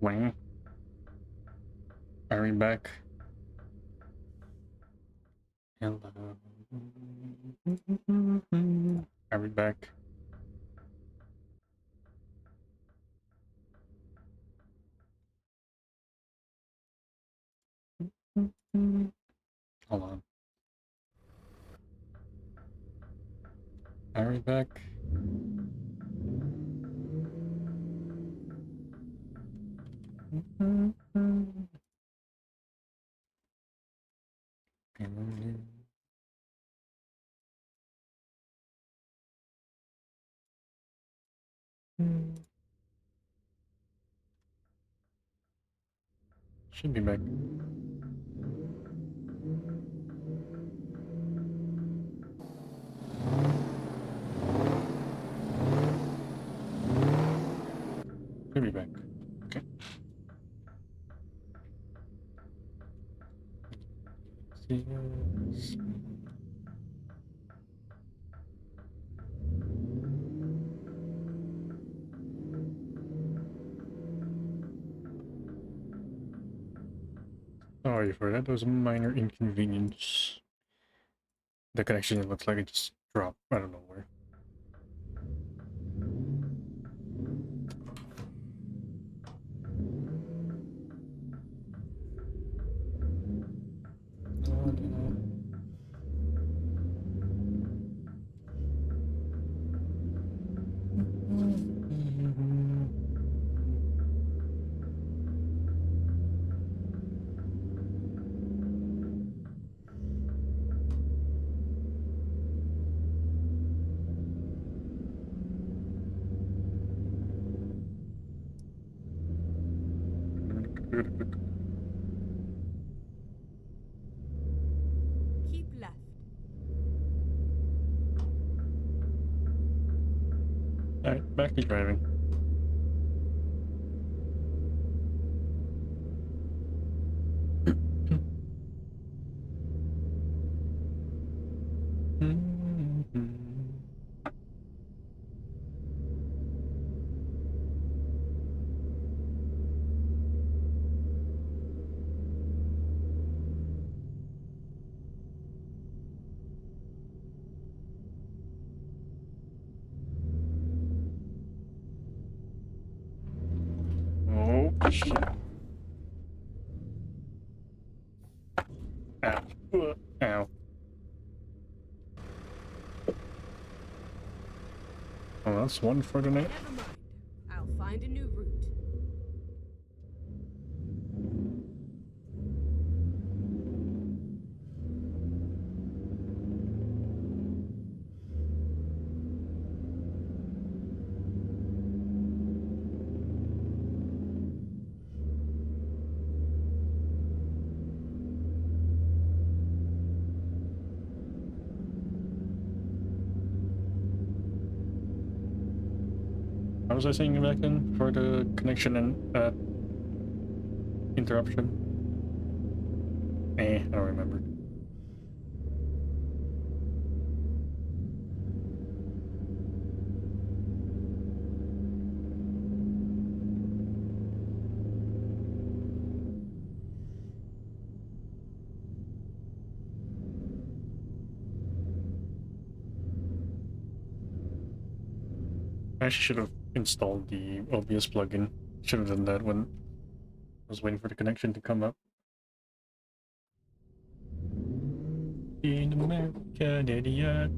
Wang. Are we back? Hello. Are we back? Hold on. Are we back? Should be back. Should be back. Okay. Yes. Sorry for that. That was a minor inconvenience. The connection, it looks like it just dropped. I don't know where. Keep left. Alright, back to driving. Oh, shit. Ow. Ow. Oh, that's one for the night. Never mind. I'll find a new route. How was I saying back in for the connection and interruption? I don't remember. I actually should have installed the OBS plugin. Should have done that when I was waiting for the connection to come up. In America, idiot.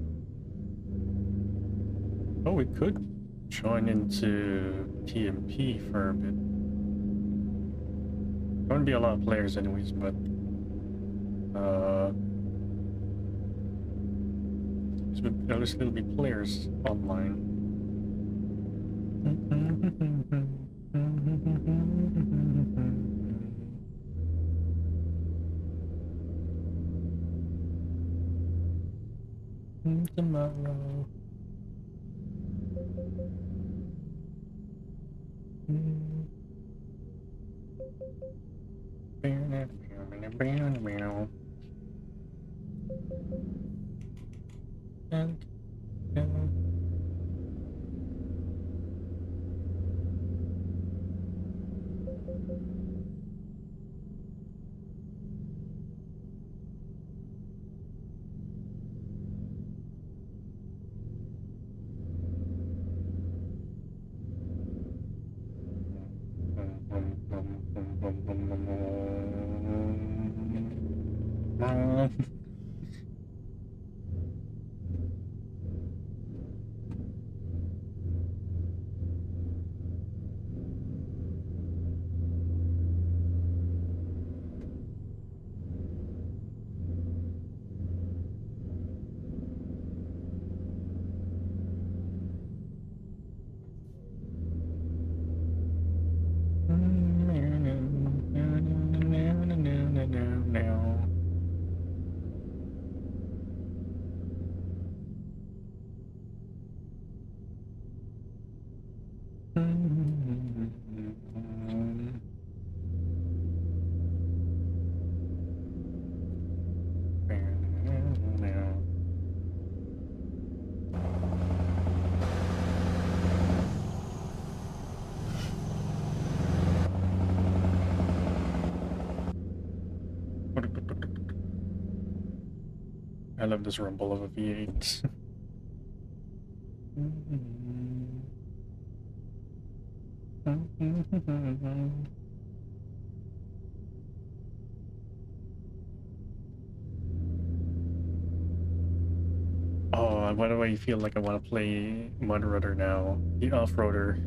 Oh, we could join into TMP for a bit. There wouldn't be a lot of players anyways, but at least there'll be players online. Tomorrow. I love this rumble of a V8. Oh, why do I feel like I want to play Mud Runner now? The off-roader.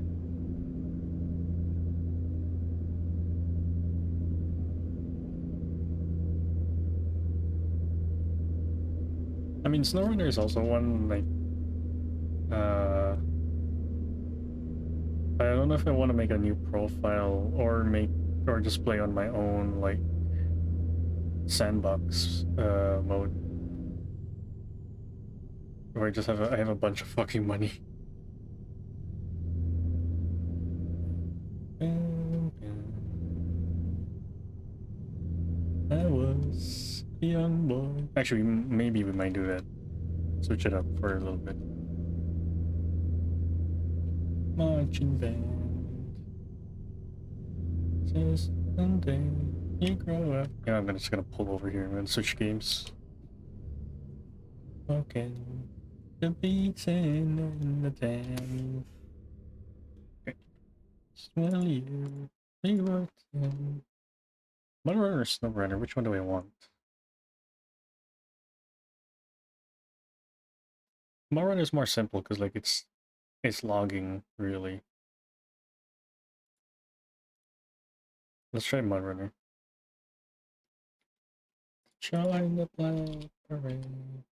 I mean, Snow Runner is also one, like, I don't know if I want to make a new profile or just play on my own, like, sandbox mode. Where I have a bunch of fucking money. I was a young boy. Actually, maybe we might do that. Switch it up for a little bit. Marching band. Just someday you grow up. Yeah, I'm just gonna pull over here and then switch games. Okay. The beats in the town. Okay. Smell you. They were 10. Mud Runner or Snow Runner? Which one do I want? Mud Runner is more simple because like it's logging really. Let's try Mud Runner. Join the Black Parade.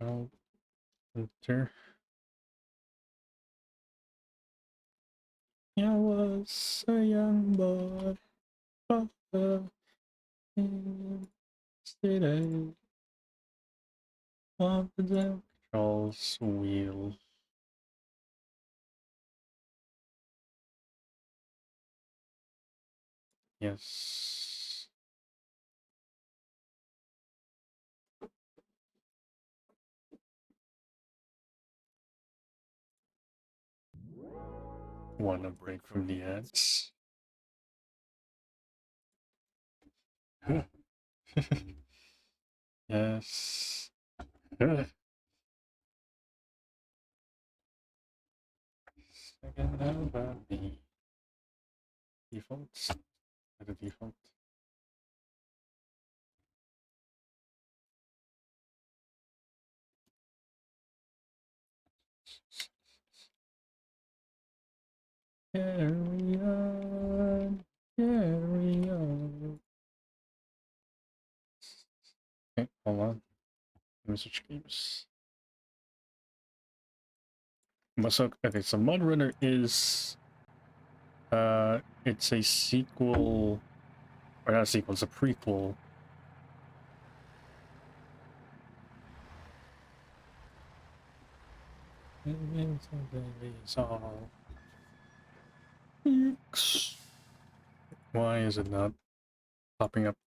Oh, enter. I was a young boy, but yesterday on the controls wheel. Yes. Want a break from the ads? Yes. Second about the defaults. The default. Carry on, carry on. Okay, hold on. Let me switch games. So, okay, so Mud Runner is it's a sequel, or not a sequel, it's a prequel. Why is it not popping up?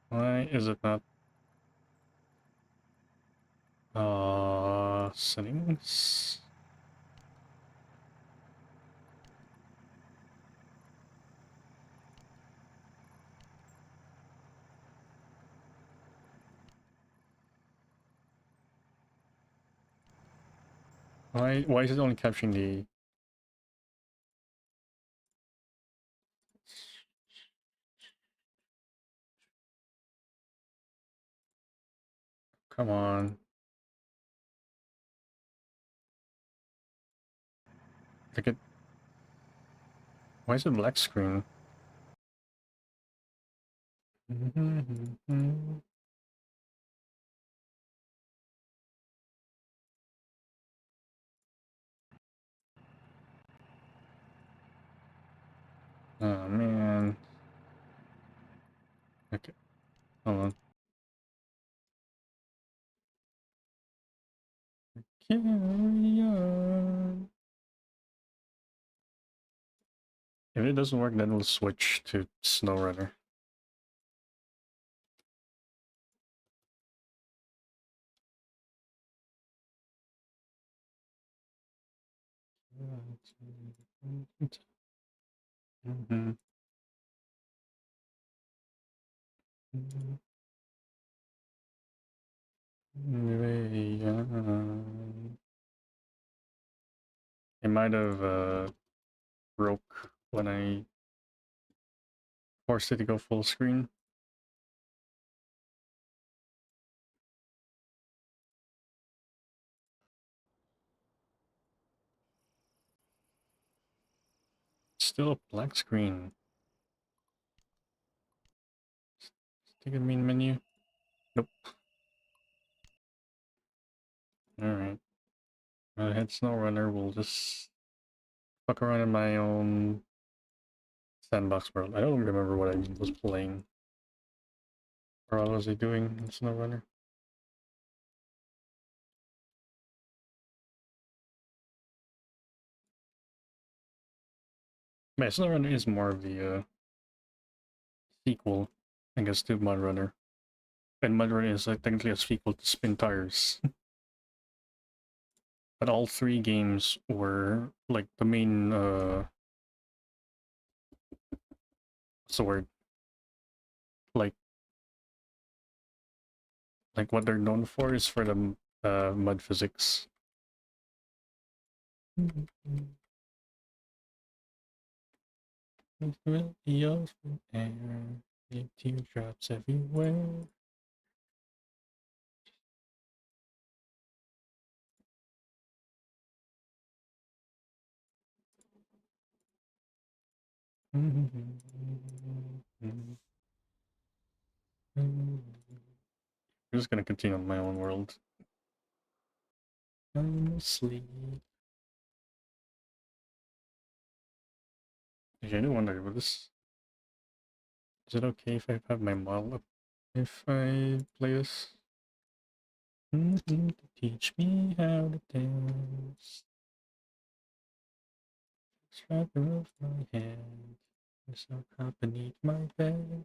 Why is it not? Settings. Why is it only capturing the? Come on. Like it. Why is it black screen? Oh man. Okay, hold on. Carry on. If it doesn't work, then we'll switch to SnowRunner. Mhm. It might have broke when I forced it to go full screen. Still a black screen. Take a main menu. Nope. Alright. I'll hit SnowRunner. We'll just fuck around in my own sandbox world. I don't remember what I was playing. Or what was I doing in SnowRunner? Yeah, SnowRunner is more of the sequel, I guess, to MudRunner. And MudRunner is like technically a sequel to Spin Tires. But all three games were like the main what's the word? Like what they're known for is for the mud physics. Teardrops everywhere. I'm just gonna continue on my own world. I'm asleep. Actually, I do wonder with this. Is it okay if I have my model up if I play this? To teach me how to dance. Strap of my hand. There's no cup beneath my bed.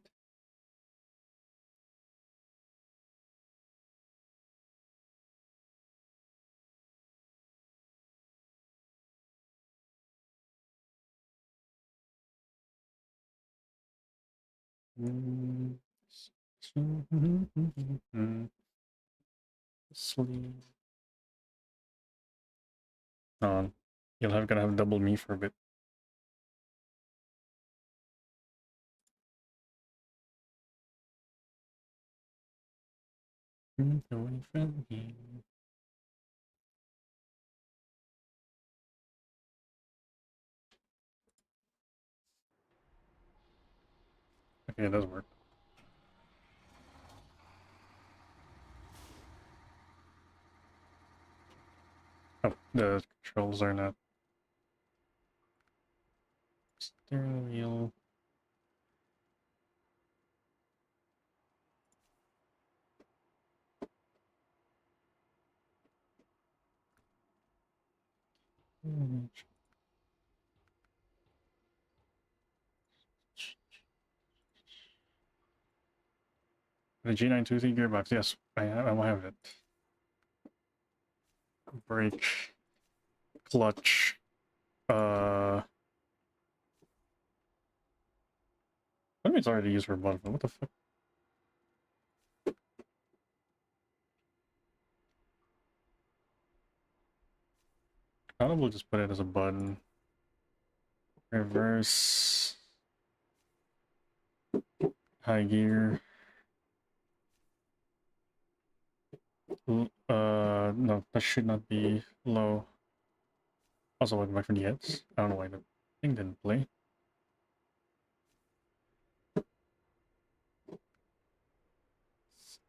Sleep. On. You'll have gonna have double me for a bit. Away from here. Okay, it does work. Oh, the controls are not steering wheel. The G923 gearbox, yes, I have it. Brake, clutch, I mean it's already used for button, what the fuck? I'll we'll just put it as a button. Reverse. High gear. No, that should not be low. Also, welcome back for the hits. I don't know why the thing didn't play.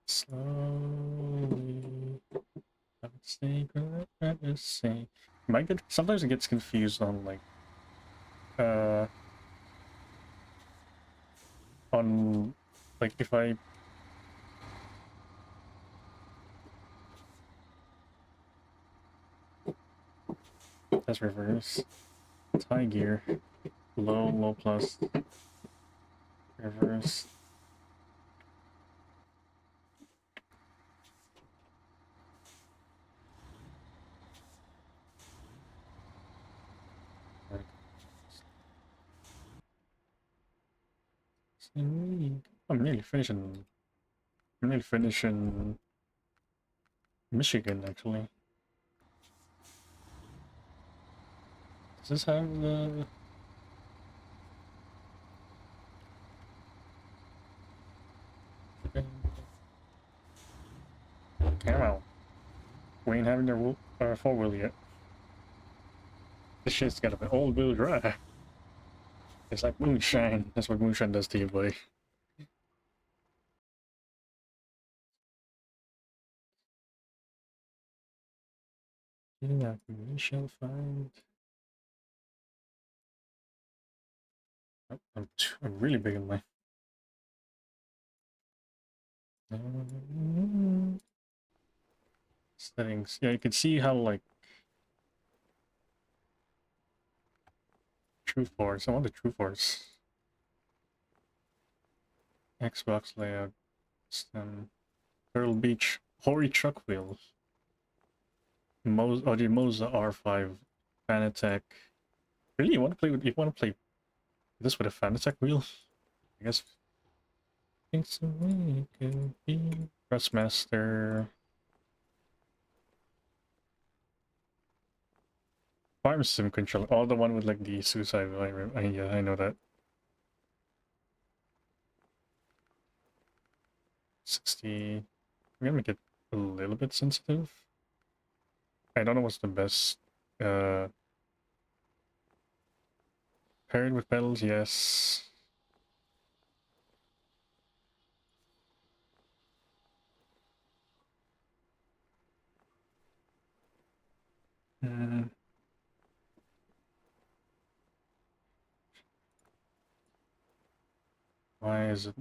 Slowly. I would say, rather say. Might get sometimes it gets confused on like on, like, if I that's reverse. It's high gear. Low, low plus. Reverse. I'm nearly finishing. I'm nearly finishing Michigan, actually. Does this have the... Camo. We ain't having their four-wheel yet. This shit's got an all-wheel drive. It's like moonshine. That's what moonshine does to you, buddy. Yeah, we shall find... Oh, I'm really big in my... Settings. Yeah, you can see how, like, True Force. I want the True Force. Xbox layout. Turtle Beach. Hori truck wheels. The Moza R5. Fan attack. Really, you want to play this with a fan attack wheel? I guess. It's a way it could be. Thrustmaster. Farm sim controller. Oh, the one with like the suicide. Yeah, I know that. 60. I'm gonna make it a little bit sensitive. I don't know what's the best. Uh, Paired with pedals, yes. Mm, why is it?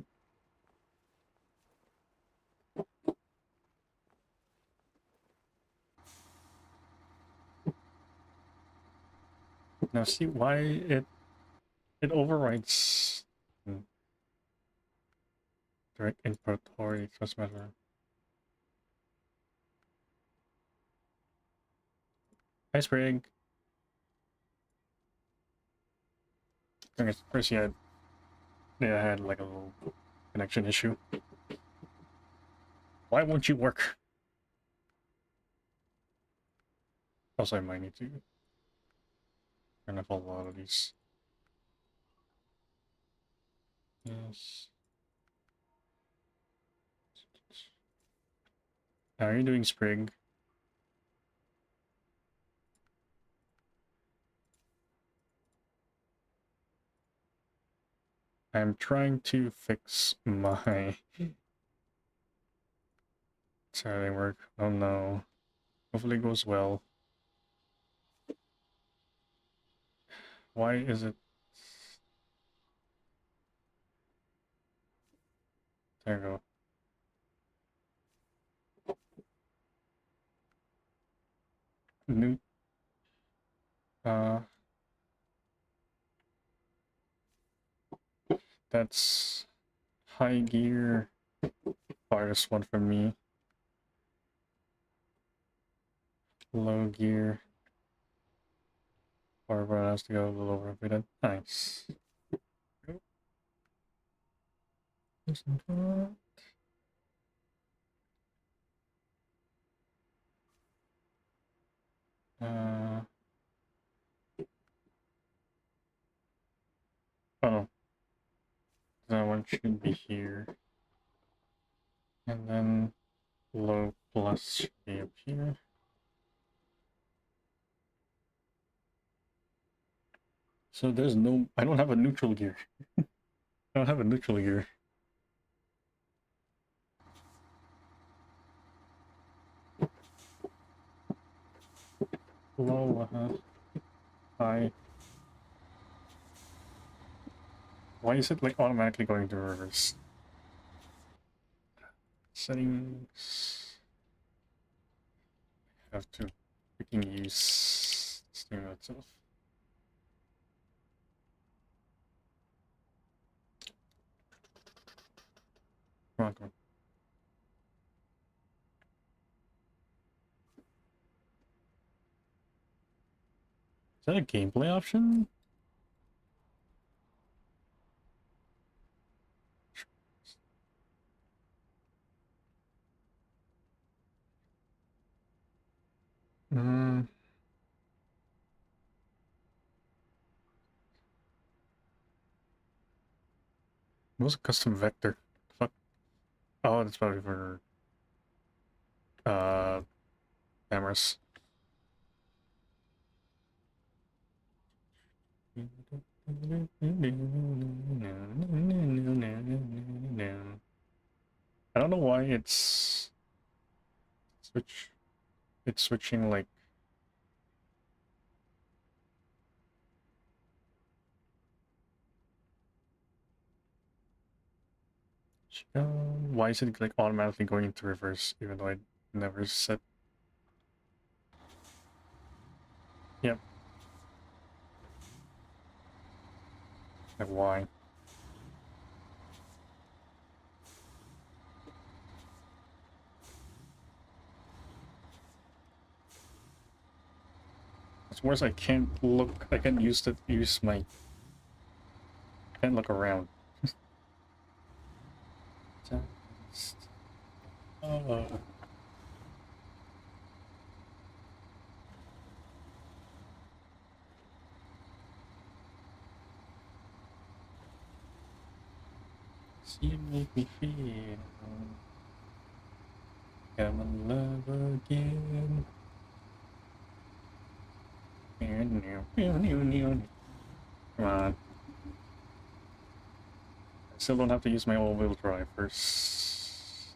Now see why it overrides direct input or a trust measure. Hi Sprig. Okay, first yeah, I had like a little connection issue. Why won't you work? Also, I might need to turn off a lot of these. Yes. How are you doing, Sprig? I'm trying to fix my Saturday work. Oh no. Hopefully it goes well. Why is it? There we go. New. Uh, that's high gear. Hardest one for me. Low gear. Barbara has to go a little overrated. Nice. Uh, oh no, that one should be here. And then low plus should be up here. So there's no, I don't have a neutral gear. I don't have a neutral gear. Low, high. Why is it like automatically going to reverse? Settings. Have to freaking use this thing itself. Come on, come on. Is that a gameplay option? Hmm. What was a custom vector? Fuck. Oh, that's probably for uh cameras. I don't know why it's switching like why is it like automatically going into reverse even though I never set. Yep. Like why? It's worse, I can't look, I can't can't look around. Just, uh, see you make me feel I'm in love again. Come on. I still don't have to use my all-wheel drive first.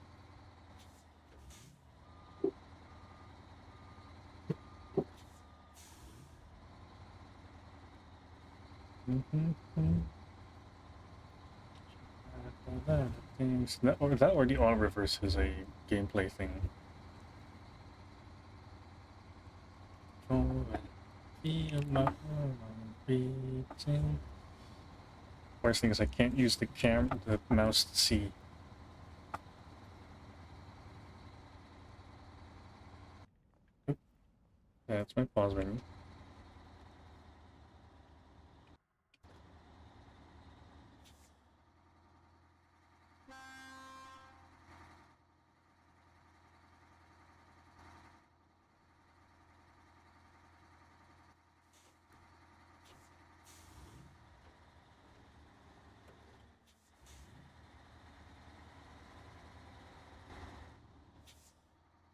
That or the auto reverse is a gameplay thing. Oh, I feel my heart beating. Worst thing is I can't use the mouse to see. Oop, that's my pause menu.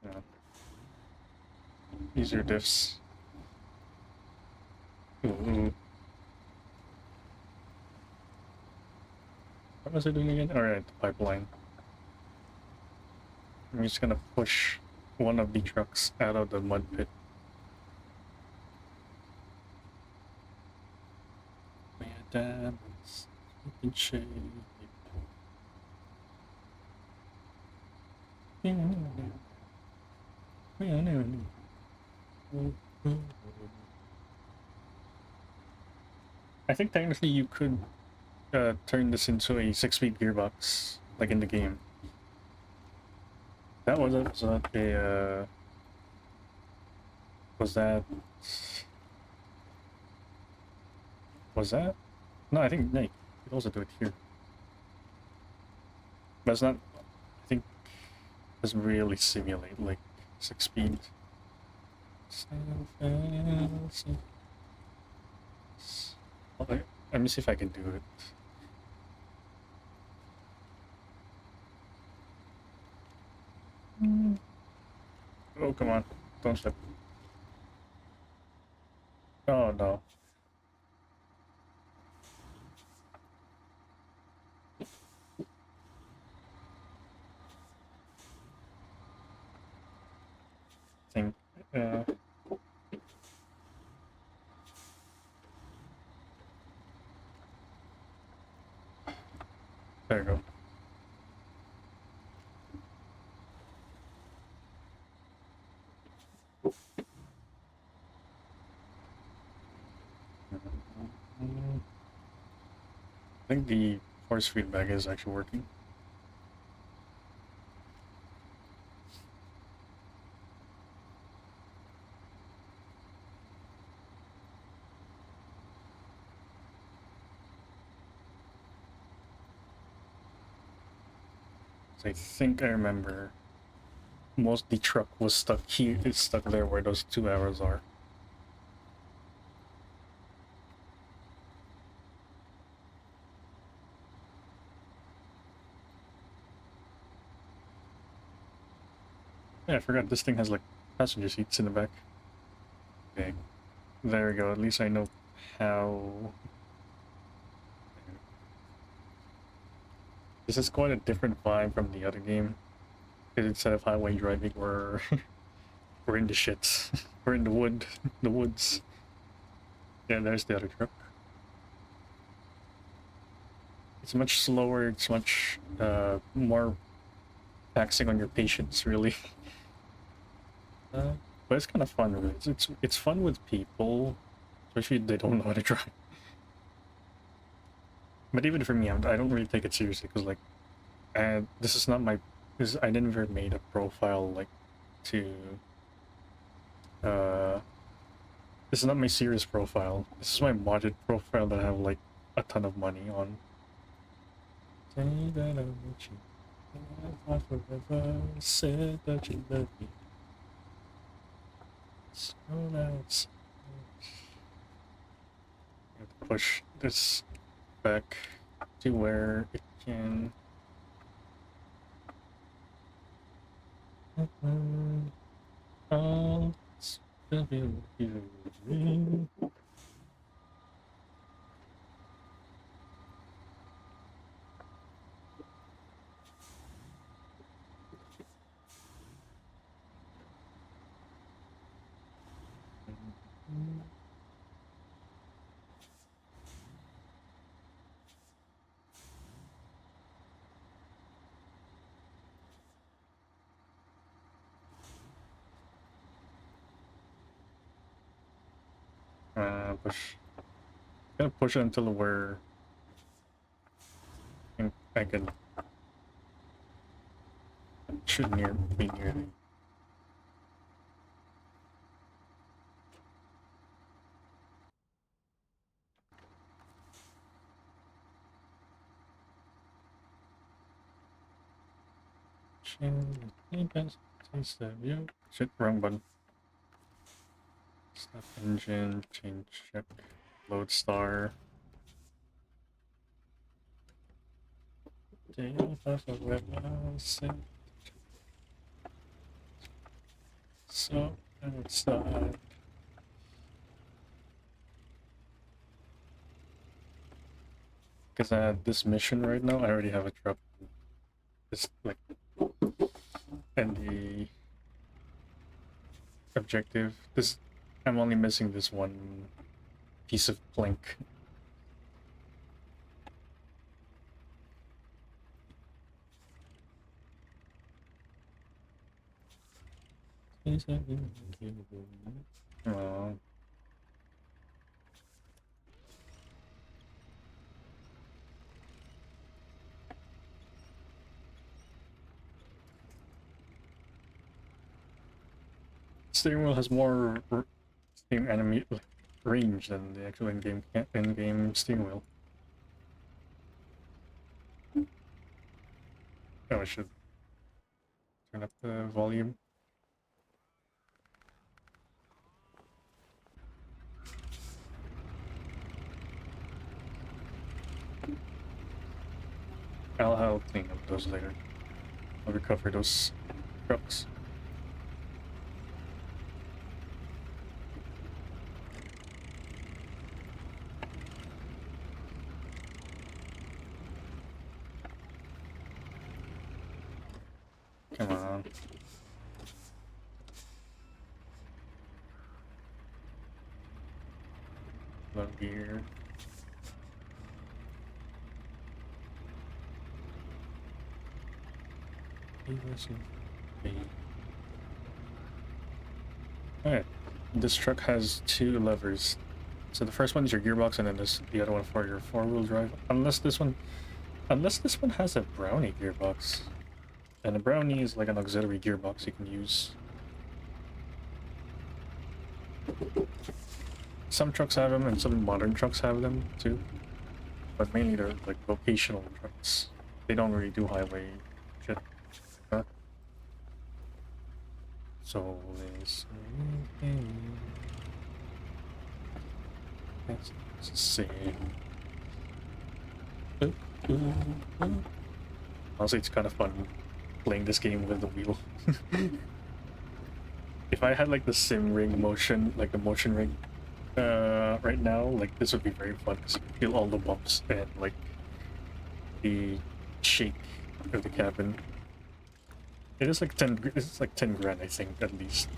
Yeah. Easier diffs. Ooh. What was I doing again? Alright, the pipeline. I'm just gonna push one of the trucks out of the mud pit. We had diamonds in shape. I think technically you could turn this into a 6-speed gearbox, like in the game. That was that was that? No, I think no, you could also do it here. But it's not. I think it doesn't really simulate like 6-speed. Okay, let me see if I can do it. Oh, come on. Don't slip. Oh, no. Think. Uh, There you go. I think the force feedback is actually working. I think I remember most the truck was stuck here. It's stuck there where those 2 arrows are. Yeah, I forgot this thing has like passenger seats in the back. Okay, there we go. At least I know how. This is quite a different vibe from the other game. Because instead of highway driving, we're in the shits. We're in the woods. Yeah, there's the other truck. It's much slower. It's much more taxing on your patience, really. But it's kind of fun. Really. It's fun with people, especially if they don't know how to drive. But even for me, I don't really take it seriously because like, this is not my. This I never made a profile like to. This is not my serious profile. This is my modded profile that I have like a ton of money on. Say that I want you. I forever said that you love me. So now it's. I have to push this back to where it can. Oh, it's gonna be you. Push. Gonna push it until where I can should be near the. Shit, wrong button. Stop engine, change check, load star. So outside. Because this mission right now, I already have a truck. It's like, and the objective. This, I'm only missing this one piece of plank. Oh. Steering wheel has more steering enemy like, range than the actual in-game steering wheel. Oh, I should turn up the volume. I'll clean up those later. I'll recover those trucks. Come on. Low gear. Alright, this truck has two levers. So the first one is your gearbox, and then the other one for your four-wheel drive. Unless this one has a brownie gearbox, and a brownie is like an auxiliary gearbox you can use. Some trucks have them, and some modern trucks have them too. But mainly they're like vocational trucks. They don't really do highway shit. So this let's see. Honestly, it's kind of fun playing this game with the wheel. If I had like the sim ring motion, like the motion ring, right now, like this would be very fun because you can feel all the bumps and like the shake of the cabin. It is like 10. It's like 10 grand, I think, at least.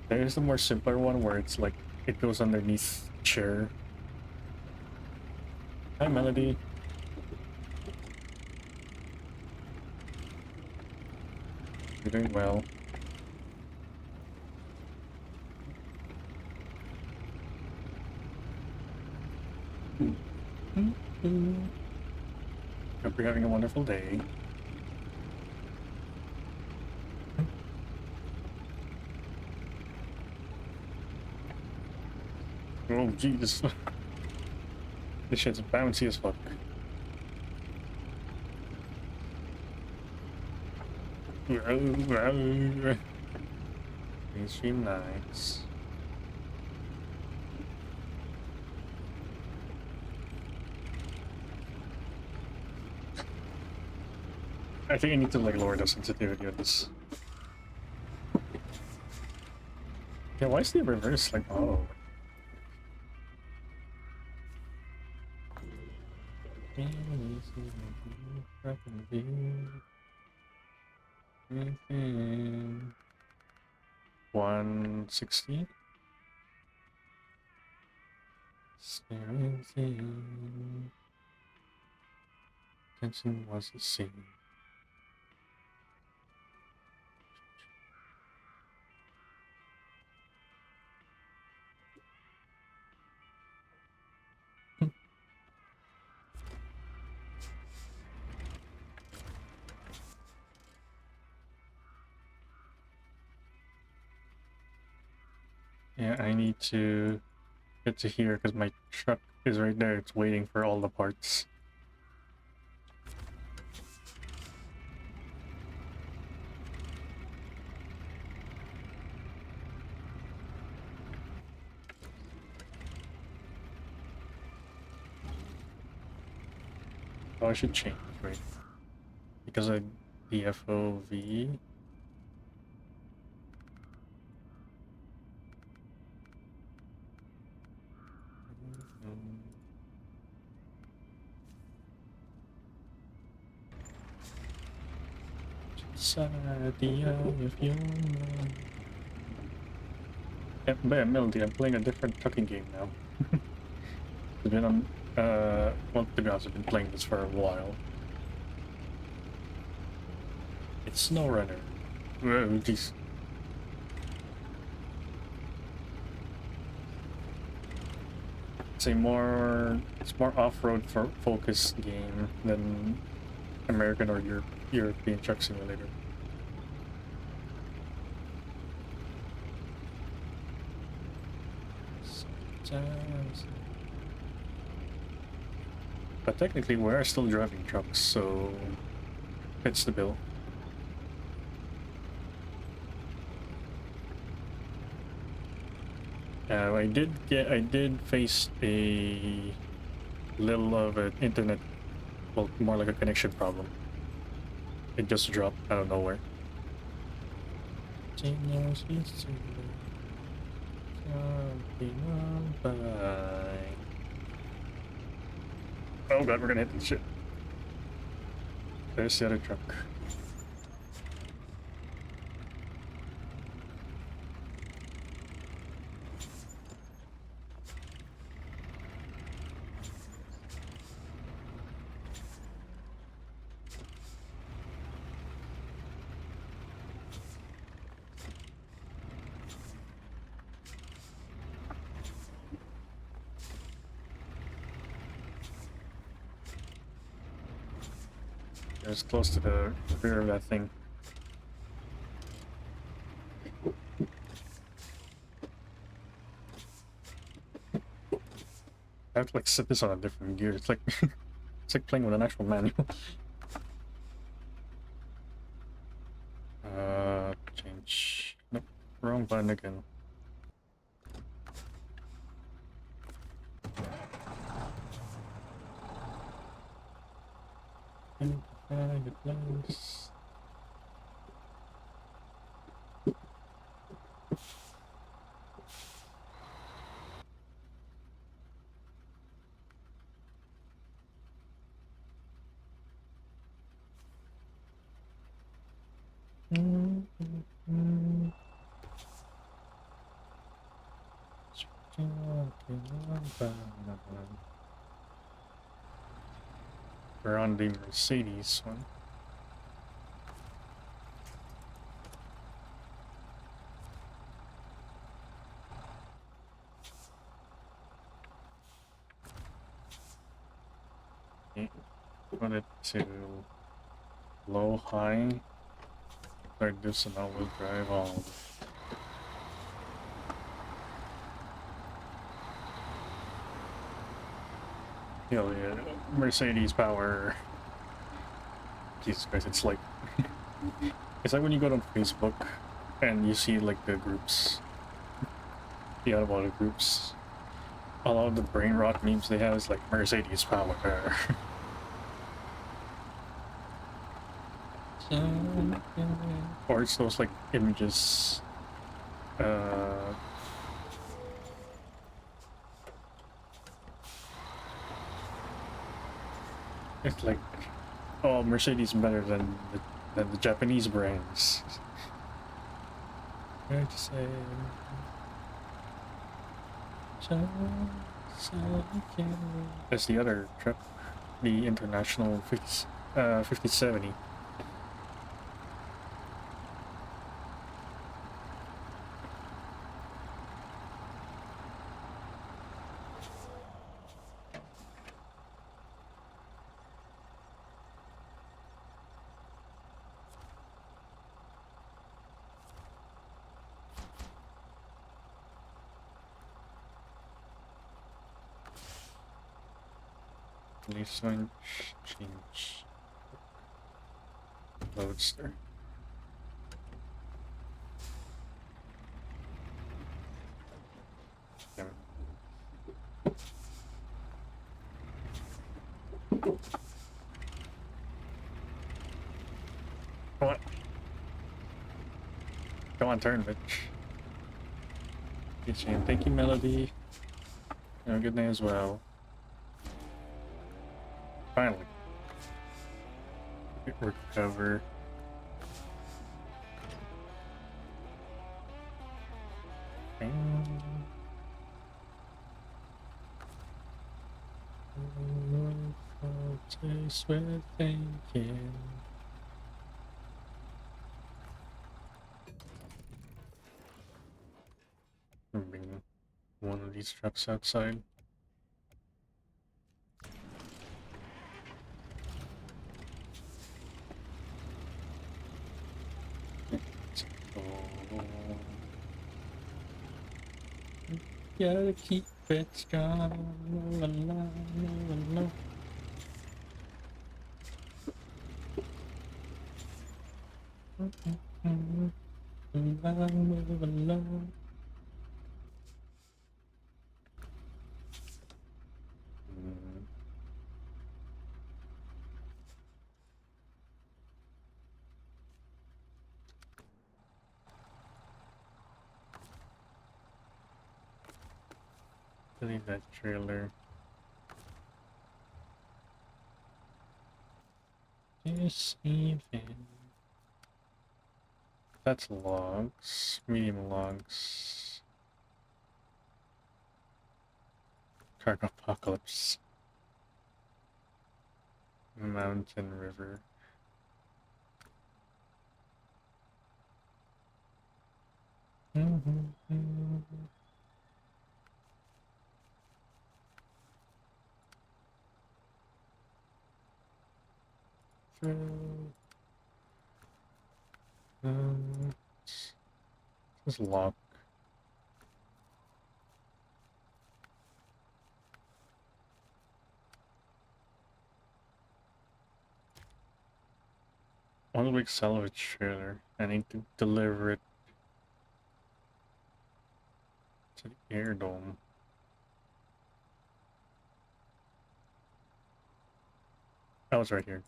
There is a more simpler one where it's like it goes underneath the chair. Hi, Melody. You're doing well. Hope you're having a wonderful day. Oh, Jesus. This shit's bouncy as fuck. Mainstream nice. I think I need to like lower the sensitivity of this. Yeah, why is the reverse like oh? Anything 160. Everything. Tension was the same. Yeah, I need to get to here because my truck is right there. It's waiting for all the parts. Oh, I should change, right? Because of the FOV. Sadia, if you yeah, Melody, I'm playing a different trucking game now. I've been on, well, to be honest, I've been playing this for a while. It's SnowRunner. Whoa, jeez. It's more off-road focused game than American or European Truck Simulator. But technically, we are still driving trucks, so fits the bill. I did face a little of an internet, well, more like a connection problem. It just dropped out of nowhere. Oh god, we're gonna hit this shit. There's the other truck. It was close to the rear of that thing. I have to like set this on a different gear. It's like it's like playing with an actual manual. Change. Nope, wrong button again. Find a place. We're on the Mercedes one. Okay. Put it to low, high. Start this and all-wheel drive on. Hell yeah, Mercedes power. Jesus Christ, it's like it's like when you go on Facebook and you see like the groups, the automotive groups. A lot of the brain rot memes they have is like Mercedes power. Or it's those like images. It's like, oh, Mercedes better than the Japanese brands. Fair to say. That's the other truck, the International 5070. Nissan change Roadster. Damn it. Come on. Come on, turn, bitch. Yes, and thank you, Melody. Have a good day as well. Finally. Recover. Taste with thinking. Bring one of these trucks outside. Gotta keep it strong. La, la, la, la. Delete that trailer. This even. That's logs. Medium logs. Cargo apocalypse. Mountain river. Um, this is locked. One week salvage trailer. I need to deliver it to the air dome. That was right here.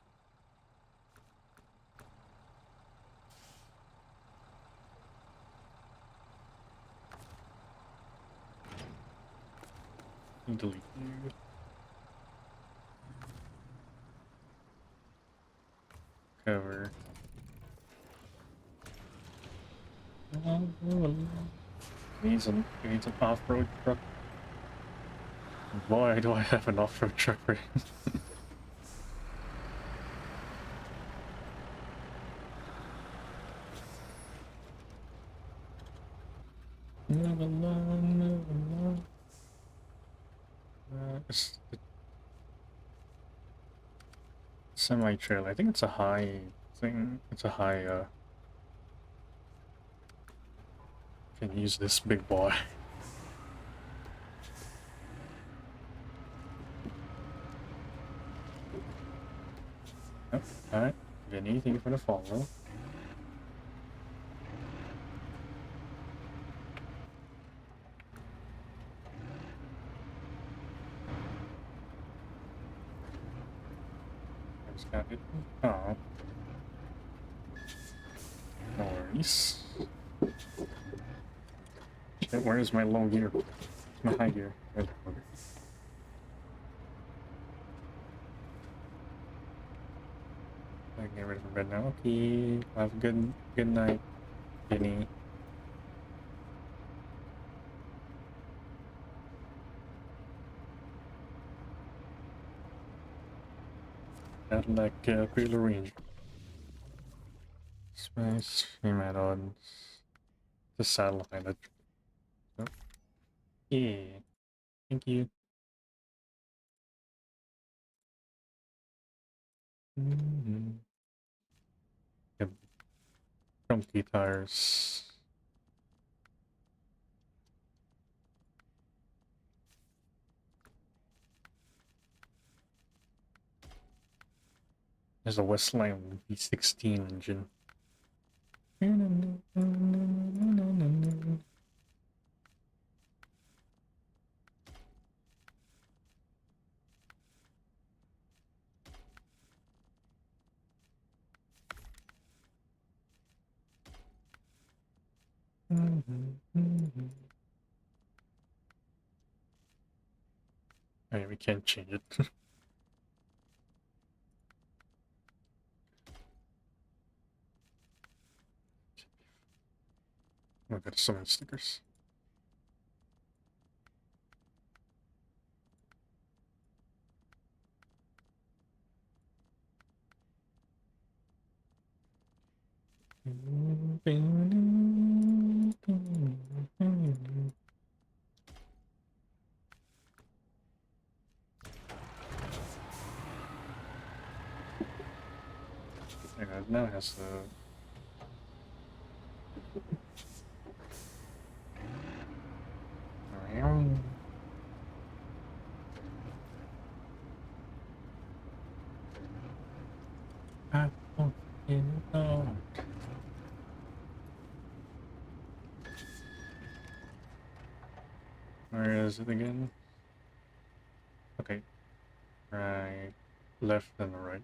Delete you. Cover. Needs an off-road truck. Boy, do I have an off-road truck for him. Move along, move along. It's the semi-trailer. I think it's a high thing. It's a high, can use this big boy. Yep, alright. Vinny, thank you for the follow. I just got it. Oh. No worries. Shit, where is my low gear? My high gear. There's my low gear. I can get ready for bed now. Okay. Have a good night, Vinny. Not like Prelude Range. Space, stream add-ons. The saddle pilot. Oh. Yeah. Thank you. Yep. Chunky tires. There's a Westline V16 engine. Alright, we can't change it. Oh, I got so many stickers. Yeah, it now has the Where is it again? Okay. Right, left, and right.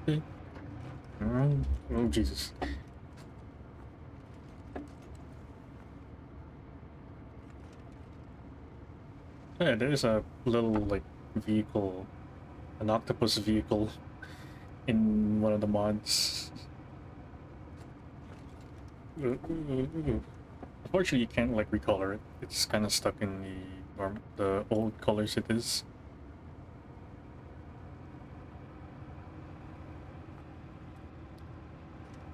Okay. Oh, Jesus. Yeah, there's a little, like, vehicle, an octopus vehicle in one of the mods. Unfortunately, you can't like recolor it. It's kind of stuck in the old colors it is.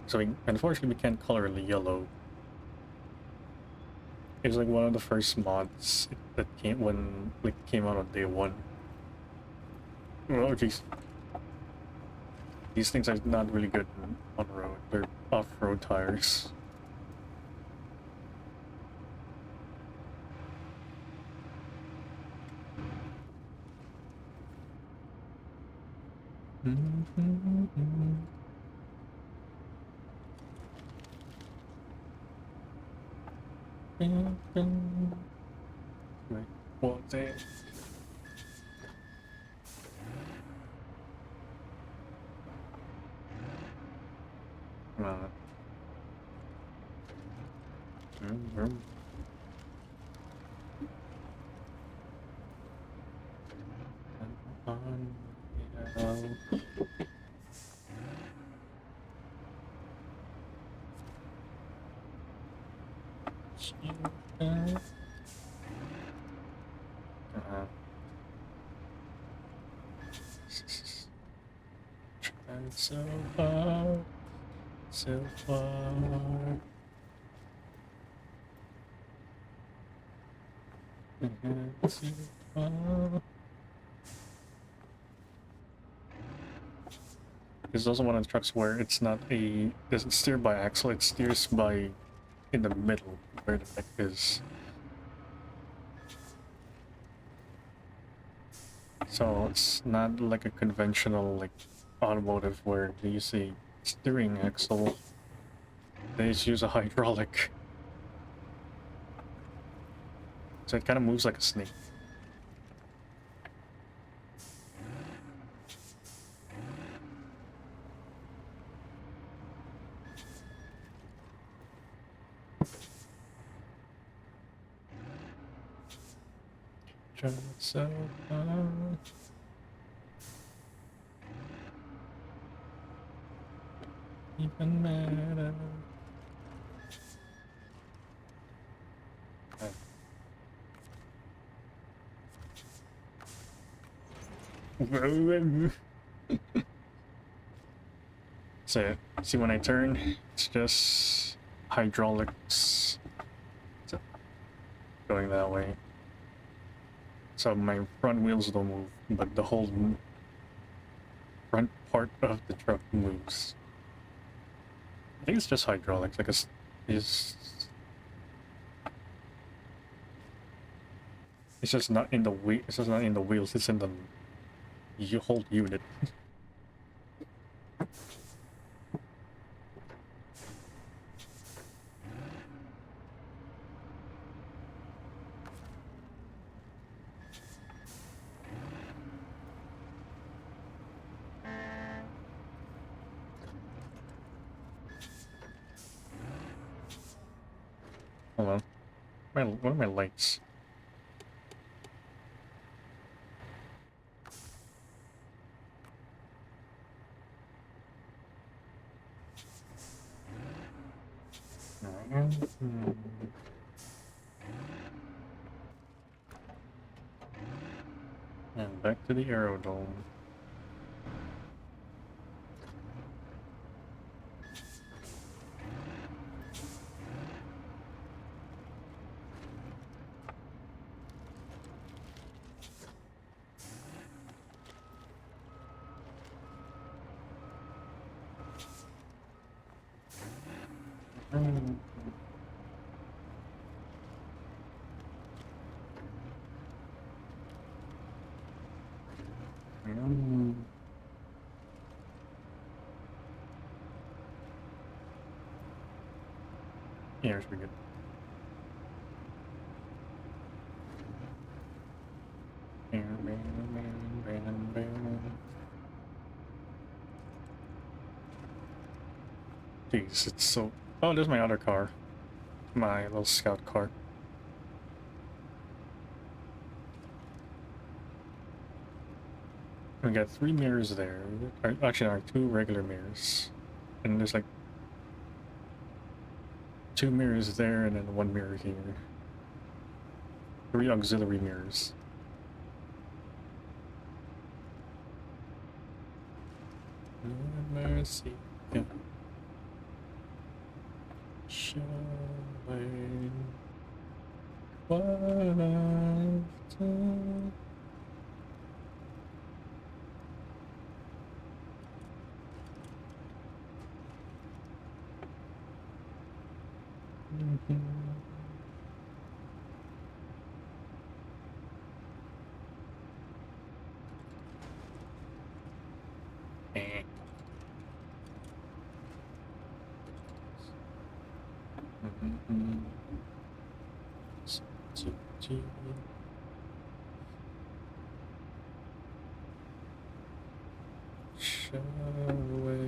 So unfortunately, we can't color the yellow. It's like one of the first mods that came out on day one. Oh jeez, these things are not really good on road. They're off-road tires. Right, well, they. Vroom. On, yeah. And so far. So far. There's also one of the trucks where it's not a doesn't steer by axle, it steers by in the middle where the neck is. So it's not like a conventional like automotive where they use a steering axle. They just use a hydraulic. So it kind of moves like a snake. Just so far. Even matter. So see when I turn, it's just hydraulics going that way. So my front wheels don't move, but the whole front part of the truck moves. I think it's just hydraulics, like it's just not in the wheel. It's just not in the wheels. It's in the whole unit. Hold on. What are my lights? And back to the aerodome. Yeah, it's pretty good. Jeez, it's so... Oh, there's my other car. My little scout car. We got 3 mirrors there. Actually, there are 2 regular mirrors. And there's like... 2 mirrors there and then 1 mirror here. 3 auxiliary mirrors. No mercy can show what I've done. Eh. Show away.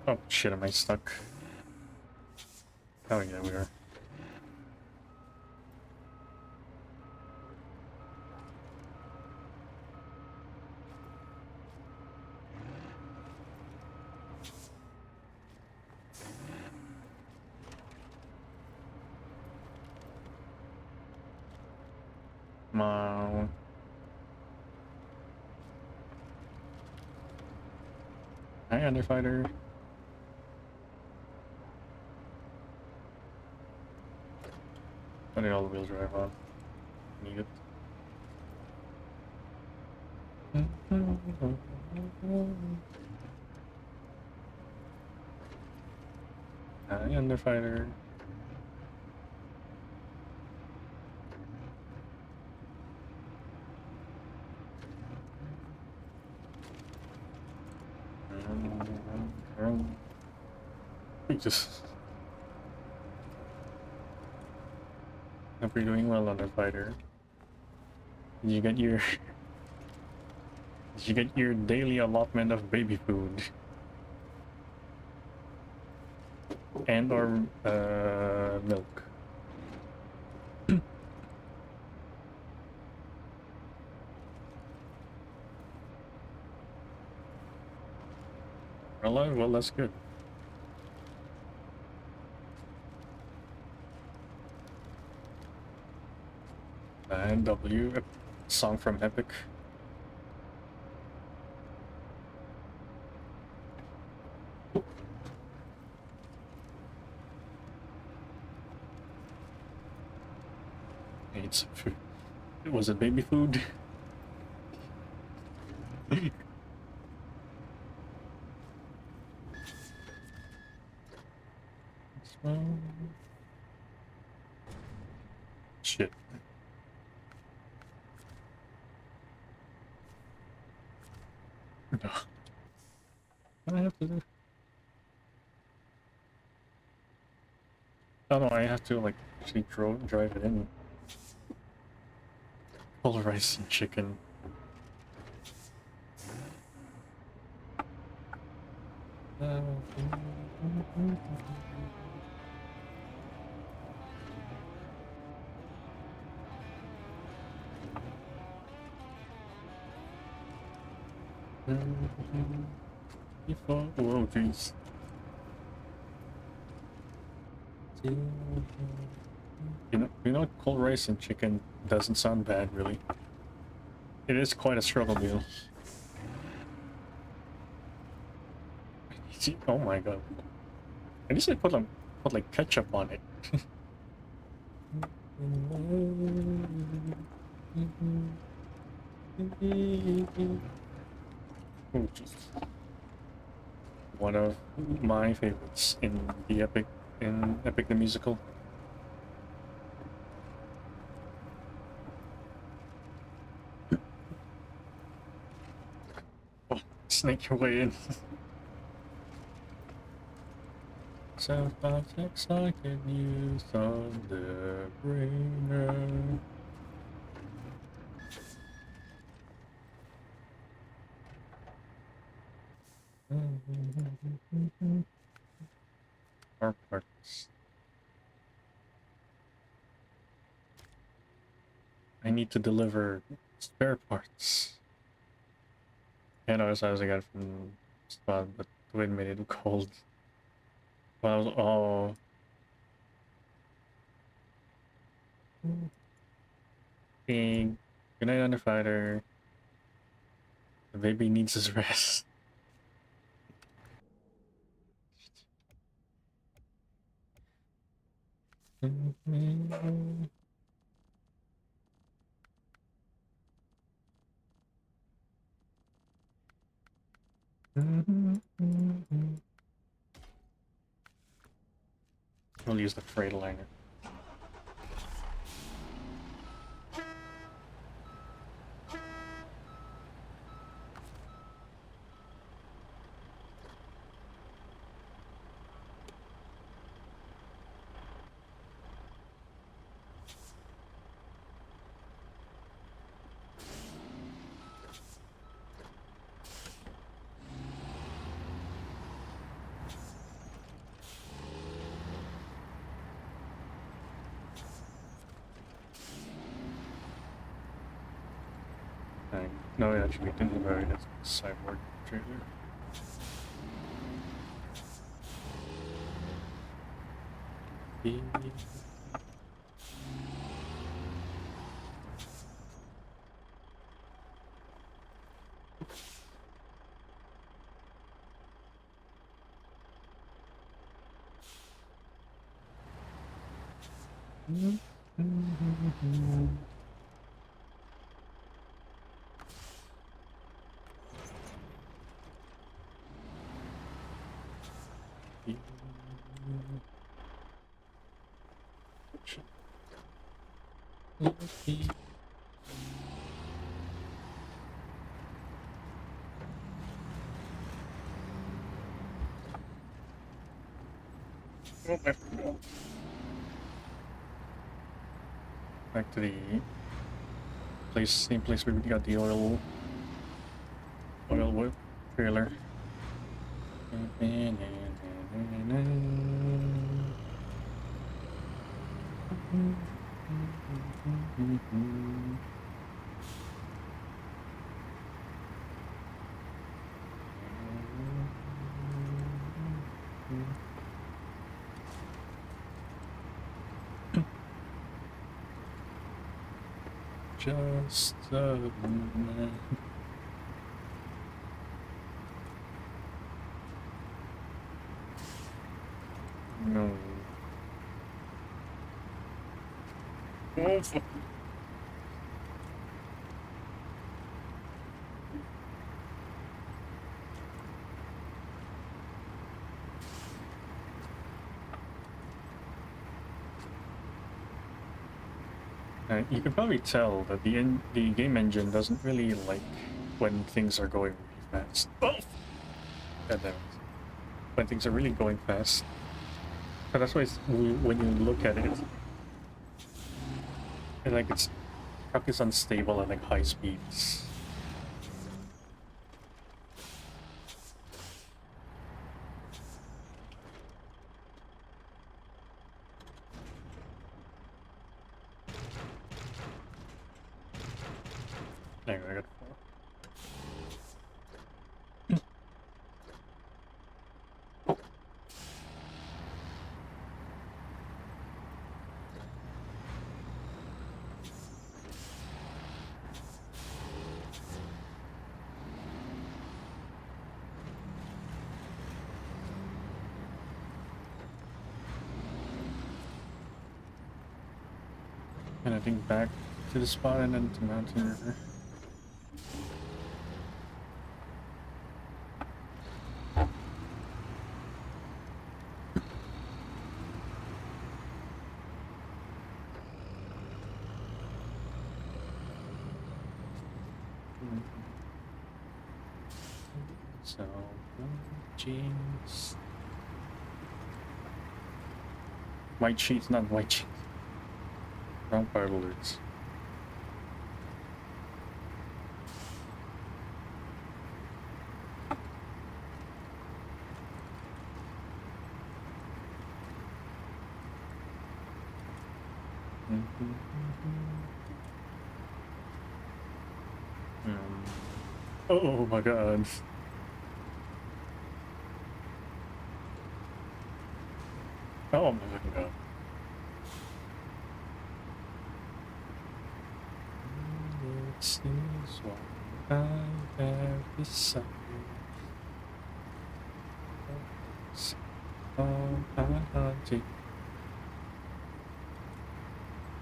Oh shit, am I stuck? Oh yeah, we are. Come on. Hi, Underfighter. I need all the wheels drive on. Need it. Hi, Underfighter. Just hope you're doing well, Underfighter. Did you get your Did you get your daily allotment of baby food? And or milk? Well, that's good. And W, a song from Epic. It's food. Was it baby food? Shit. No. What do I have to do? Oh no, I have to like actually drive it in. Full rice and chicken. Oh, jeez. You know, cold rice and chicken doesn't sound bad, really. It is quite a struggle meal. Oh my god! At least I put like ketchup on it. Ooh, one of my favorites in Epic the Musical. Oh, snake your way in. So fast excited news on the bringer. Our parts. I need to deliver spare parts. Yeah, no, as I got from spot, but the wind made it cold. Well, oh. Hey, good night, Underfighter. The baby needs his rest. We'll use the Freightliner. No, it actually didn't vary. That's a cyborg trailer. Back to the place, same place where we got the oil whip trailer. Just a minute. No. Oh, fuck. You can probably tell that the game engine doesn't really like when things are going really fast. Oh! God damn it. When things are really going fast. But that's why when you look at it, it's like its truck is unstable at like high speeds. Anyway, I got four. And I think back to the spot and then to Mountain River. So, jeans. White sheets, not white sheets. Wrong part alerts. Oh my god. Oh my fucking god. This is what I have decided.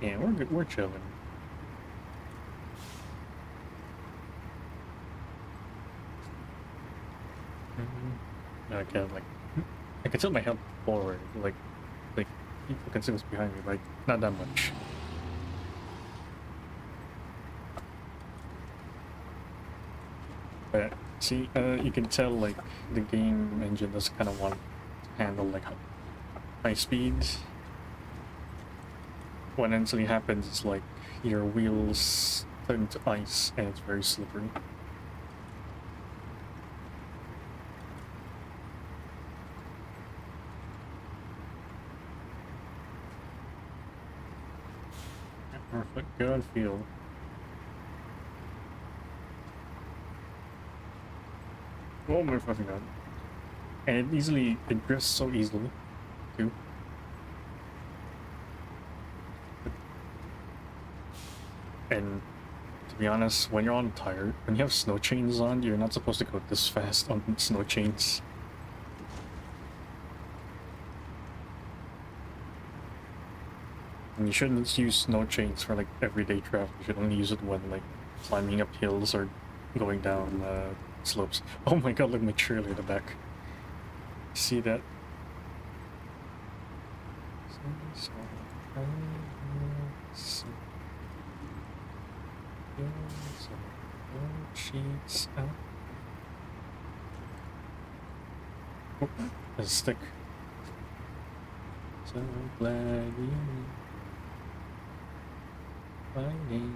Yeah, we're good. We're chilling. I can like, I can tilt my head forward, like people can see what's behind me, like not that much. But see, you can tell like the game engine doesn't kind of want to handle like high speeds. What eventually happens is like your wheels turn to ice and it's very slippery. Perfect, good feel. Oh my fucking god. And it drifts so easily, too. And to be honest, when you're on tire, when you have snow chains on, you're not supposed to go this fast on snow chains. And you shouldn't use snow chains for like everyday traffic. You should only use it when like climbing up hills or going down slopes. Oh my god, look at my trailer in the back. See that? Sheets out. Oh, there's a stick. So glad you fighting.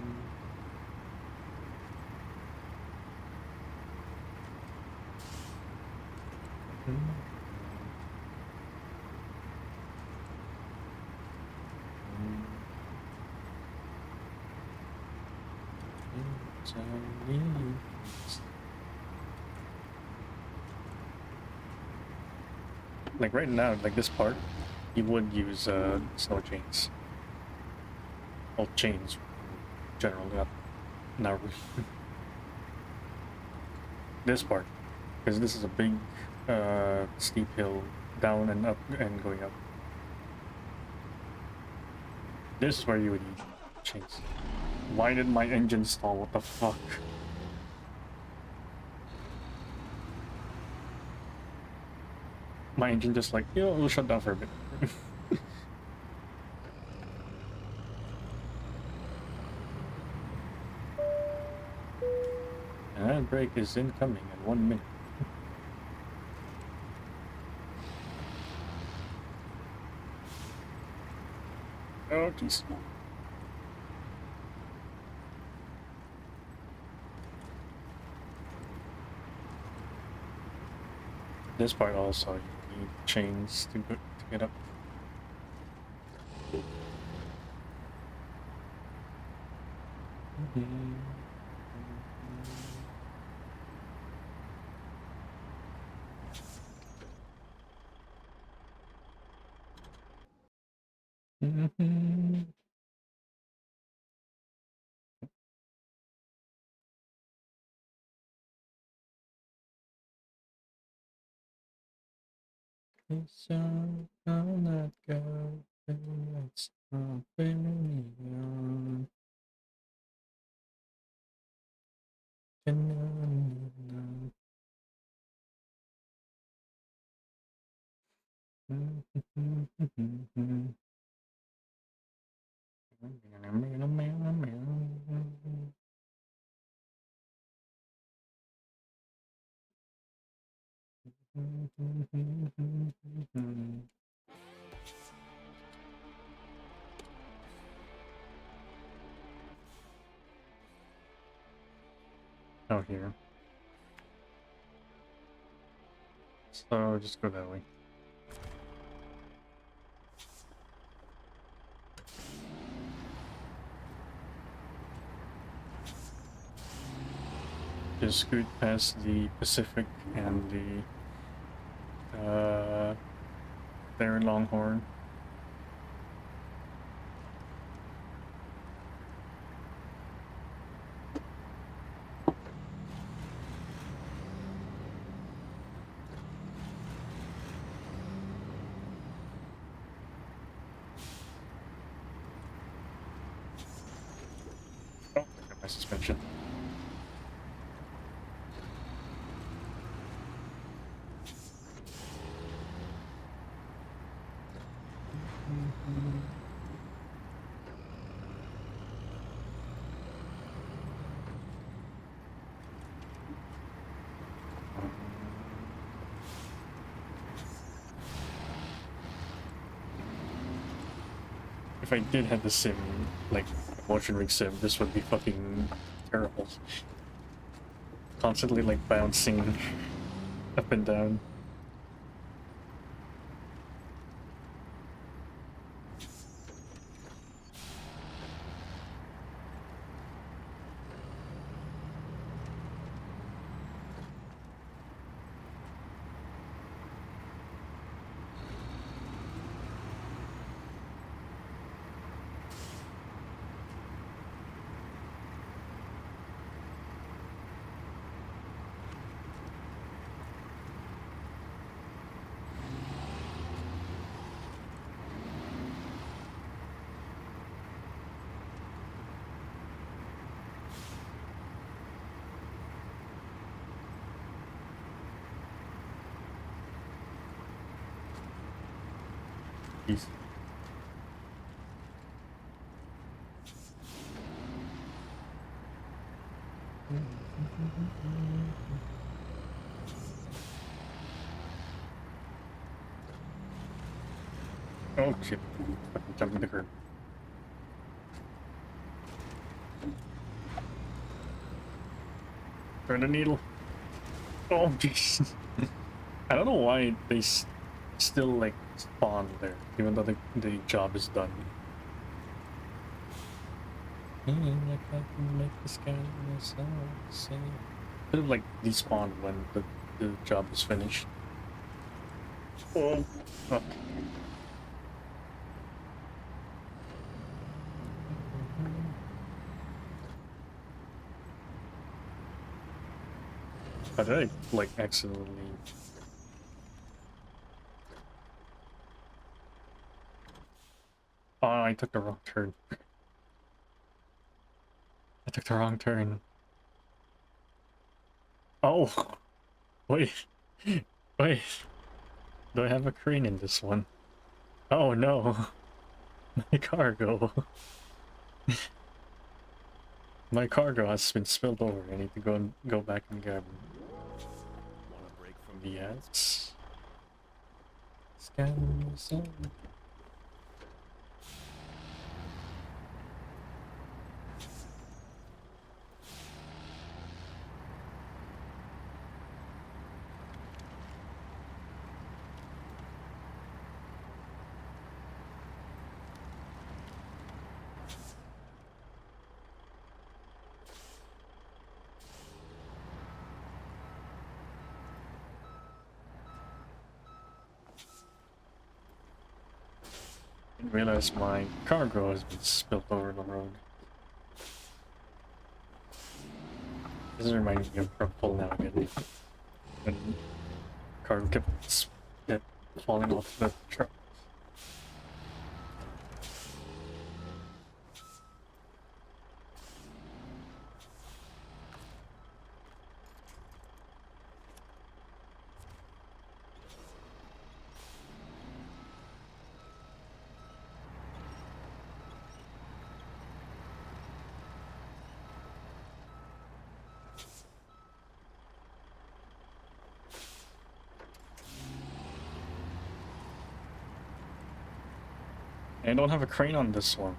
Like right now, like this part, you would use snow chains. Well, chains, generally, not really. This part, because this is a big, steep hill, down and up and going up. This is where you would use chains. Why did my engine stall? What the fuck? My engine just like, you know, it'll shut down for a bit. And break is incoming in 1 minute. Oh, jeez. This part also, you need chains to get up. So I'll not go. It's not very young. Out here. So just go that way. is scoot past the Pacific and the there in Longhorn. Oh, I got my suspension. If I did have the sim, like motion rig sim, this would be fucking terrible. Constantly like bouncing up and down. Jeez. Oh shit. Fucking jumping the curb. Turn the needle. Oh jeez. I don't know why they still like spawn there, even though the job is done. Like I can make the sky say. Could have like despawned when the job is finished. Oh. Oh. How did I like accidentally? Oh, I took the wrong turn. I took the wrong turn. Oh, wait, wait. Do I have a crane in this one? Oh no, my cargo. My cargo has been spilled over. I need to go back and grab Want a break from the the ads. Scan the sun. Didn't realize my cargo has been spilled over the road. This is reminding me of Purple now again. When cargo kept falling off the truck. I don't have a crane on this one.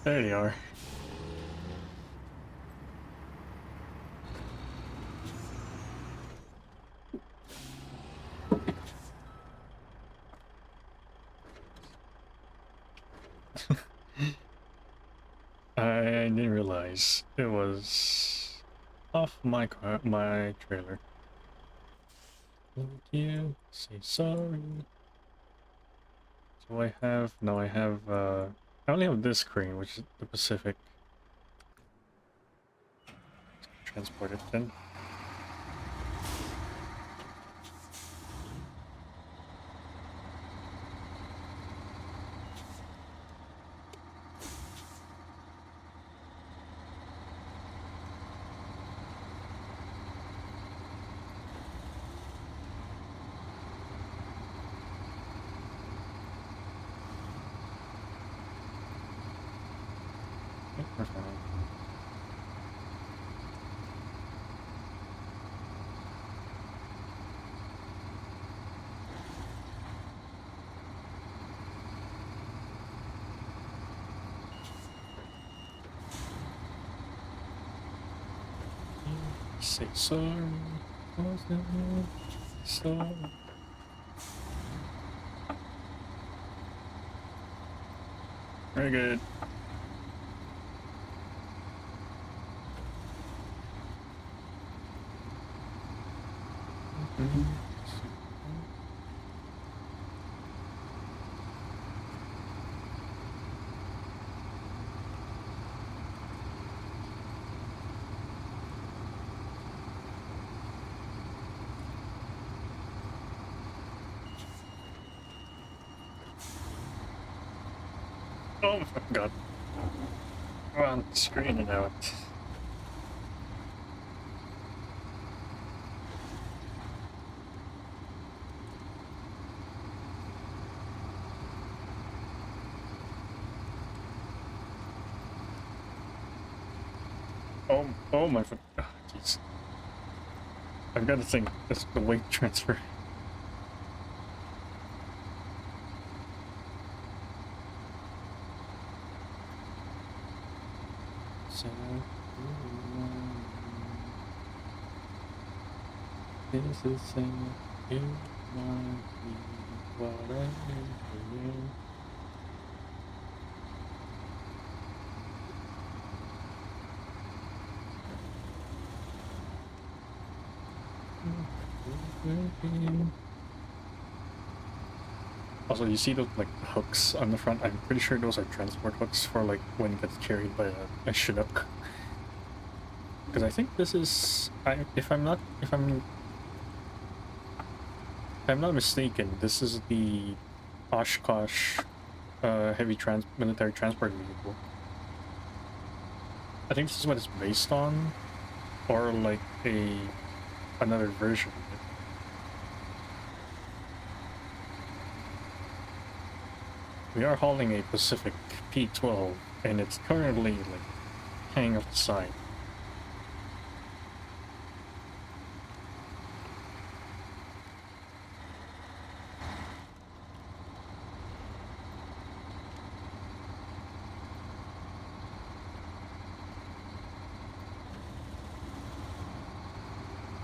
There they are. I didn't realize it was off my my trailer. Would you say sorry? Do I have? No, I have. I only have this screen, which is the Pacific. Transport it then. Okay, we're fine. Say sorry. Was it me? Sorry. Very good. Oh my god. Wrong screen and out. Oh my foot. Oh, jeez. I've got to think. That's the weight transfer. So, this is saying you want me, what I do for you. Also, you see those like hooks on the front? I'm pretty sure those are transport hooks for like when it gets carried by a Chinook. Because I think this is, if I'm not mistaken, this is the Oshkosh heavy military transport vehicle. I think this is what it's based on, or like another version of it. We are hauling a Pacific P-12, and it's currently like hanging off the side.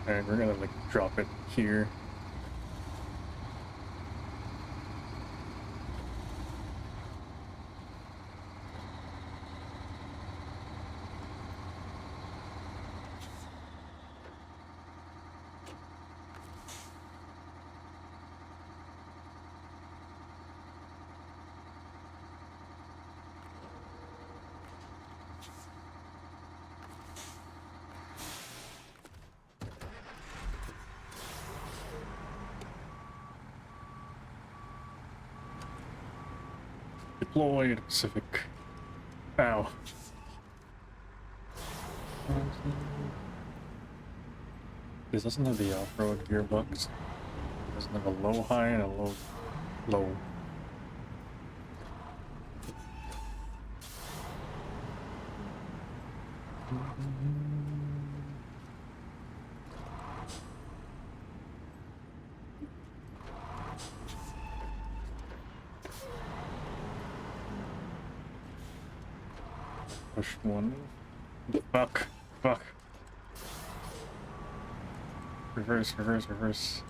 And we're gonna like drop it here. Deploy to Pacific. Ow. This doesn't have the off-road gearbox. It doesn't have a low high and a low low. Push one. Fuck. Fuck. Reverse, reverse, reverse.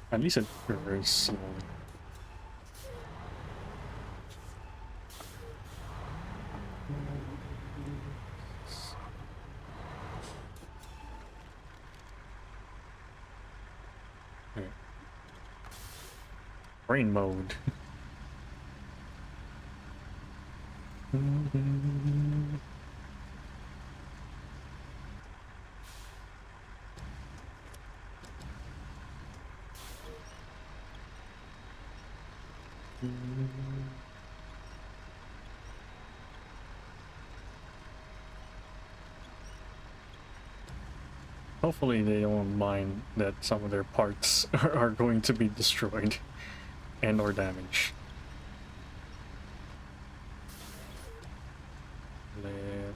At least it reverse slowly. Okay. Brain mode. Hopefully they don't mind that some of their parts are going to be destroyed and or damaged. Left.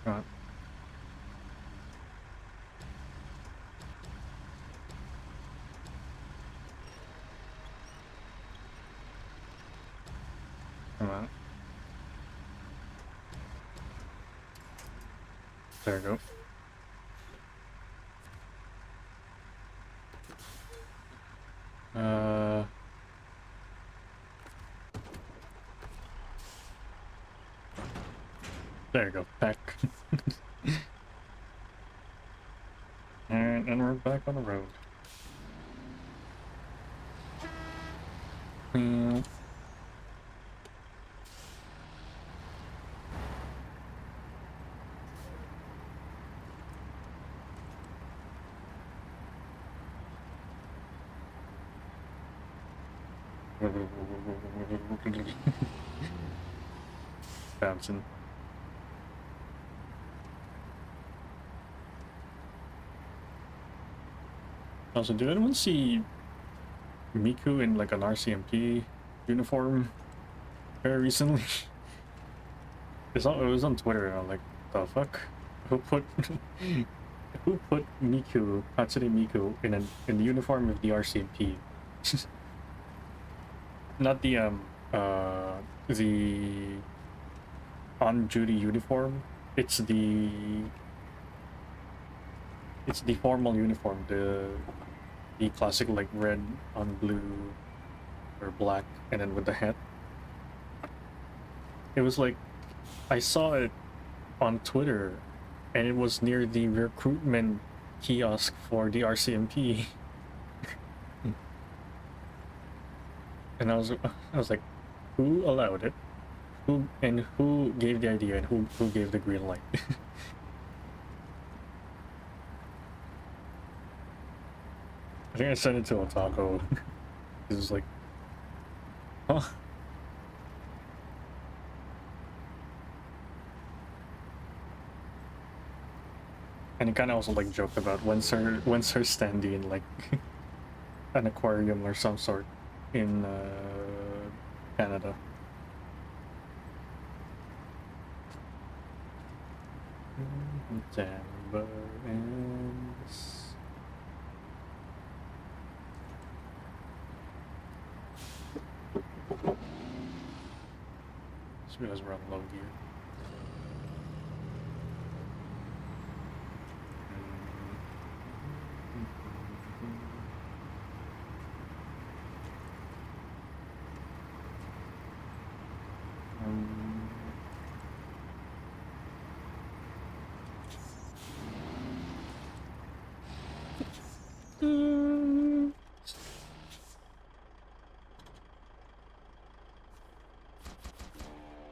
Right. Come on. There we go. There you go, back. And we're back on the road. Bouncing. Also, did anyone see Miku in like an RCMP uniform very recently? It was on Twitter and I'm like, the fuck? Who put who put Miku, Hatsune Miku in the uniform of the RCMP? Not the on-duty uniform. It's the formal uniform, the classic like red on blue or black and then with the hat. It was like I saw it on Twitter and it was near the recruitment kiosk for the RCMP. And I was like, who allowed it? Who gave the idea and who gave the green light? I think I sent it to Otaku. It was like, huh? And he kind of also like joked about when's her standing in like an aquarium or some sort in Canada. December ends. Just realized we're on low gear.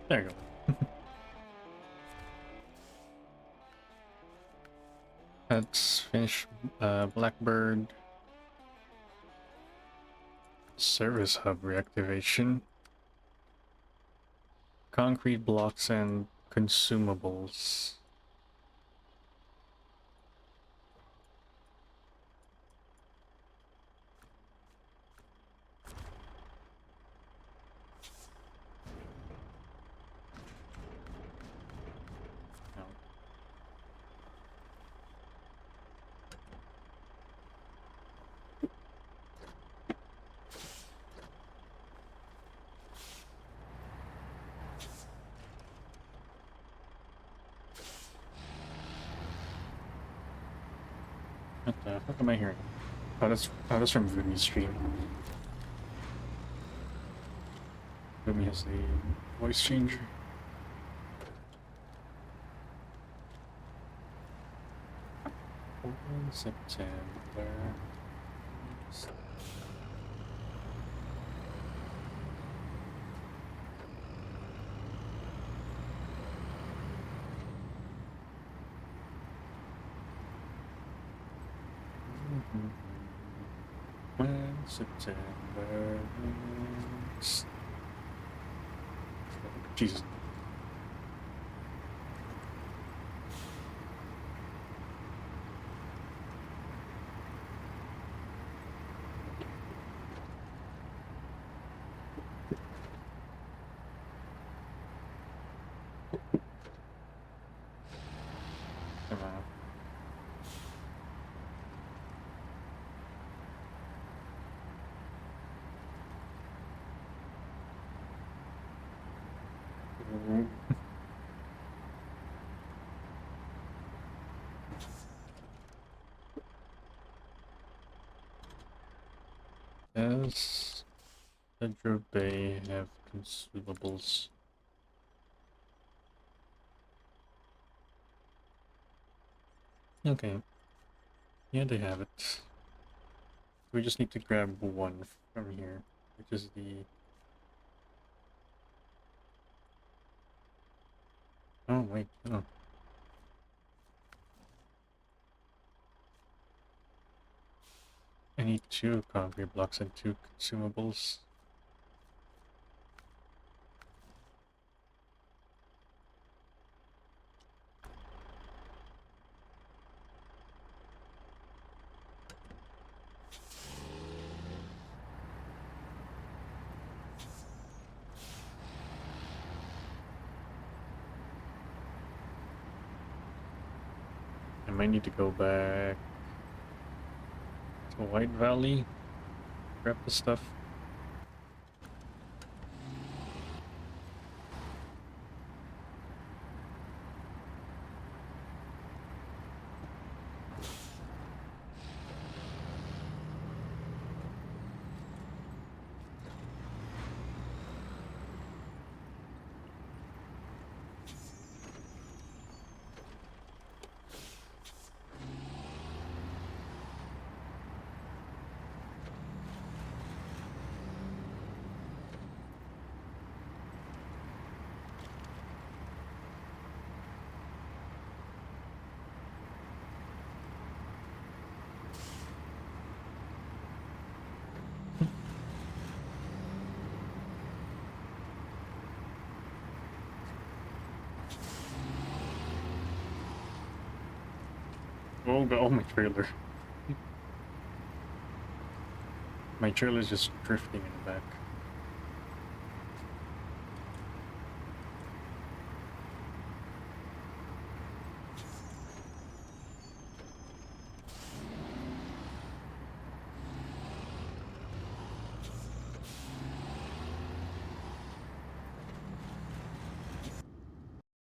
There you go. That's finish Blackbird. Service hub reactivation. Concrete blocks and consumables. No. What the fuck am I hearing? Oh, that's from Voodoo's stream. Voodoo has the voice changer. September. When September. Jesus. Come on. Does Pedro Bay have consumables? Okay. Yeah, they have it. We just need to grab one from here, which is the... Oh, wait, oh. I need 2 concrete blocks and 2 consumables. I might need to go back to White Valley, grab the stuff. Oh, oh, my trailer. My trailer's just drifting in the back.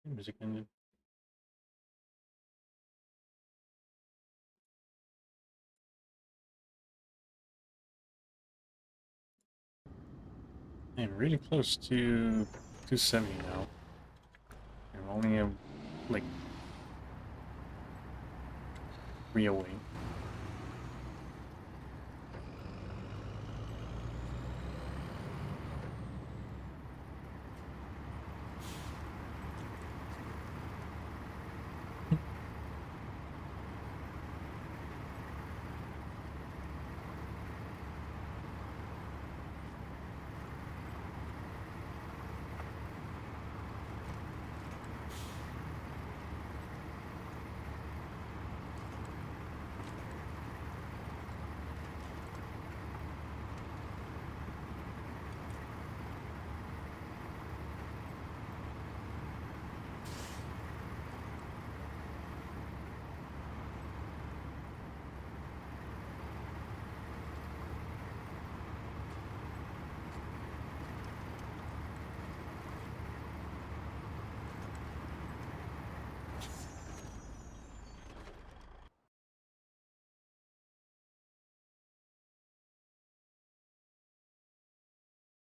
Music ended. I'm really close to 270 now. I'm only like 3 away.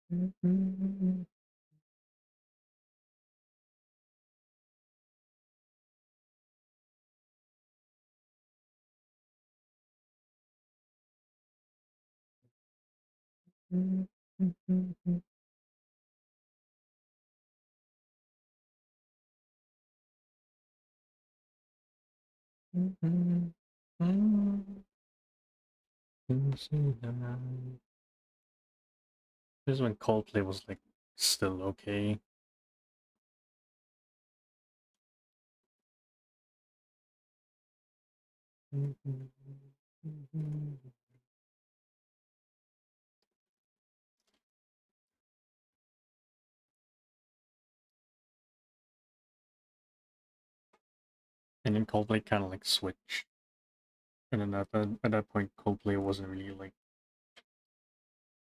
This is when Coldplay was like still okay. And then Coldplay kind of like switched. And then at that point, Coldplay wasn't really like.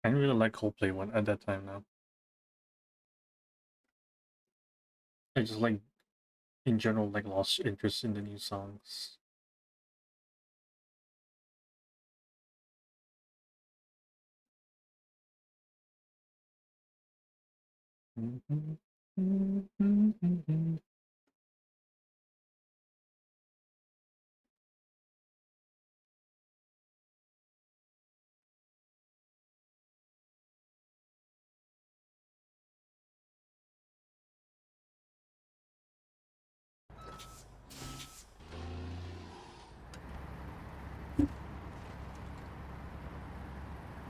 I didn't really like Coldplay one at that time now. I just like in general like lost interest in the new songs.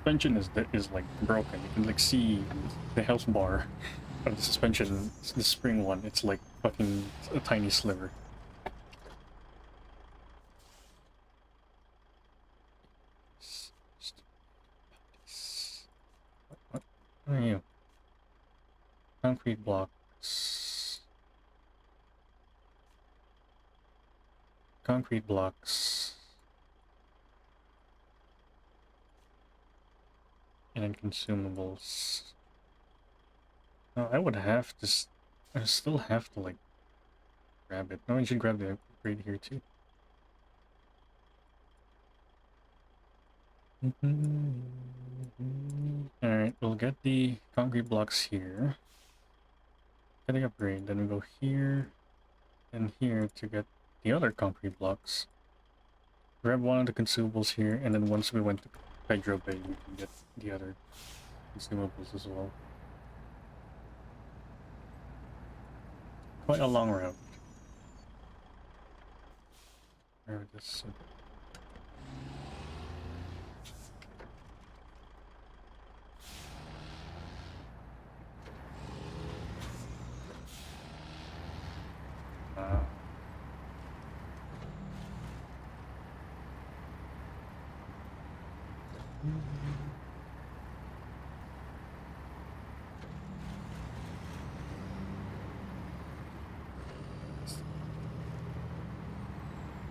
Suspension is like broken. You can like see the health bar of the suspension, the spring one. It's like fucking a tiny sliver. What are you? Concrete blocks. Concrete blocks. And then consumables. No, I would have to. I still have to like grab it. No, I should grab the upgrade here too. Alright, we'll get the concrete blocks here. Get the upgrade, then we go here and here to get the other concrete blocks. Grab one of the consumables here, and then once we went to Hydro Bay, we can get the other consumables as well. Quite a long route. Where this?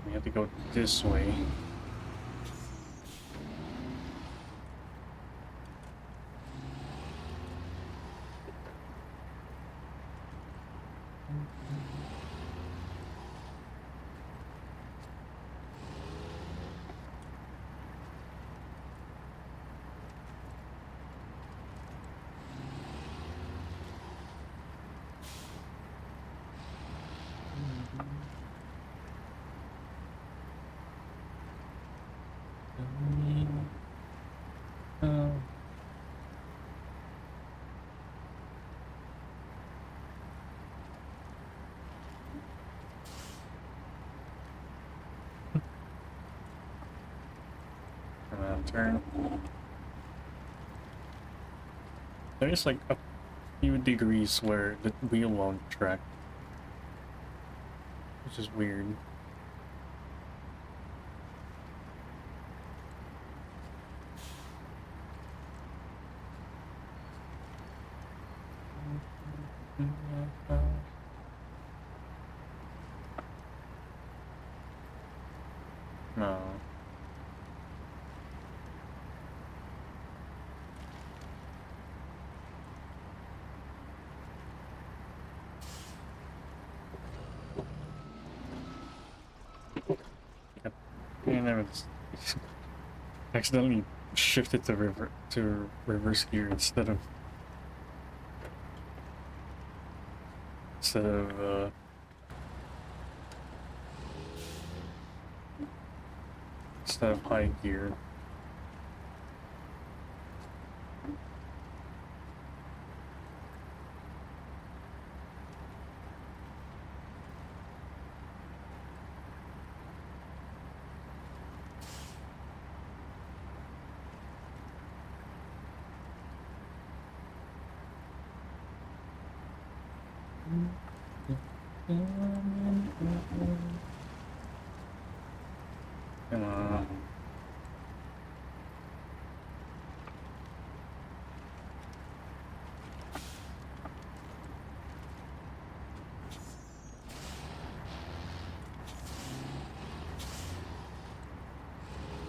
We have to go this way. Turn. There's like a few degrees where the wheel won't track, which is weird. No. And I was accidentally shifted to reverse gear instead of instead of high gear. Come on.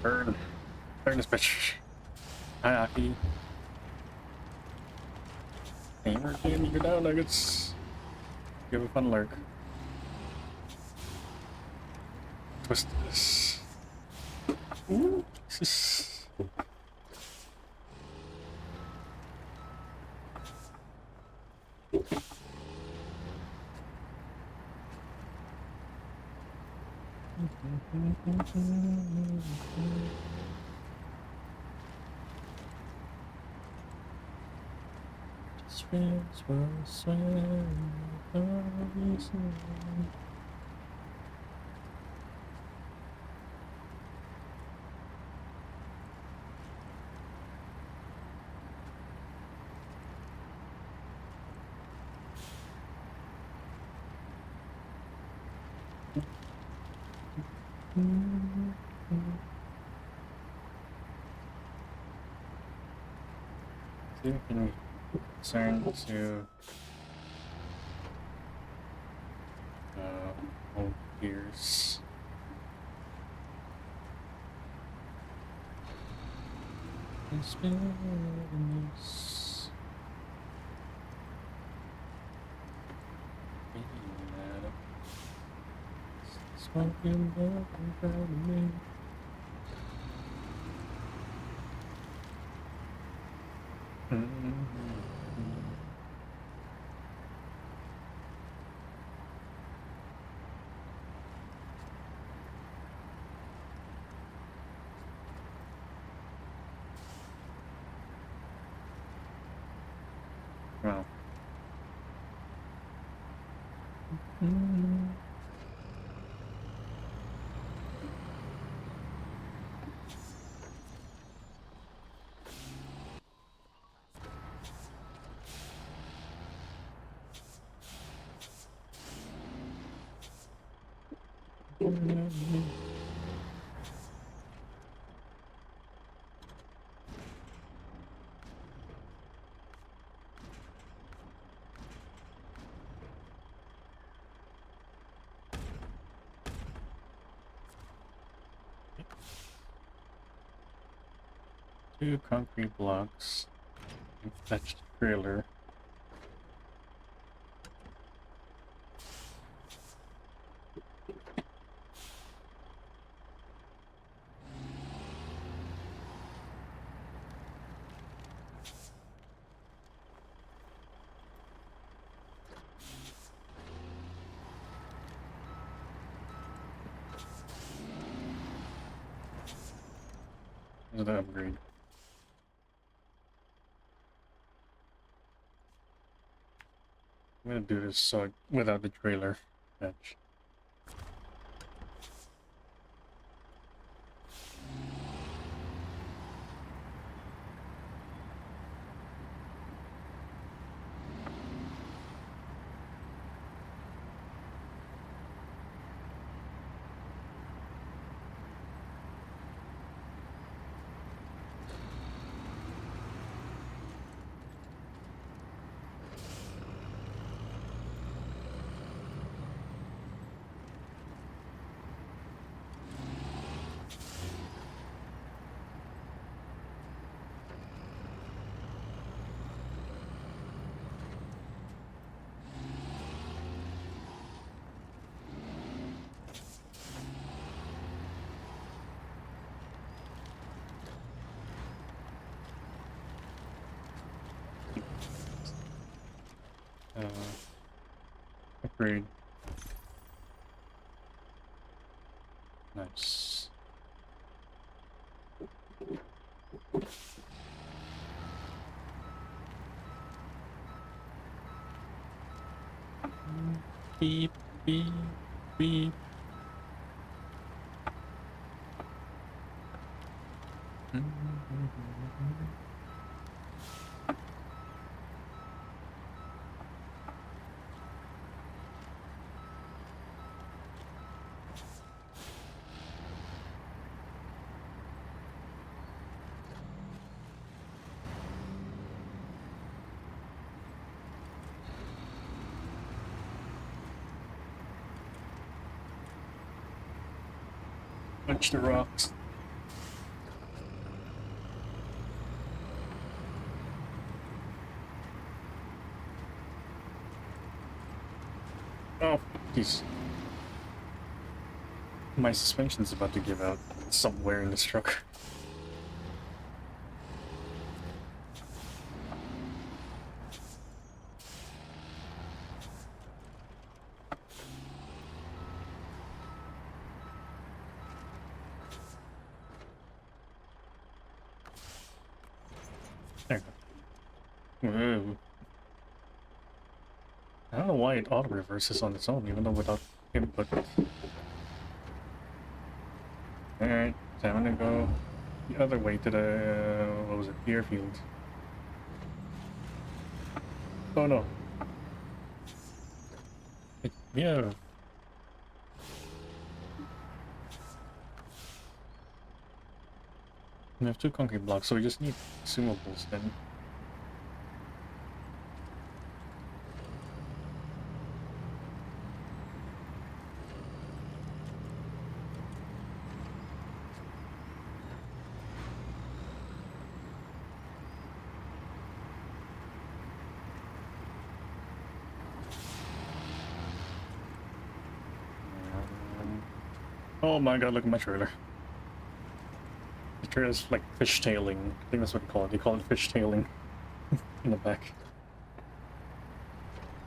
Burn. Burn this bitch. Hi, Aki. Gamer, game, you're down, nuggets. Give a fun lurk. Twist this. Ooh, this. Spirits will swim. See if we can turn to old gears. Experience. Smoking love in front of me. Wow. Two concrete blocks. Fetch the trailer. This is the upgrade. I'm gonna do this so without the trailer. Fetch. upgrade. Nice. Beep, beep, beep. Punch the rocks. Oh, jeez. My suspension's about to give out somewhere in this truck. There we go. Whoa. I don't know why it auto reverses on its own, even though without input. Alright, so I'm gonna go the other way to the, what was it, airfield. Oh no. Yeah. We have two concrete blocks, so we just need consumables then. Oh my god, look at my trailer. The trailer's like fishtailing. I think that's what they call it. They call it fishtailing in the back.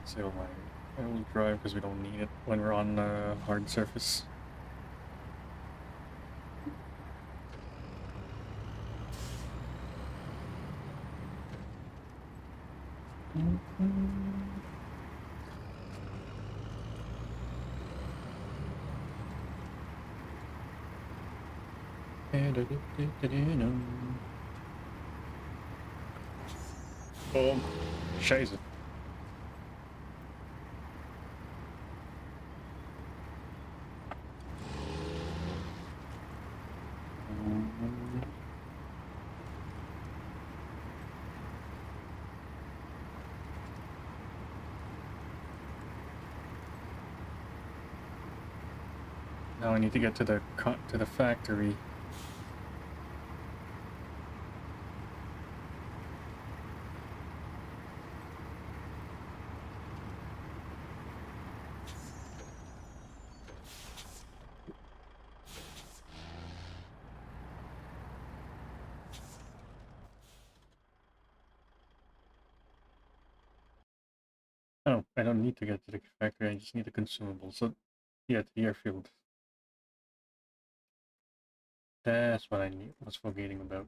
So I will drive because we don't need it when we're on hard surface. Oh, scheiße. Now I need to get to the factory. Oh, I don't need to get to the factory, I just need the consumables. So, yeah, to the airfield. That's what I was forgetting about.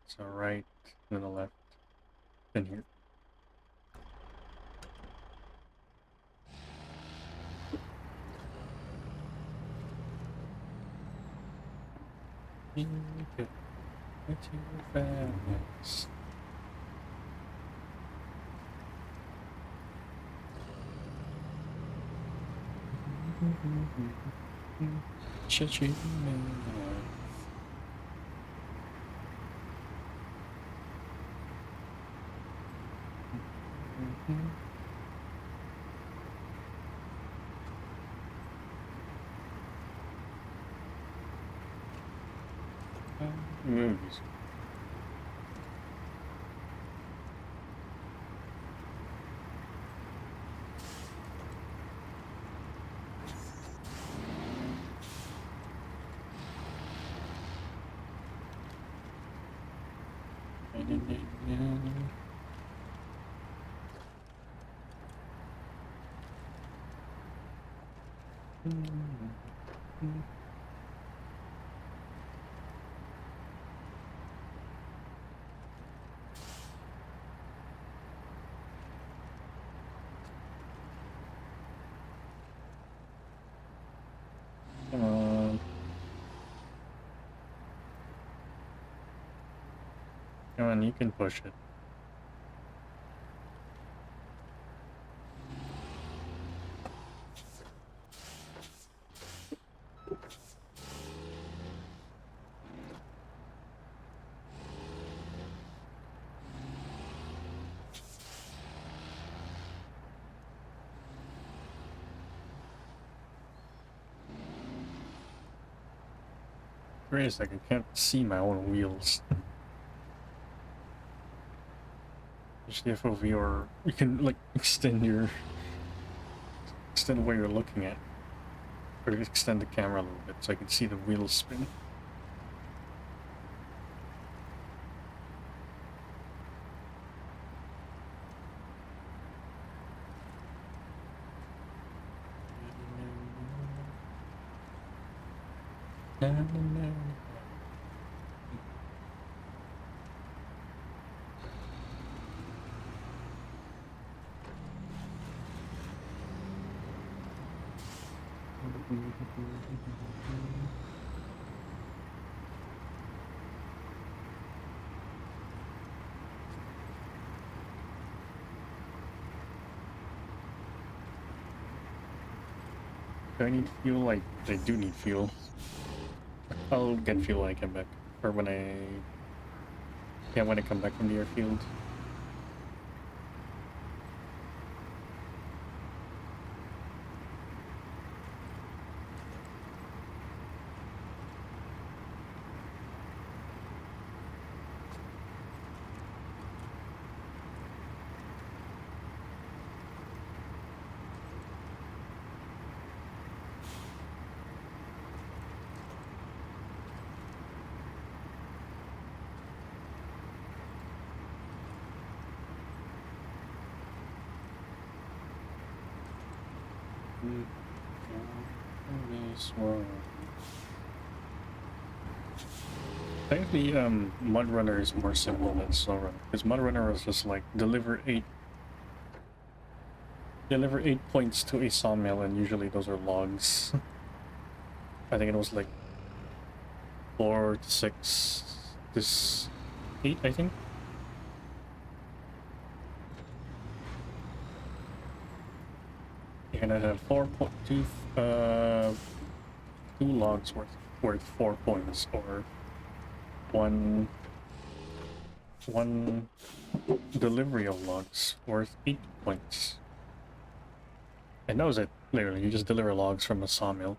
So right, then the left, then here. Okay. It's fast. Cha-ching. Movies. Come on. Come on, you can push it. Grace, like I can't see my own wheels. Usually FOV, or you can like extend what you're looking at. Or extend the camera a little bit so I can see the wheels spin. Na, na, na. Do I need fuel? Like, I do need fuel. I'll get fuel when I come back. Or when I... Yeah, when I come back from the airfield. This one. Technically, Mud Runner is more simple than Slow Runner, because Mud Runner was just like deliver eight points to a sawmill, and usually those are logs. I think it was like 4 to 6, this 8, I think. You're gonna have 4.2, 2 logs worth 4 points, or one delivery of logs worth 8 points. And that was it, literally. You just deliver logs from a sawmill.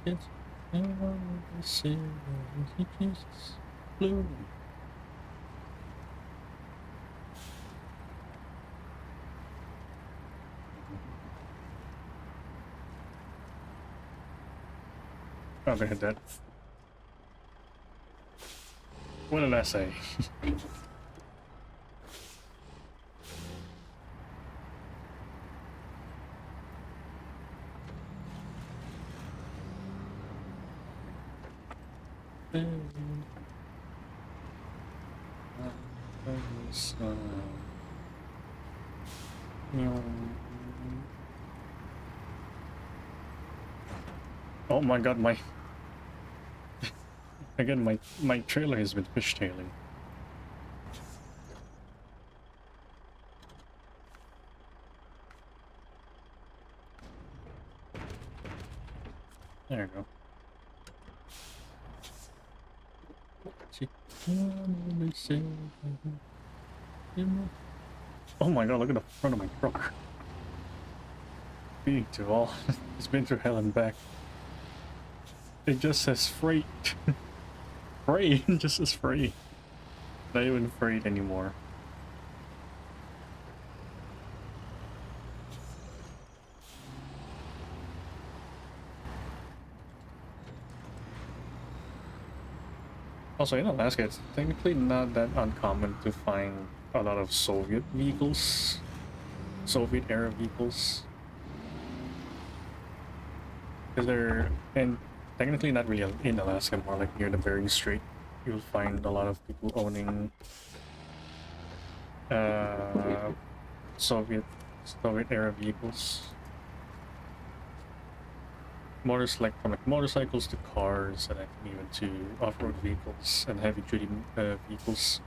It's anyone to say he Jesus blue. Oh, they had that. What did I say? Oh my god, again, my trailer has been fishtailing. There you go. Oh my god, look at the front of my truck. Being to all. It's been through hell and back. It just says freight. Freight, it just says freight. Not even freight anymore. Also, in Alaska, it's technically not that uncommon to find a lot of Soviet vehicles, Soviet-era vehicles. Because they're, and technically not really in Alaska, more like near the Bering Strait. You'll find a lot of people owning uh, Soviet Soviet-era vehicles. Like from like motorcycles to cars, and I think even to off-road vehicles and heavy-duty vehicles.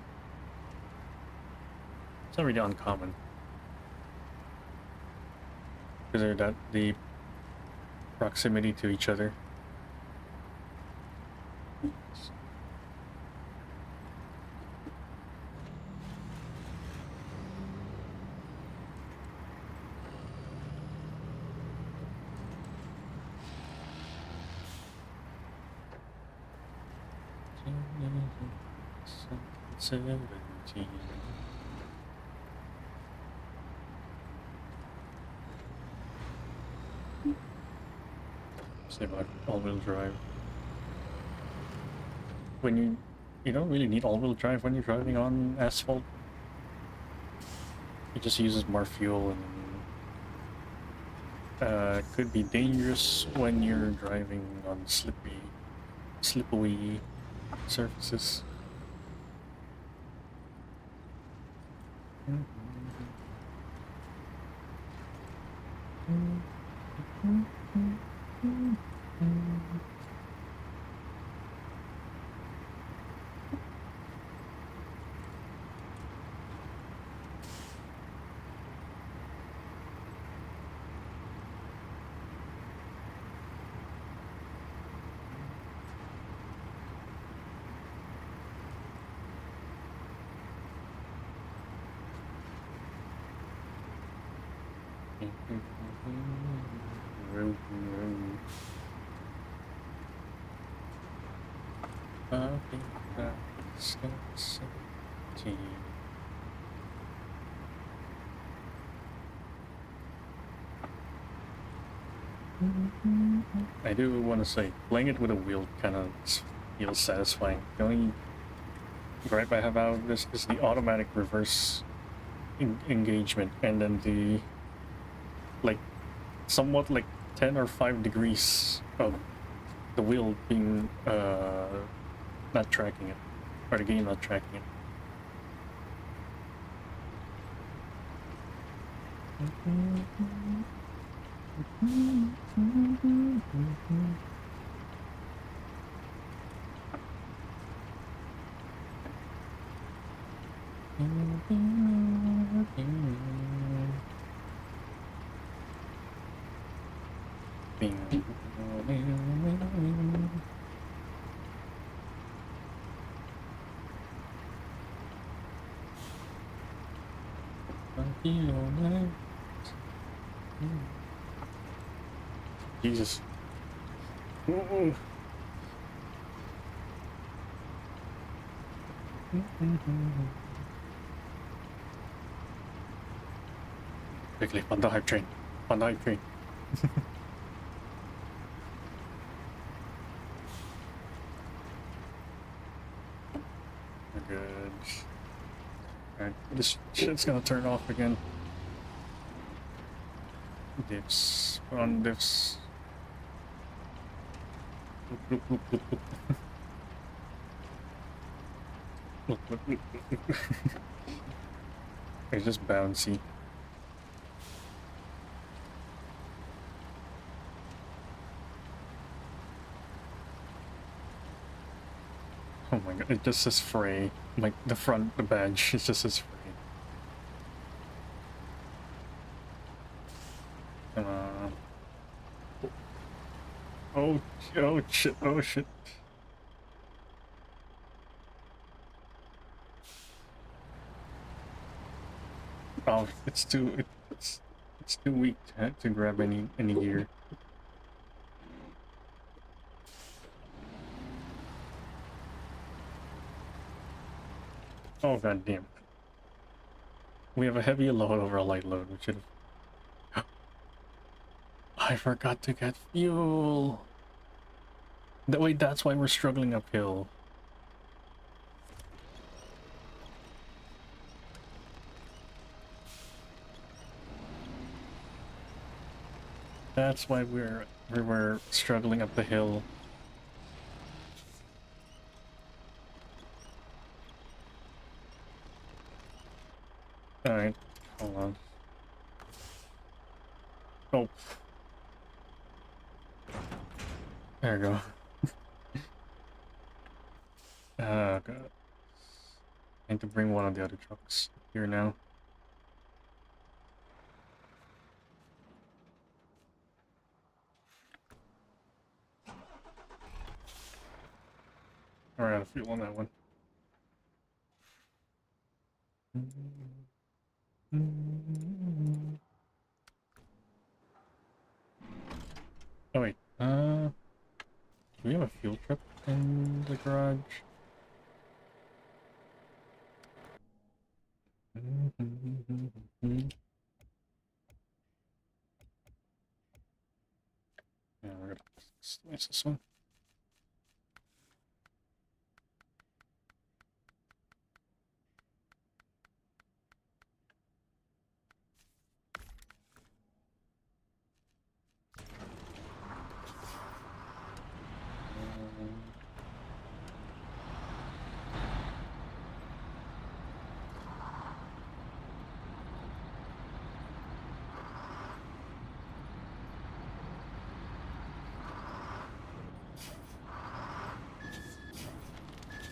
It's not really uncommon because they're that the proximity to each other. Seventeen. Say about all-wheel drive. When you don't really need all-wheel drive when you're driving on asphalt. It just uses more fuel and could be dangerous when you're driving on slippery surfaces. I do want to say, playing it with a wheel kind of feels satisfying. The only gripe I have out of this is the automatic reverse engagement, and then the like somewhat like 10 or 5 degrees of the wheel being not tracking it, or the game not tracking it. Jesus. Quickly, on the hype train. On the hype train. We're good. Alright, this shit's gonna turn off again. Diffs. Put on diffs. Look, look, look, look, look. Look, look, look, look. It's just bouncy. Oh my god, it just says Frey. Like the front, the badge, it just says Frey. Oh, oh shit, oh shit. Oh, it's too, it's too weak to grab any gear. Oh god damn. We have a heavy load over a light load. We should have. I forgot to get fuel. Wait, that's why we're struggling uphill. That's why we were struggling up the hill. Alright, hold on. Oh. There we go. Oh god. I need to bring one of the other trucks here now. I ran out of fuel on that one. Oh wait, do we have a fuel truck in the garage? Yeah, we're gonna slice this one.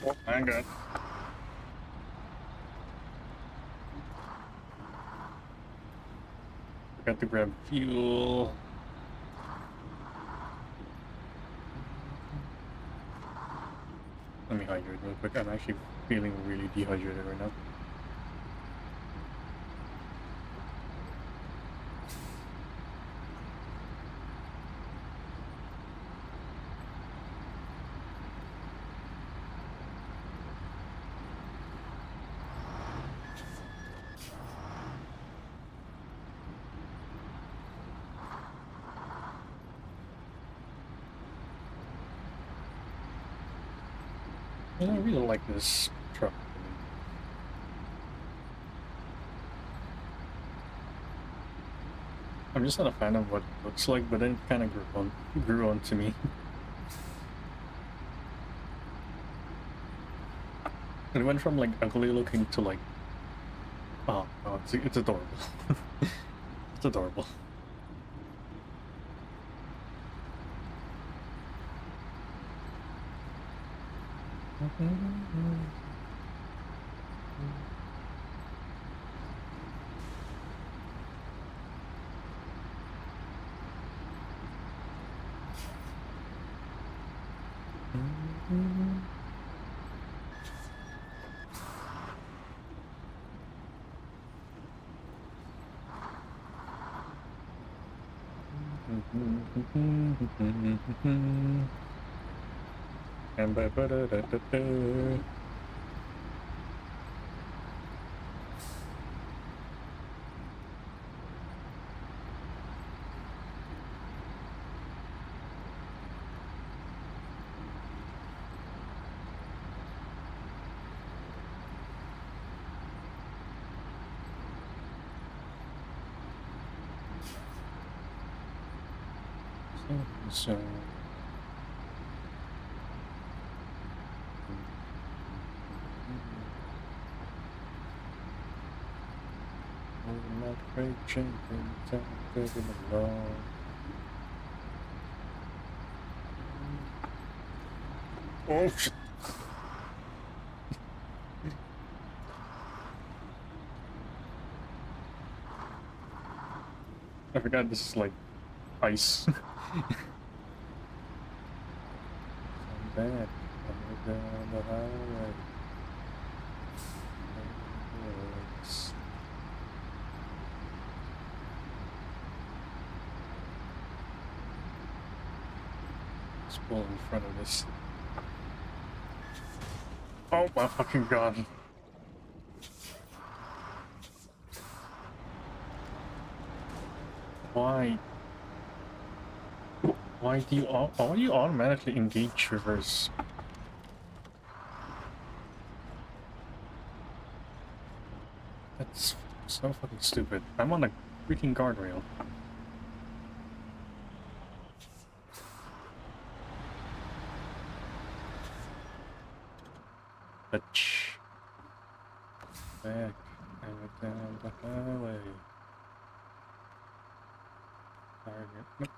Oh my god. Forgot to grab fuel. Let me hydrate real quick. I'm actually feeling really dehydrated right now. I really like this truck. I'm just not a fan of what it looks like, but then it kind of grew on to me. It went from like ugly looking to like, oh, it's adorable. It's adorable. And so not great champion, taking along. Oh shit. I forgot this is like ice. Bad. Down the highway. Let's pull in front of this. Oh my fucking god. Why? Why do you automatically engage reverse? That's so fucking stupid. I'm on a freaking guardrail. Touch. Back. And look down the highway. Target. Nope.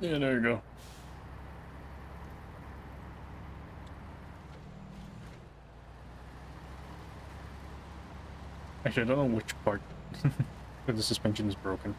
Yeah, there you go. Actually, I don't know which part of the suspension is broken.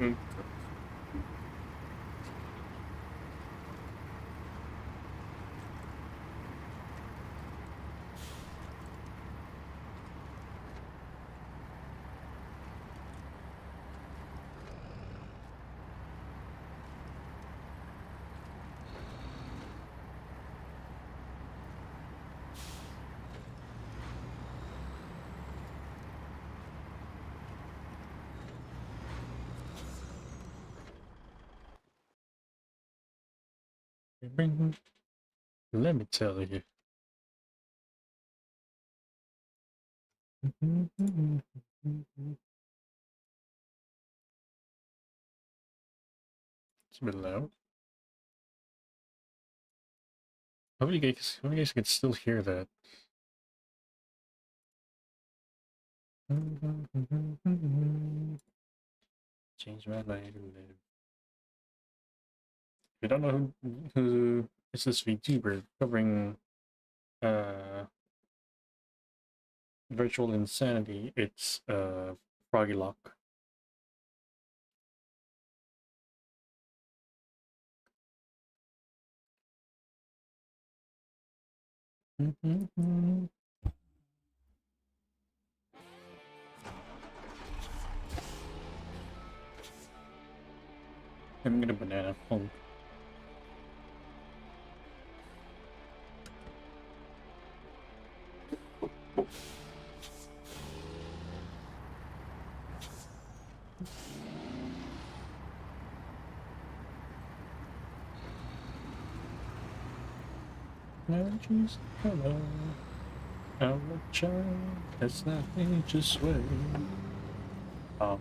Mm. Let me tell you. It's a bit loud. How many guys can still hear that? Change my life to live. If you don't know who is this VTuber covering virtual insanity, it's Froggy Lock. I'm gonna banana. Hold. Energy's hello. Our child has nothing to sway. Oh.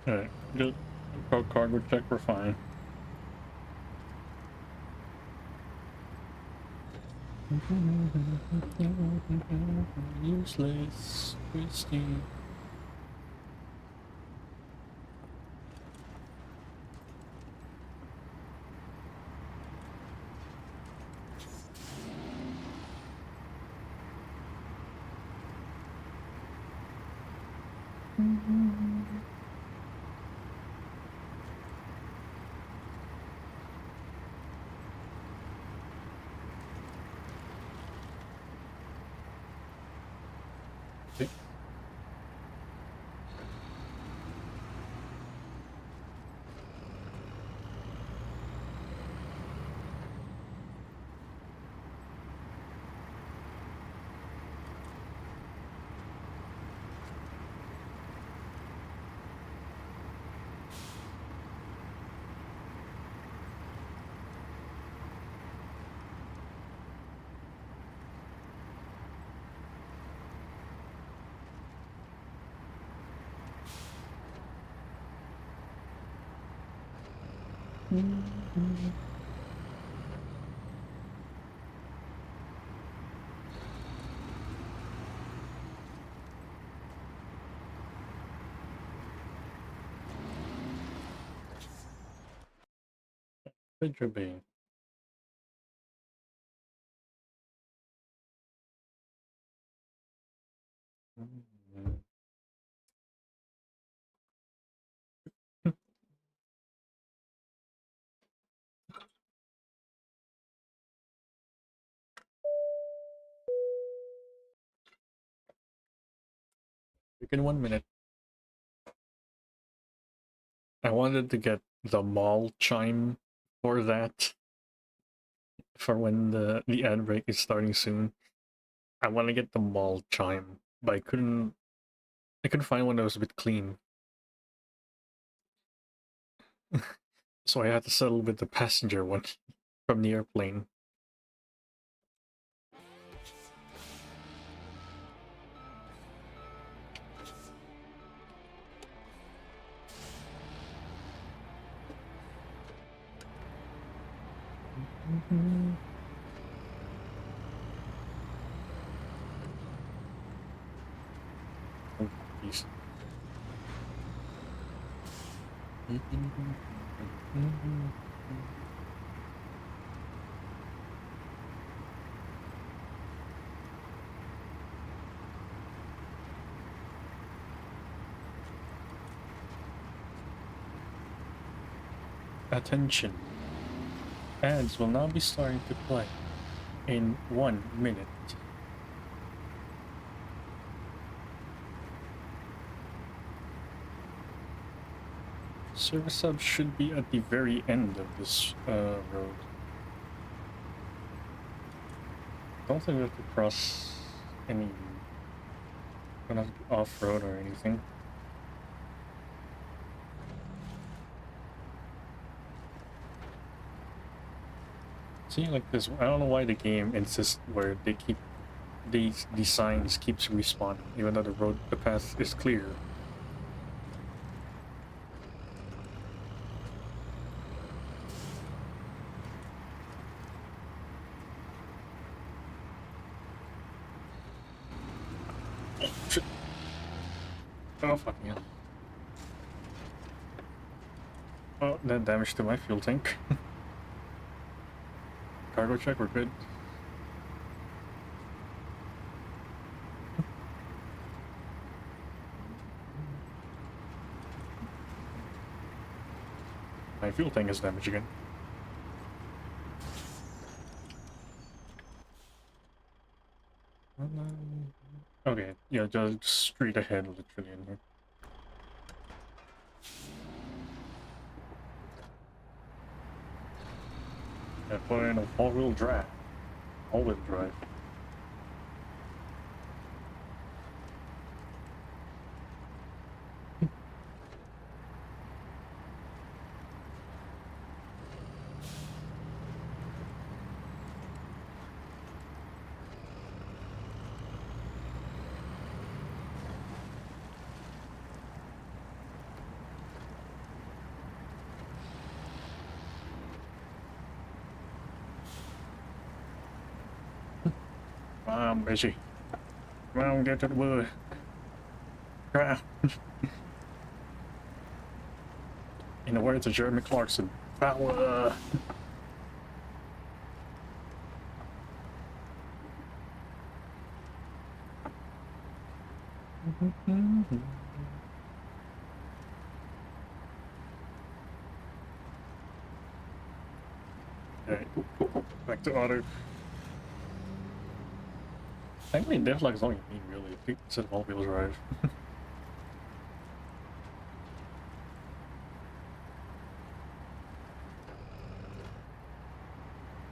Alright, just cargo check, we're fine. Useless, twisty. Okay. Pedro Bay. In 1 minute. I wanted to get the mall chime for that, for when the ad break is starting soon. I want to get the mall chime, but I couldn't find one that was a bit clean. So I had to settle with the passenger one from the airplane. Oh, jeez. Attention. Ads will now be starting to play in 1 minute. Service hub should be at the very end of this road. Don't think we have to cross any. Don't have to be off road or anything. See, like this, I don't know why the game insists where they keep these signs keeps respawning, even though the path is clear. Oh, shit. Oh, fucking hell. Oh, that damage to my fuel tank. Cargo check, we're good. My fuel tank is damaged again. Okay, yeah, just straight ahead, literally in here. Yeah, put in a all-wheel drive. All-wheel drive. on, busy. Come on, get to the wood. Come on. In the words of Jeremy Clarkson, power. Alright, back to auto. Actually, Devlog is only me, really, instead of all-wheel drive.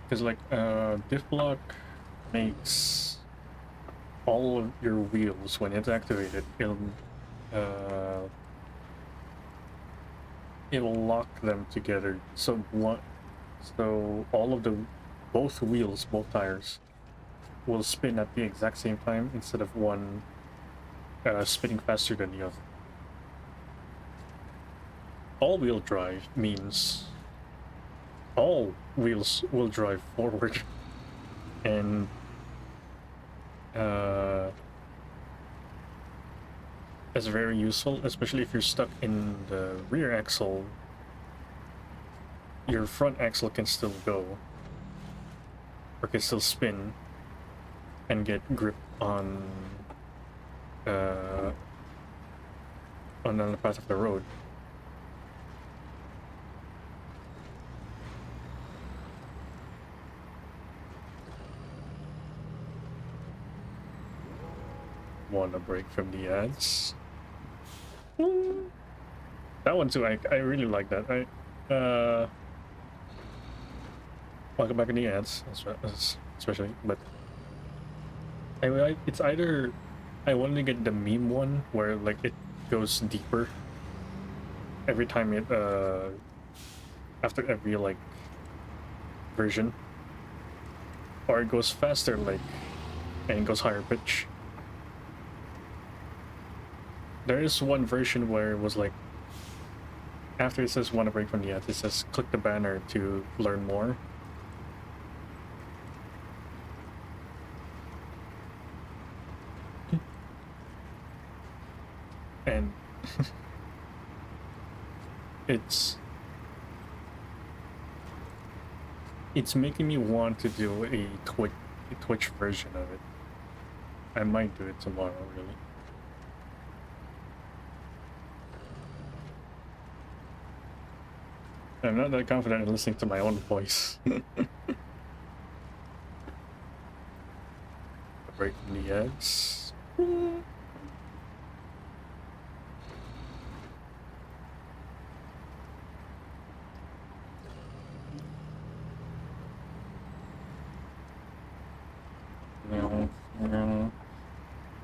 Because, like, Devlog makes all of your wheels, when it's activated, it'll lock them together. So all of both wheels, both tires, will spin at the exact same time instead of one spinning faster than the other. All-wheel drive means all wheels will drive forward, and it's very useful, especially if you're stuck in the rear axle. Your front axle can still go, or can still spin, and get grip on the path of the road. Want a break from the ads? That one too. I really like that. Welcome back in the ads, especially. But anyway, it's either I wanted to get the meme one where like it goes deeper every time it after every like version, or it goes faster like and it goes higher pitch. There is one version where it was like, after it says want a break from the ads, it says click the banner to learn more. And it's making me want to do a Twitch version of it. I might do it tomorrow, really. I'm not that confident in listening to my own voice. Break from the ads.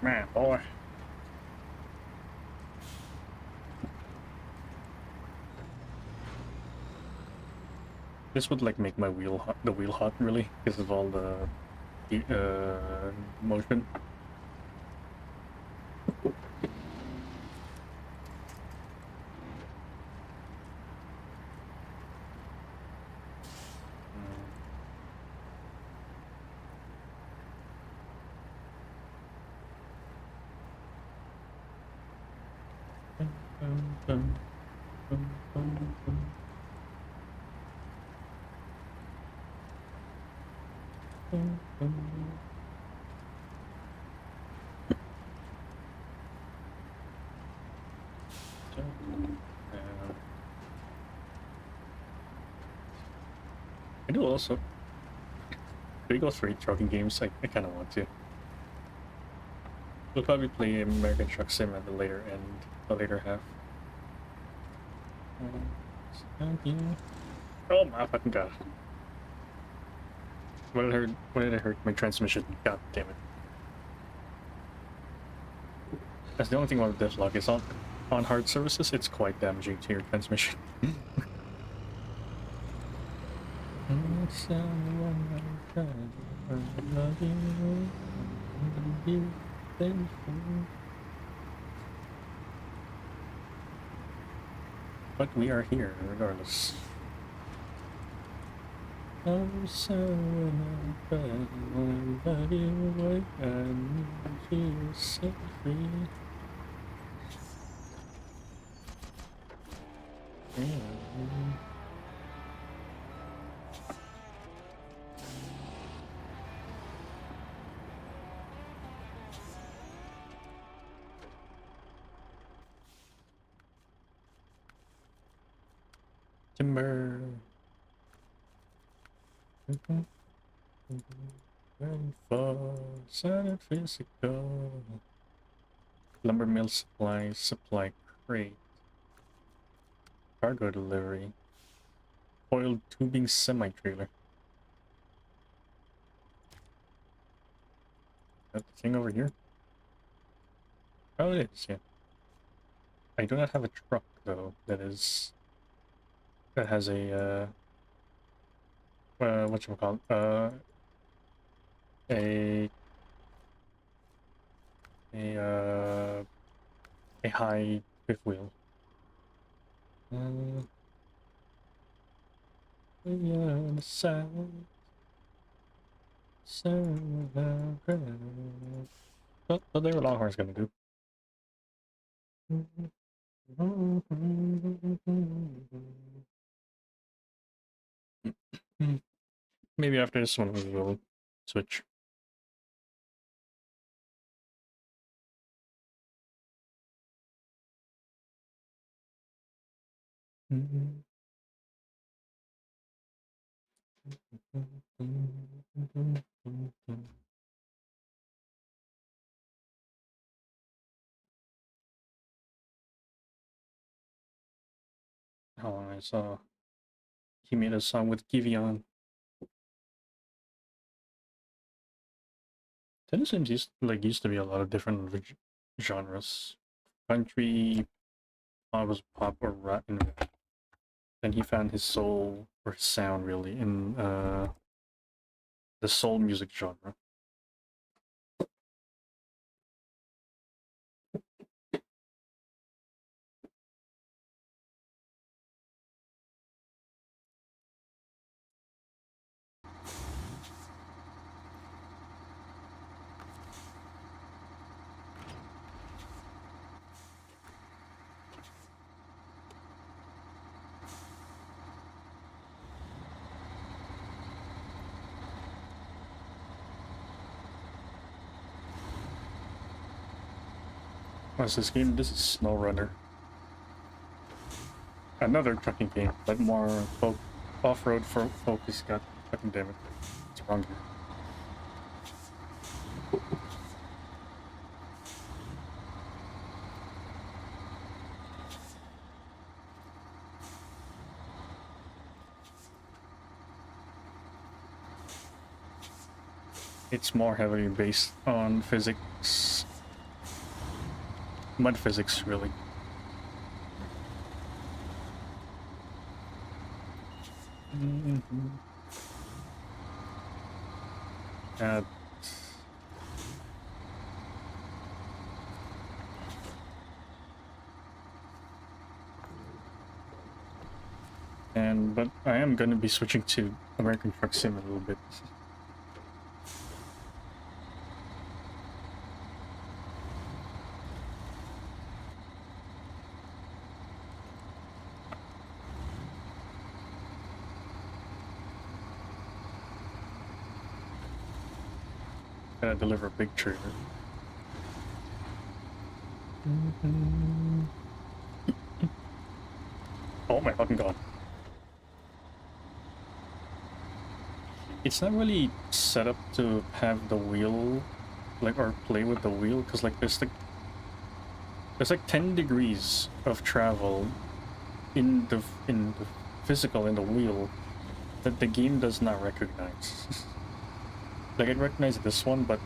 Man, boy. This would like make my wheel hot, the wheel hot really, because of all the motion. I do also. Should we go through trucking games? I kind of want to. We'll probably play American Truck Sim at the later end, the later half. Oh my fucking god! What did I hurt my transmission? God damn it! That's the only thing about the Devlog is on hard surfaces. It's quite damaging to your transmission. But we are here regardless. I'm so unafraid that you wake and you set free. Yeah. Timber. Very fast and physical. Lumber mill supply crate. Cargo delivery. Coiled tubing semi-trailer. That the thing over here? Oh, it is, yeah. I do not have a truck, though, that has whatchamacallit, a, a, uh, a high fifth wheel. Yeah, on the south, but they were Longhorn's gonna do. Maybe after this one we will switch. Oh, I saw he made a song with Giveon. Tennis games used to be a lot of different genres. Country, was pop or rap, and then he found his soul or his sound really in the soul music genre. What's this game? This is Snow Runner. Another trucking game, but more off-road focus. God fucking damn it. It's wrong here. It's more heavily based on physics. Mud physics, really. Uh, but I am going to be switching to American Truck Sim a little bit. Gotta deliver a big trailer. Oh my fucking god. It's not really set up to have the wheel, or play with the wheel, because there's like 10 degrees of travel in the physical in the wheel that the game does not recognize. Like, it recognizes this one, but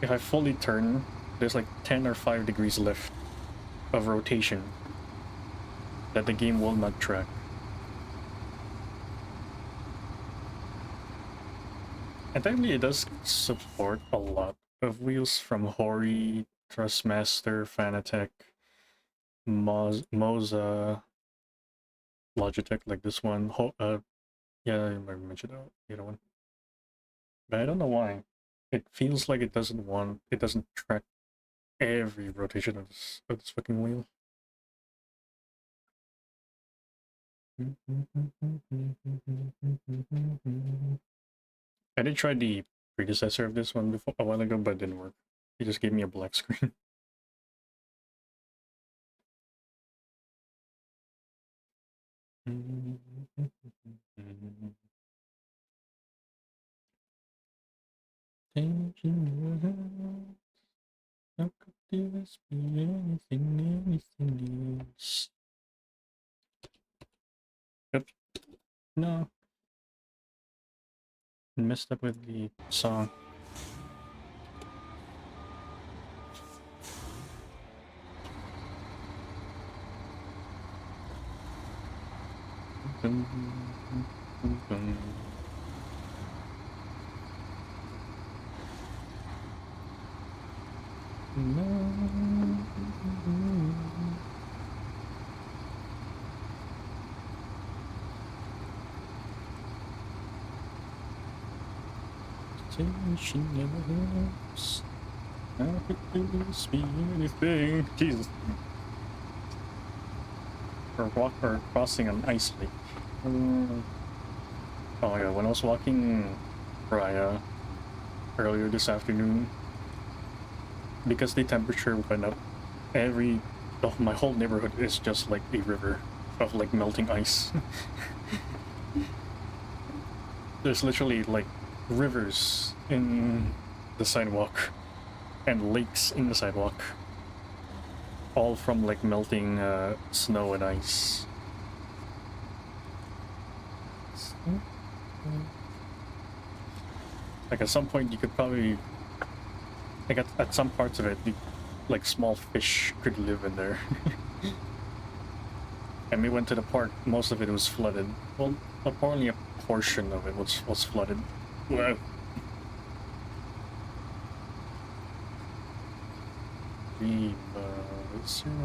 if I fully turn, there's like 10 or 5 degrees left of rotation that the game will not track. And technically it does support a lot of wheels from Hori, Thrustmaster, Fanatec, Moza, Logitech like this one. Yeah, I remember mentioned the other one, but I don't know why. It feels like it doesn't track every rotation of this fucking wheel. I did try the predecessor of this one before a while ago, but it didn't work. It just gave me a black screen. Changing your hands. How could this be anything else? Yep. No. Messed up with the song. Changing your hands. How could this be anything? Jesus. Or crossing an ice lake. Oh my god, when I was walking Raya earlier this afternoon, because the temperature went up, my whole neighborhood is just like a river of like melting ice. There's literally like rivers in the sidewalk and lakes in the sidewalk, all from like melting snow and ice. Like at some point you could probably, like at some parts of it, like small fish could live in there. And we went to the park, most of it was flooded. Well, apparently a portion of it was flooded. Wow. Close your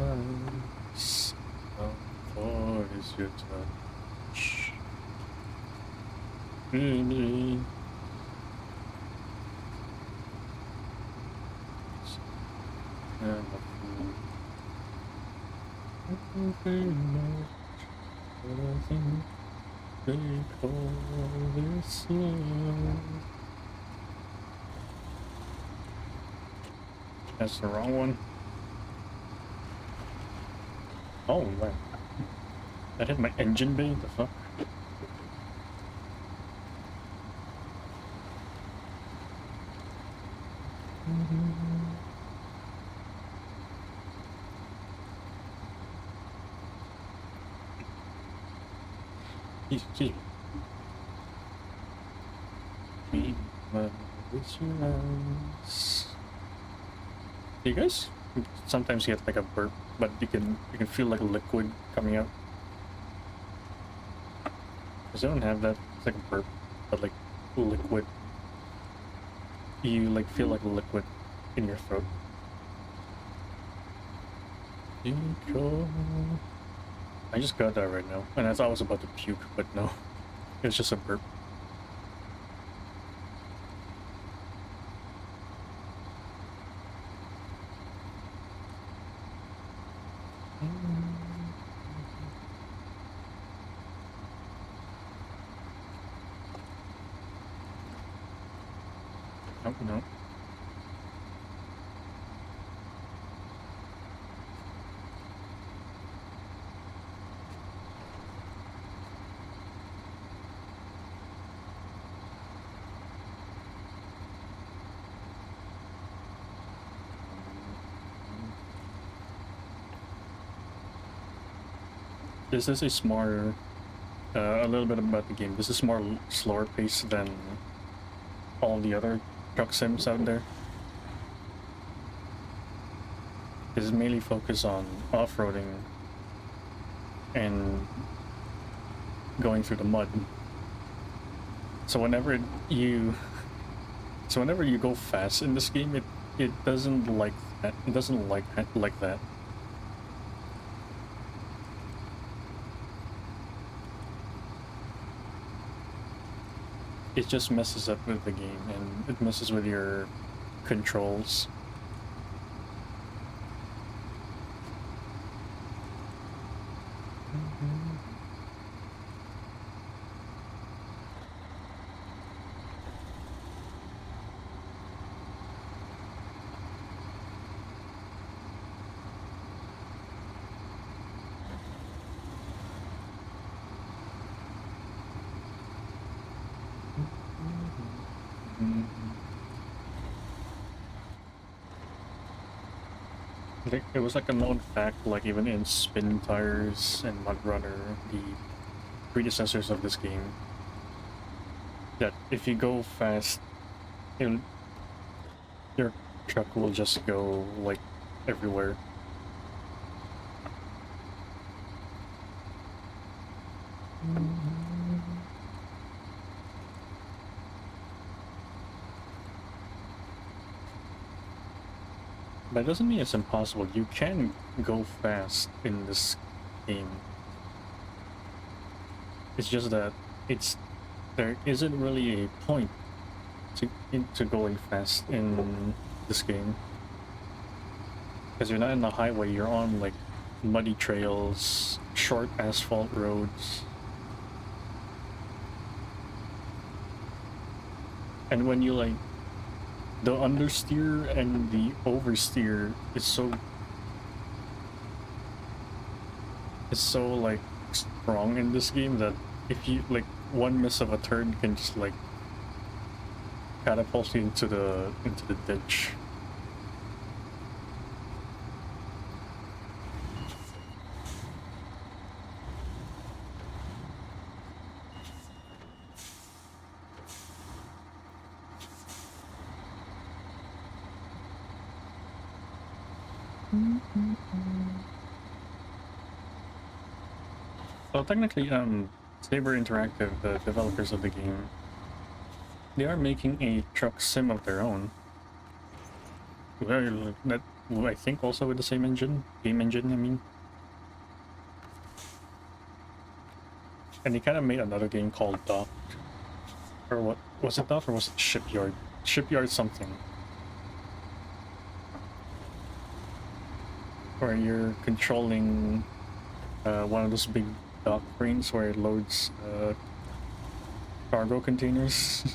eyes. How far is your touch? Really? I'm a fool. Very much. But I think they call this love. That's the wrong one. Oh, wow. That hit my engine bay? The fuck? Excuse me. With your eyes. You guys sometimes get like a burp, but you can feel like liquid coming out. Cause I don't have that. It's like a burp, but like liquid. You like feel like liquid in your throat. I just got that right now, and I thought I was about to puke, but no, it's just a burp. Nope, no. This is a smarter, a little bit about the game. This is more slower pace than all the other truck sims out there. This is mainly focused on off-roading and going through the mud. So whenever you go fast in this game, it doesn't like that. It doesn't like that. it just messes up with the game and it messes with your controls. It was like a known fact, like even in Spin Tires and Mud Runner, the predecessors of this game, that if you go fast, it'll, your truck will just go like everywhere. But it doesn't mean it's impossible. You can go fast in this game. It's just that there isn't really a point to going fast in this game. Because you're not in the highway, you're on like muddy trails, short asphalt roads. And when you like the understeer and the oversteer is so like strong in this game that if you like one miss of a turn can just like catapult you into the ditch. So technically, Saber Interactive, the developers of the game, they are making a truck sim of their own. Well, that I think also with the same engine, game engine, I mean. And they kind of made another game called Docked, or what was it? Docked or was it Shipyard? Shipyard something. Where you're controlling one of those big dock cranes where it loads cargo containers.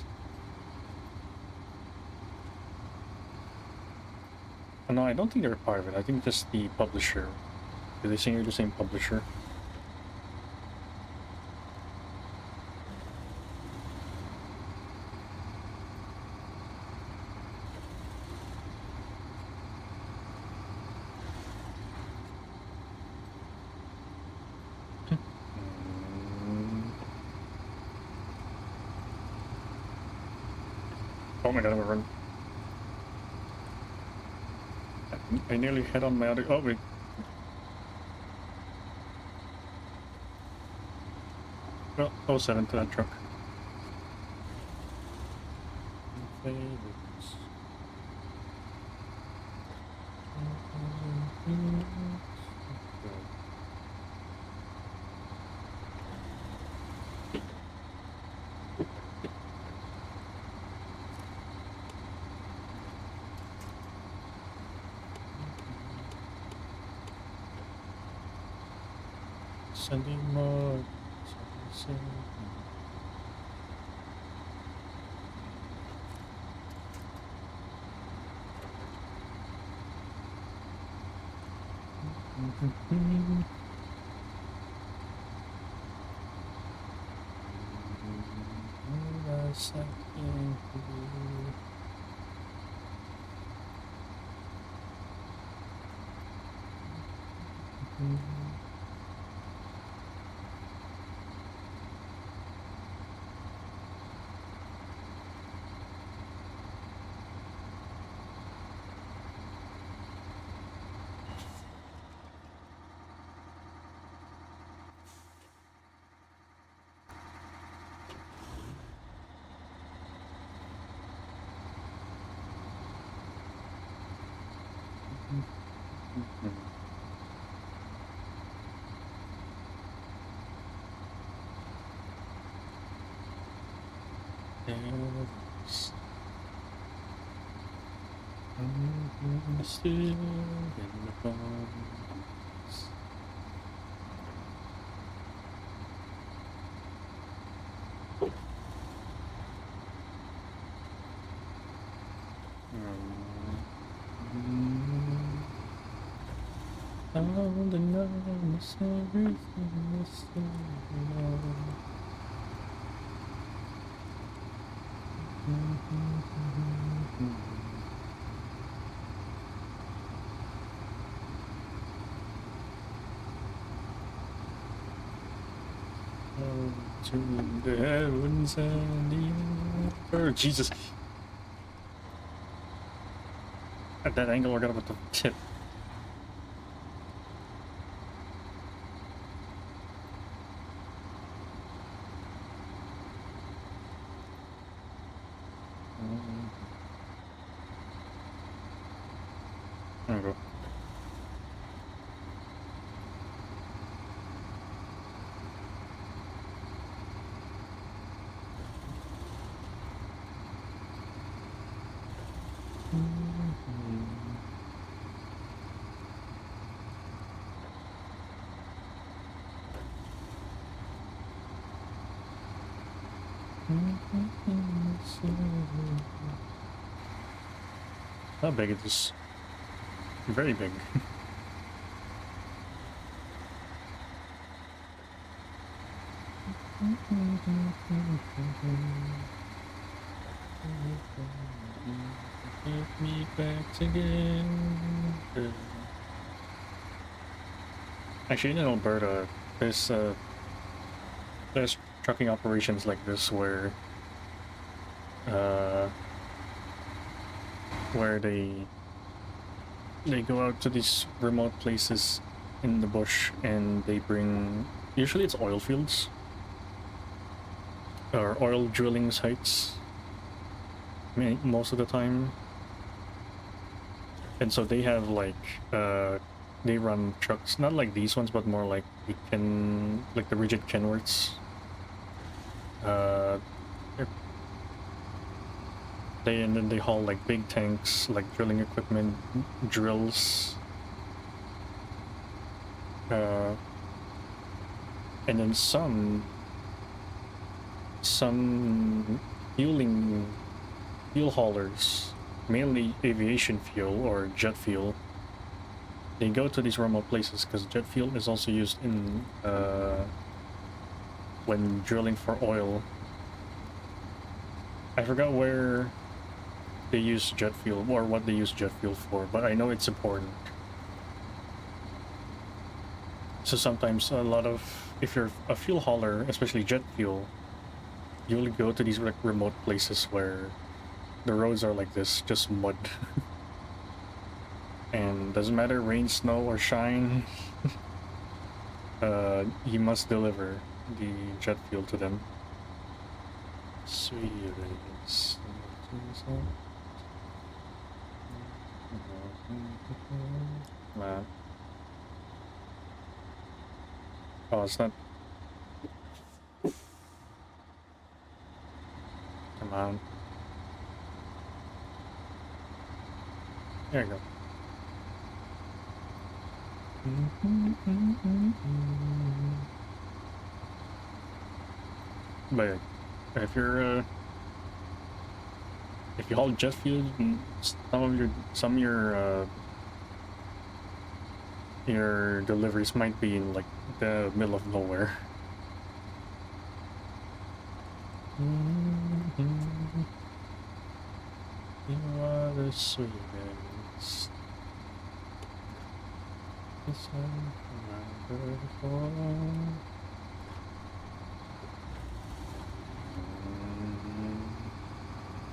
No, I don't think they're part of it. I think just the publisher. Do they say you're the same publisher? Oh my god, I'm gonna run. I nearly hit on my other. Oh wait. Well, 07 to that truck. Sending more. Yes. I'm still in the bones. All the numbers, everything is still wrong. To the heavens and the earth. Jesus. At that angle, I got about the tip. There we go. How big it is? Very big. Get me back together. Actually, in Alberta, there's trucking operations like this uh, where they go out to these remote places in the bush and they bring, usually it's oil fields or oil drilling sites most of the time. And so they have like they run trucks, not like these ones, but more like like the rigid Kenworths. Uh, and then they haul like big tanks, like drilling equipment, drills, and then some fuel haulers, mainly aviation fuel or jet fuel. They go to these remote places because jet fuel is also used in when drilling for oil. I forgot where they use jet fuel or what they use jet fuel for, but I know it's important. So sometimes if you're a fuel hauler, especially jet fuel, you'll go to these like remote places where the roads are like this, just mud. And doesn't matter rain, snow, or shine, you must deliver the jet fuel to them. Sweet is. Oh, it's not. Come on. There you go. But if you haul jet fuel, some of your deliveries might be in like the middle of nowhere. You are the sweetest. This one I've heard before.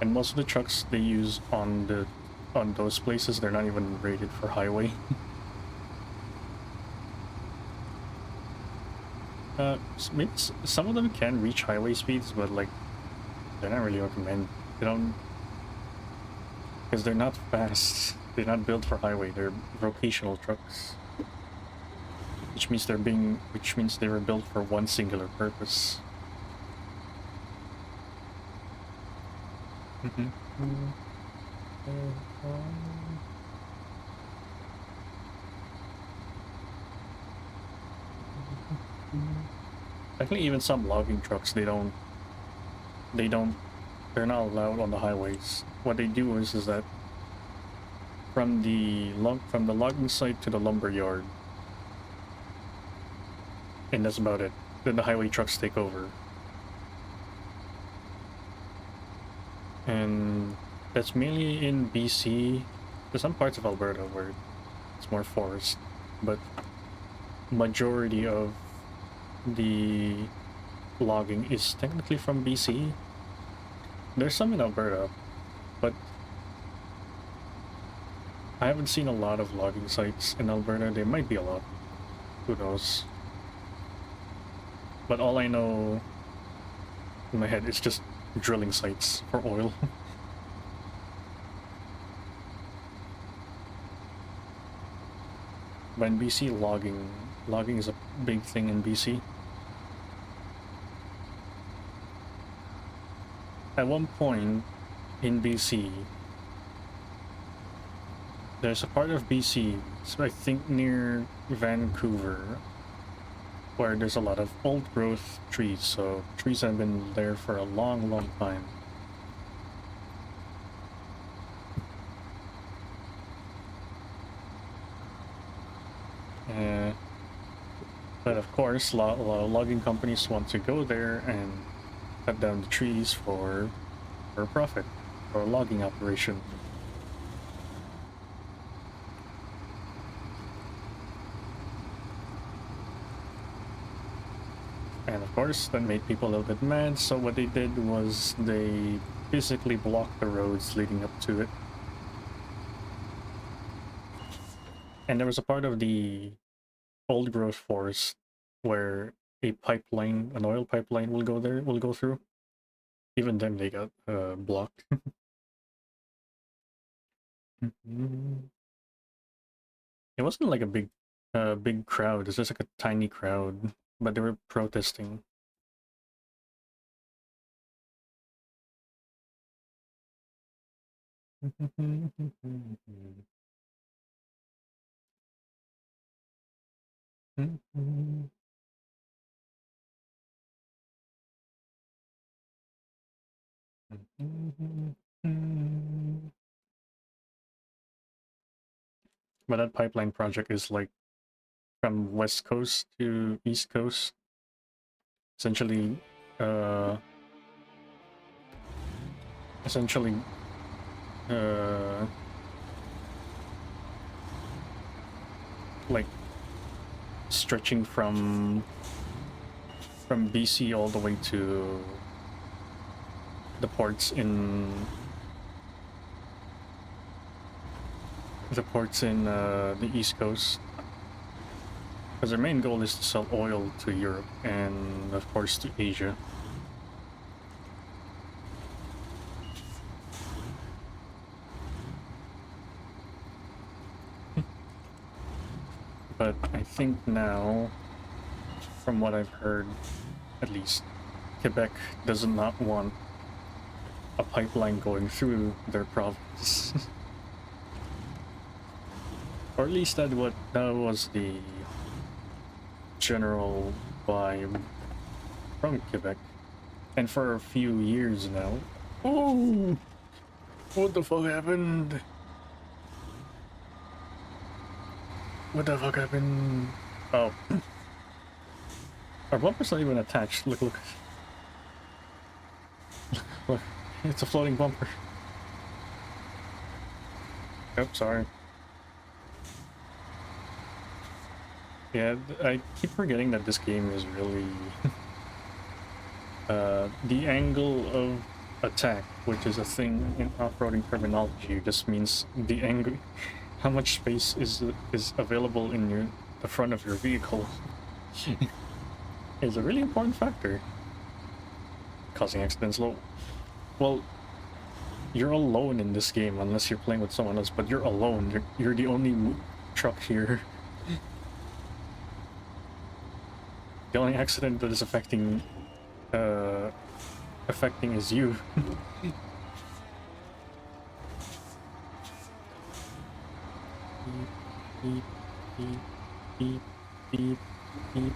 And most of the trucks they use on those places, they're not even rated for highway. Maybe some of them can reach highway speeds, but like they're not really recommended. They don't, because they're not fast. They're not built for highway. They're vocational trucks, which means they were built for one singular purpose. Actually, even some logging trucks, they don't, they're not allowed on the highways. What they do is that from the logging site to the lumber yard, and that's about it. Then the highway trucks take over, and that's mainly in BC. There's some parts of Alberta where it's more forest, but majority of the logging is technically from BC. There's some in Alberta, but I haven't seen a lot of logging sites in Alberta. There might be a lot. Who knows? But all I know in my head is just drilling sites for oil. But in BC, logging is a big thing in BC. At one point in BC, there's a part of BC, so I think near Vancouver, where there's a lot of old growth trees, so trees have been there for a long, long time. But of course, a lot of logging companies want to go there and cut down the trees for profit, for a logging operation. And of course, that made people a little bit mad, so what they did was they physically blocked the roads leading up to it. And there was a part of the old growth forest where a pipeline, an oil pipeline will go through. Even then they got blocked. It wasn't like a big crowd, it's just like a tiny crowd, but they were protesting. But that pipeline project is like from west coast to east coast. Essentially, uh, essentially, uh, like stretching from BC all the way to the ports in the east coast, because their main goal is to sell oil to Europe and of course to Asia. But I think now, from what I've heard, at least, Quebec does not want a pipeline going through their province. Or at least that was the general vibe from Quebec. And for a few years now. Oh! What the fuck happened? What the fuck happened? Oh. Our bumper's not even attached. Look, look. Look, it's a floating bumper. Oops, sorry. Yeah, I keep forgetting that this game is really... the angle of attack, which is a thing in off-roading terminology, just means the angle... how much space is available in the front of your vehicle. Is a really important factor. Causing accidents low. Well, you're alone in this game unless you're playing with someone else, but you're alone. You're the only truck here. The only accident that is affecting is you. beep, beep, beep, beep, beep.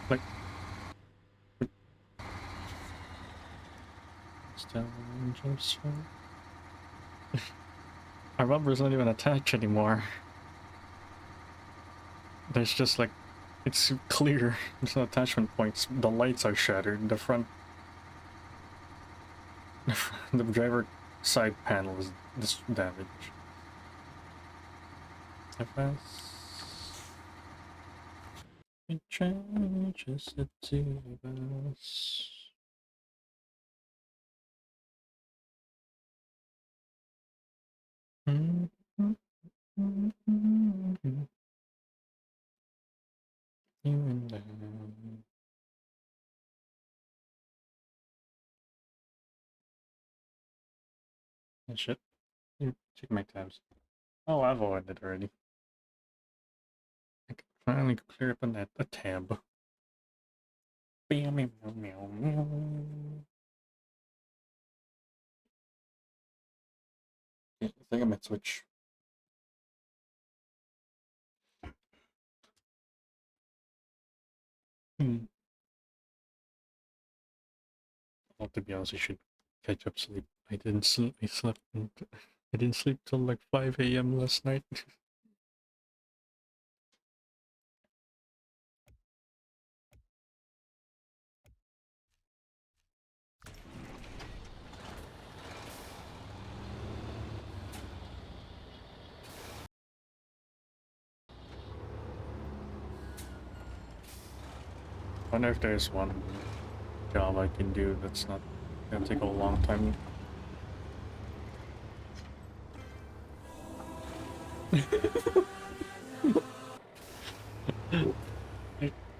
Like, still just our rubber's not even attached anymore. There's just like, it's clear. There's no attachment points. The lights are shattered. The front, the driver side panel is damaged. It changes the two of us. You and I. And shit. Check my tabs. Oh, I've avoided it already. I can finally clear up a tab. Meow, meow, meow, meow. Yeah, I think I might switch. Well, to be honest, I should catch up sleep. I didn't sleep. I didn't sleep till like 5 a.m. last night. Wonder if there's one job I can do that's not gonna take a long time.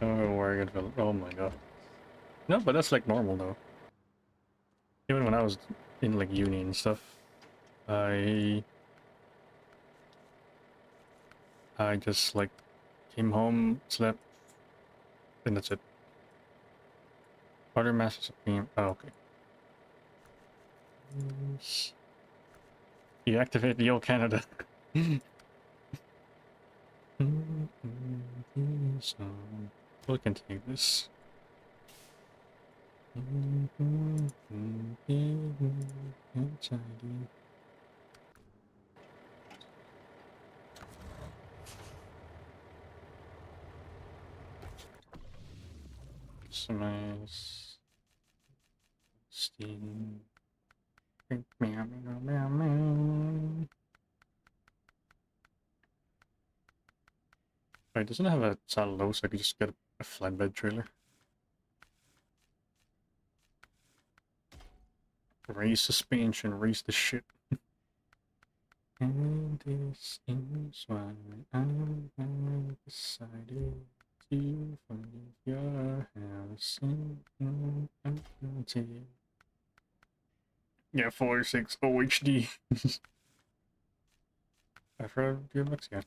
Oh, where I got. Oh my god. No, but that's like normal though. Even when I was in like uni and stuff, I just like came home, slept, and that's it. Order Masters of Game. Oh, okay. You activate the old Canada. So we can take this. Customize Steam. Meow, meow, meow, meow. Wait, doesn't it have a saddle low so I could just get a flatbed trailer? Raise suspension, raise the shit. And this is why I decided to find your house in yeah, 46 OHD. I've heard DMX, yeah.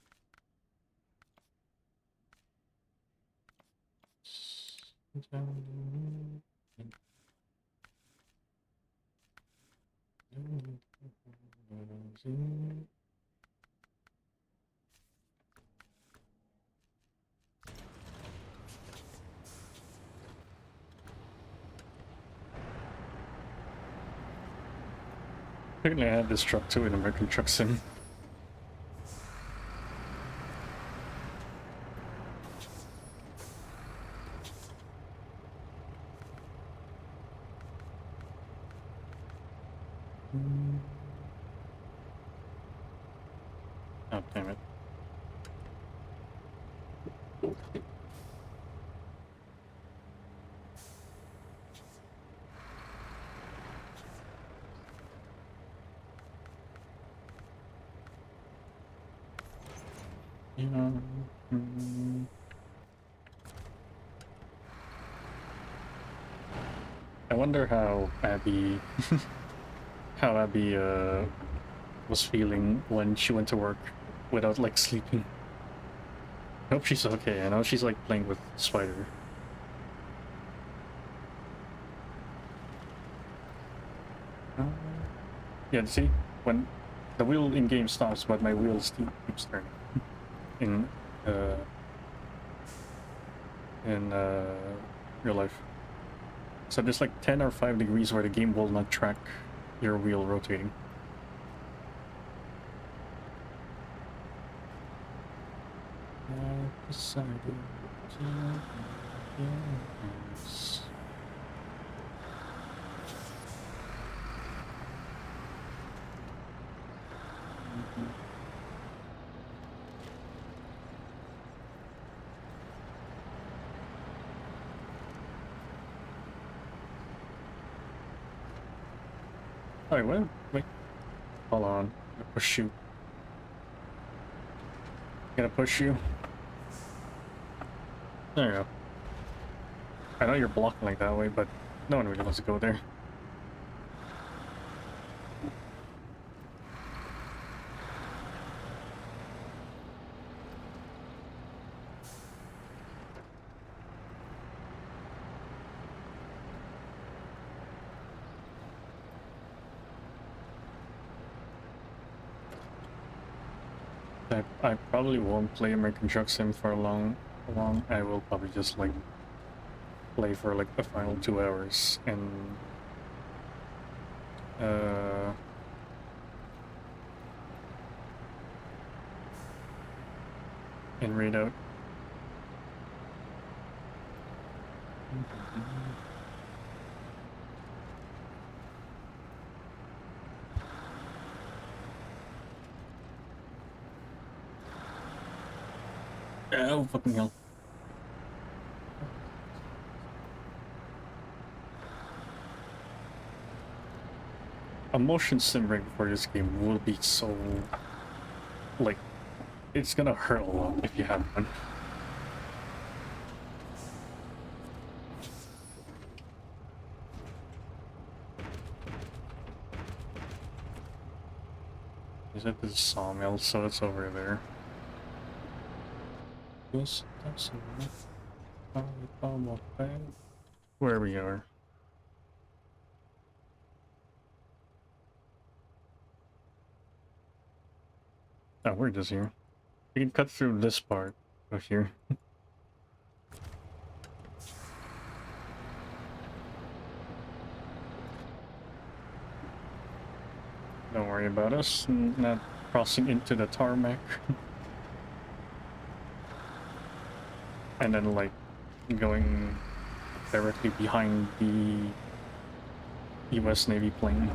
Technically, I had this truck too in American Truck Sim. Oh, damn it. Yeah. I wonder how Abby, was feeling when she went to work without like sleeping. I hope she's okay. I know she's like playing with Spider. Yeah, see when The wheel in game stops, but my wheel still keeps turning in uh in real life. So there's like 10 or 5 degrees where the game will not track your wheel rotating. I decided to yes. Alright, wait. Hold on. I'm gonna push you. Gonna push you. There you go. I know you're blocking like that way, but no one really wants to go there. I probably won't play American Truck Sim for long. I will probably just like play for like the final 2 hours and read out. Oh fucking hell. A motion sim rig for this game will be so like it's gonna hurt a lot if you have one. Is it the sawmill? So it's over there. Yes, that's enough. Where we are. Oh, we're just here. You can cut through this part of here. Don't worry about us not crossing into the tarmac. And then like going directly behind the US Navy plane.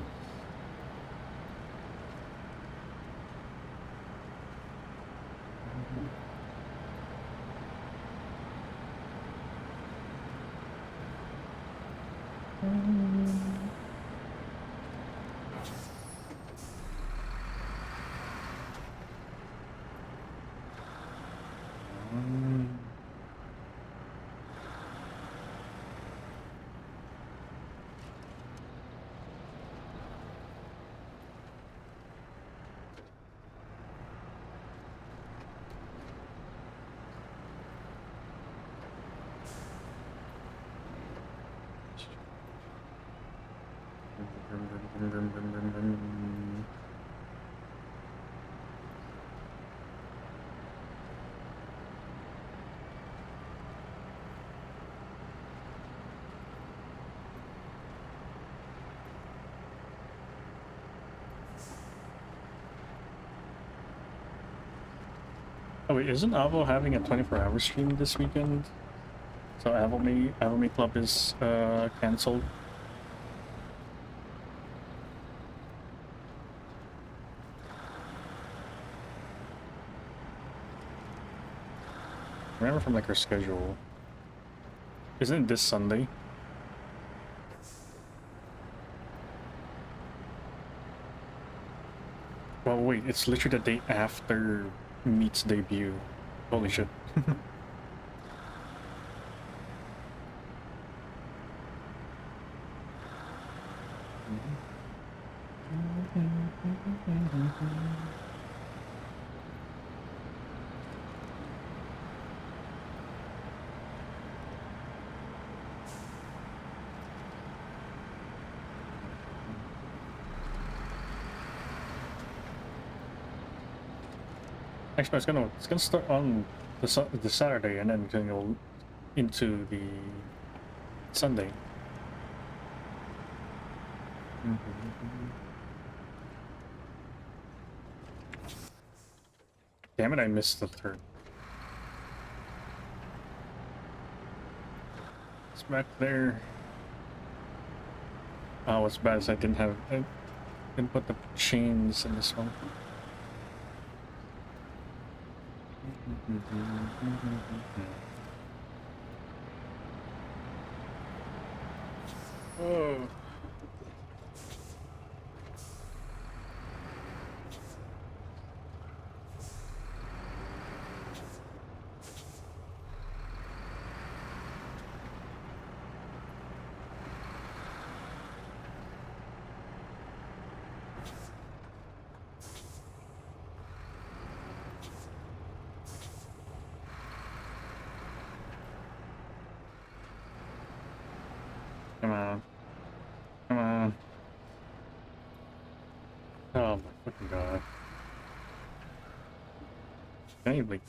Oh wait, isn't Avo having a 24-hour stream this weekend? So Avo Me Club is cancelled. Remember from like her schedule. Isn't it this Sunday? Well wait, it's literally the day after Meat's debut. Holy shit. Actually, it's gonna start on the Saturday and then go into the Sunday. Damn it! I missed the third. It's back there. Oh, what's bad is I didn't put the chains in this one. Oh. Come on. Come on. Oh my fucking god. Can I like...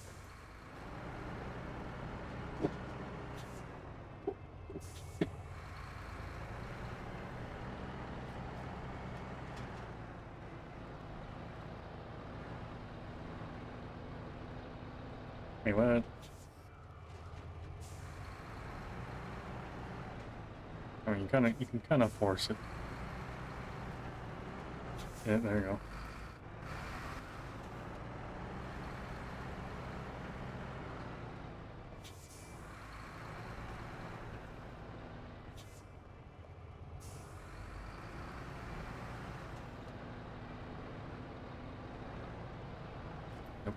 Wait, what? I mean, you can kind of force it. Yeah, there you go. Yep.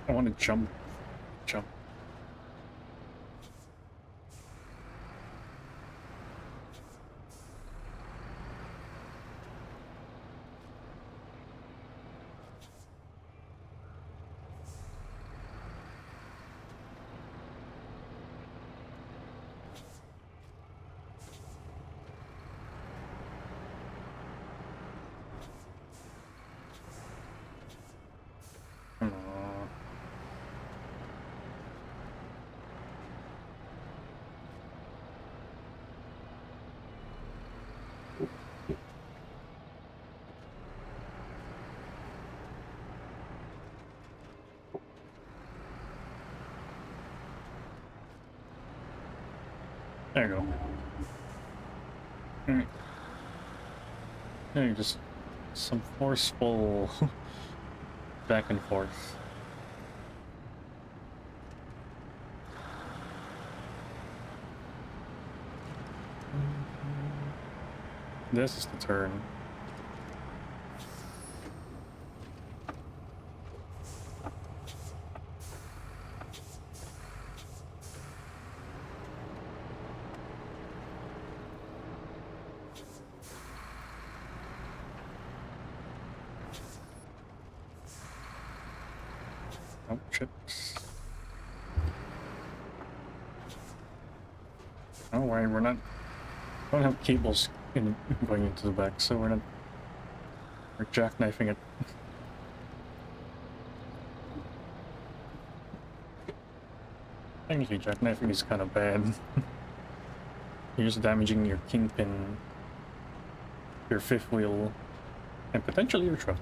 I want to jump. Jump. Come on. There you go. Alright. Yeah, just some forceful back and forth. This is the turn. Oh, chips. Oh, why we're not... don't have cables going into the back, so we're jackknifing it. Technically, jackknifing is kind of bad. You're just damaging your kingpin, your fifth wheel, and potentially your truck.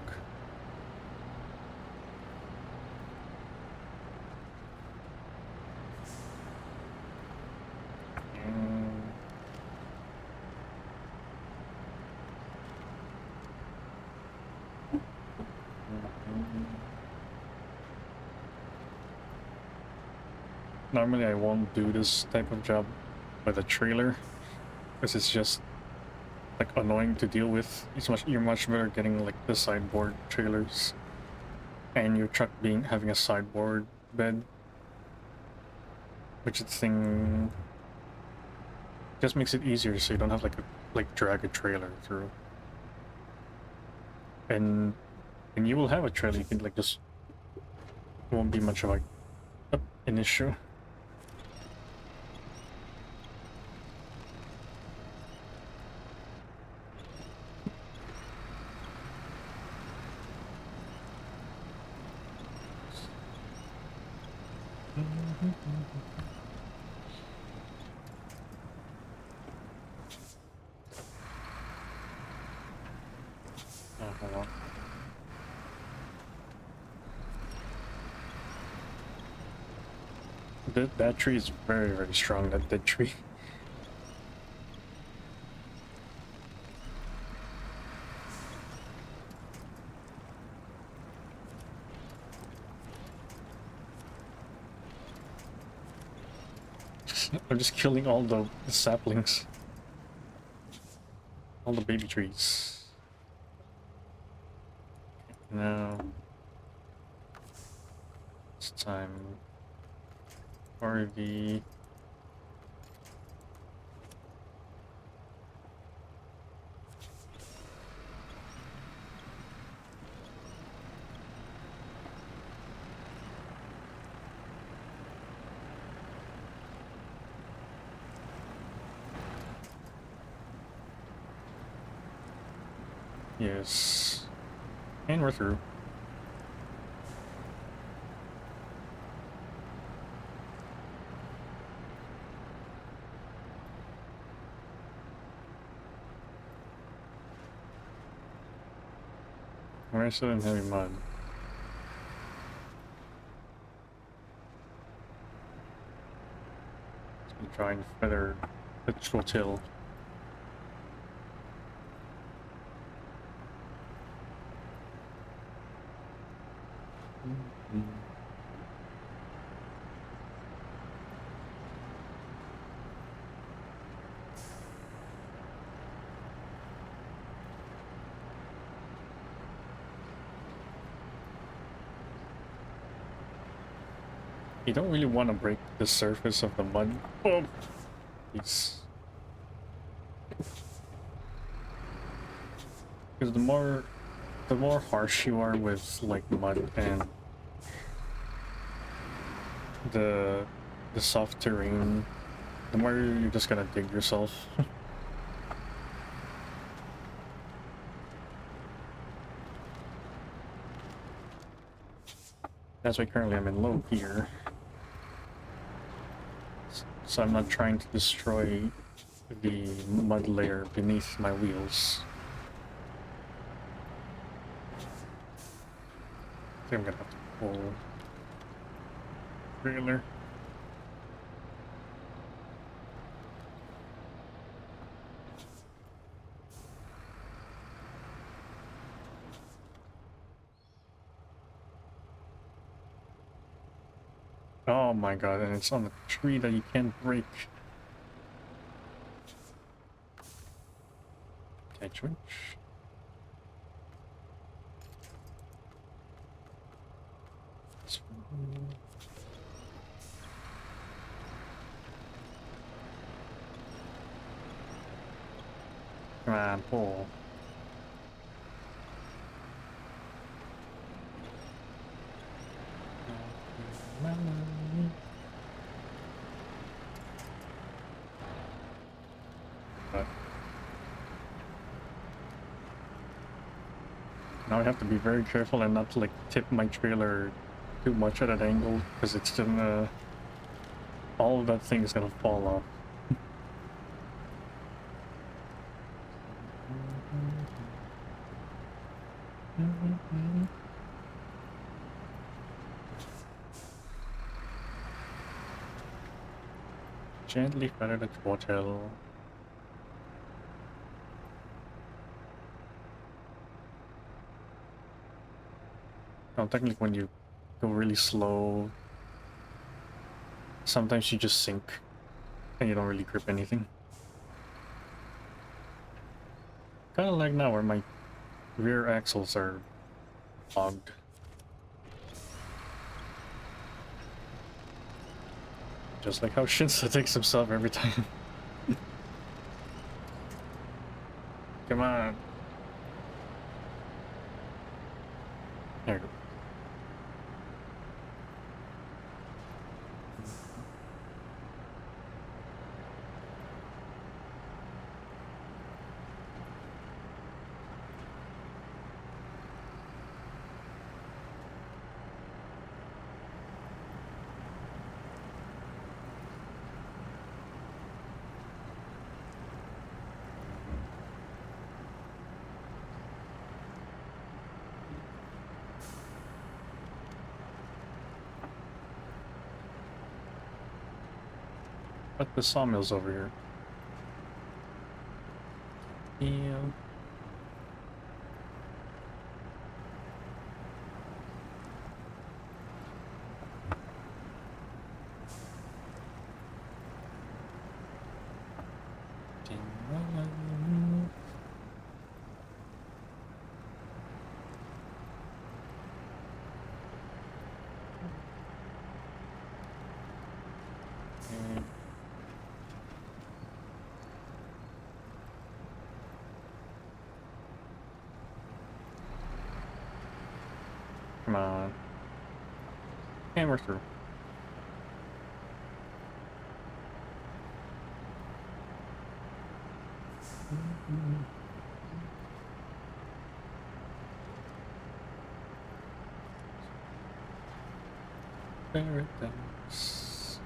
Normally I won't do this type of job with a trailer, because it's just like annoying to deal with. You're much better getting like the sideboard trailers, and your truck having a sideboard bed, which thing just makes it easier, so you don't have like drag a trailer through. and you will have a trail. You can like just won't be much of an issue. Oh, hold on. That tree is very, very strong, that dead tree. I'm just killing all the saplings. All the baby trees. Now it's time for the yes. And we're through. We're still in heavy mud. Let's try and feather the till. You don't really want to break the surface of the mud. Oh, please. Because the more harsh you are with like mud and the soft terrain, the more you're just gonna dig yourself. That's why currently I'm in low gear. So I'm not trying to destroy the mud layer beneath my wheels. I think I'm gonna have to pull trailer. Oh my god, and it's on a tree that you can't break. Catch winch. This one. Come on, pull. Now I have to be very careful and not like tip my trailer too much at an angle, because it's gonna, all of that thing is gonna fall off. Gently feather the throttle. Now, technically, when you go really slow, sometimes you just sink and you don't really grip anything. Kind of like now where my rear axles are clogged. Just like how Shinsa takes himself every time. Come on. There we go. But the sawmill's over here. Yeah. Come on. And we're through. Paradise.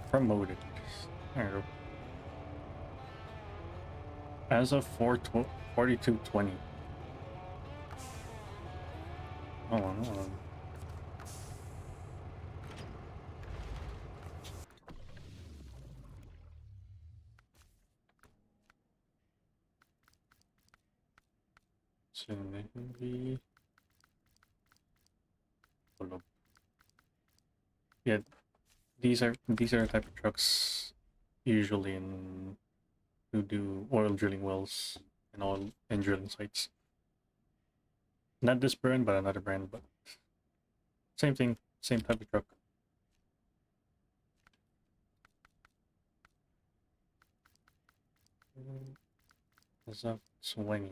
Promoted. There we go. As of 4220. Hold on, hold on. So maybe. Hold up. Yeah, these are the type of trucks usually in who do oil drilling wells and oil and drilling sites. Not this brand, but another brand, but same thing, same type of truck. Is up 20.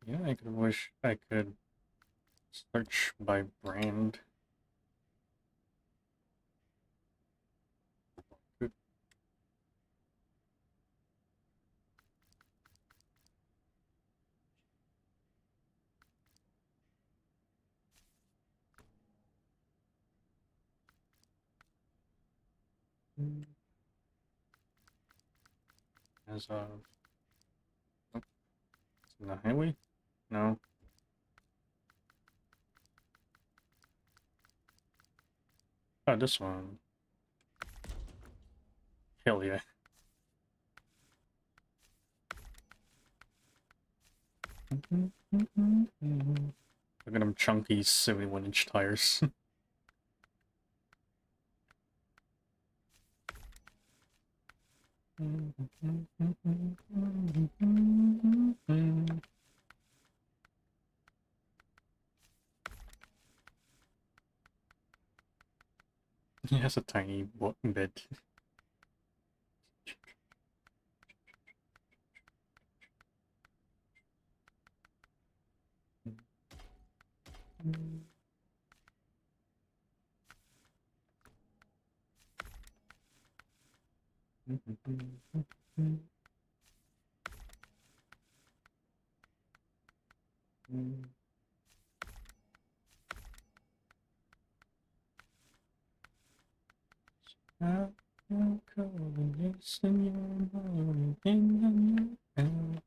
Yeah, I could wish I could search by brand. Good. As of oh, it's in the highway? No. Oh, this one. Hell yeah. Look at them chunky 71-inch tires. He has a tiny bed. I'm calling yes, and you're the only thing I know.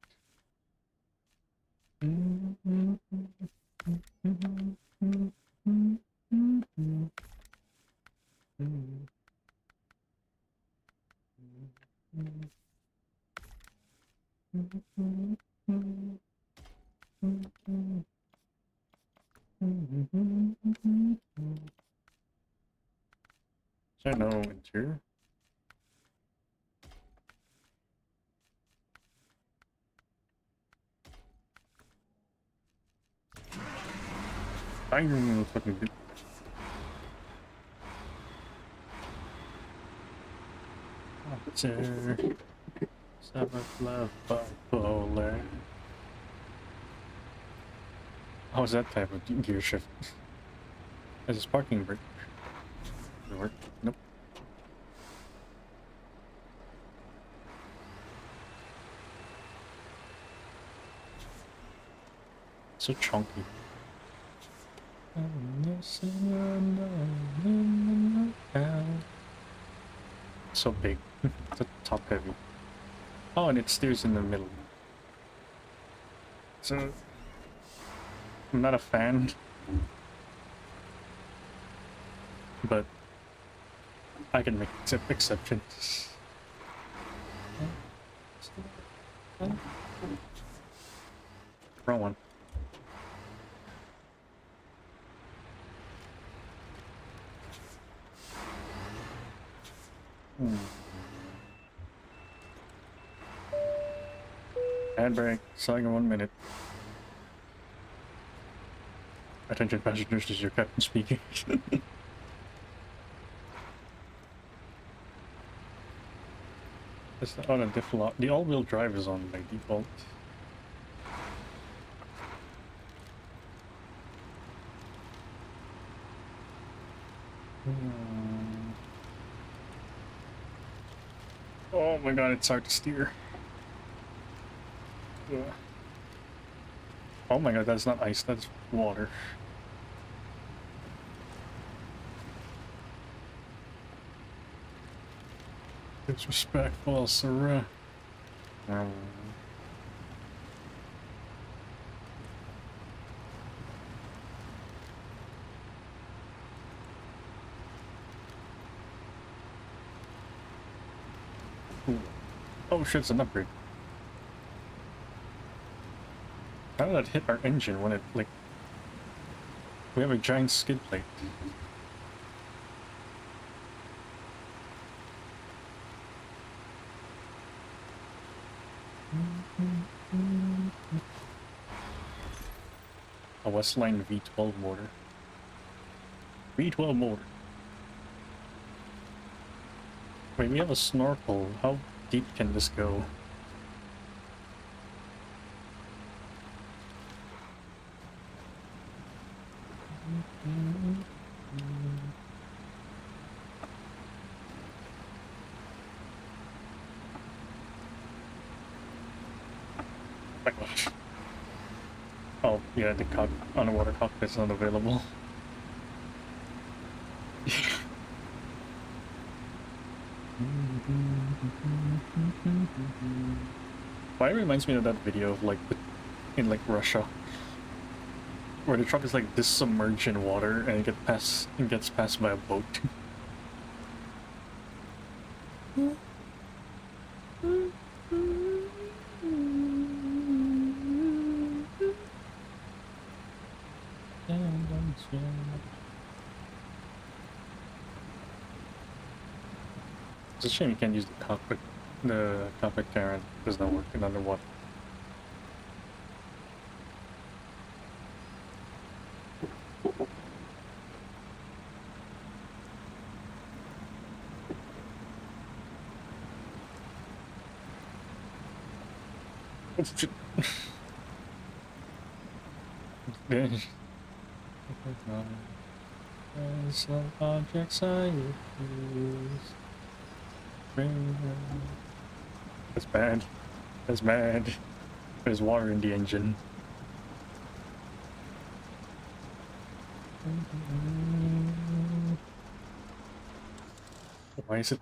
I know interior. I don't fucking do. Officer, 7th left bipolar. How is that type of gear shift? Is this parking brake? Does it work? Nope. So chunky. So big. It's a top heavy. Oh, and it steers in the middle. So I'm not a fan, but I can make exceptions. Wrong one. Handbrake, selling in 1 minute. Attention passengers, this is your captain speaking. It's on a default. The all-wheel drive is on by default. Oh my god, it's hard to steer. Ugh. Oh my god, that's not ice, that's water. Disrespectful, sir. Oh shit, it's an upgrade. How did that hit our engine when it, like... We have a giant skid plate. A Westline V12 motor. V12 motor. Wait, we have a snorkel. How deep can this go? My gosh. Oh, yeah, the underwater cockpit's not available. Why it reminds me of that video of like in like Russia, where the truck is like this submerged in water and it gets passed by a boat. It's a shame you can't use the cockpit. The cockpit camera does not work in underwater. Oh, shit. Some objects I use. That's bad. That's bad. There's water in the engine. Why is it?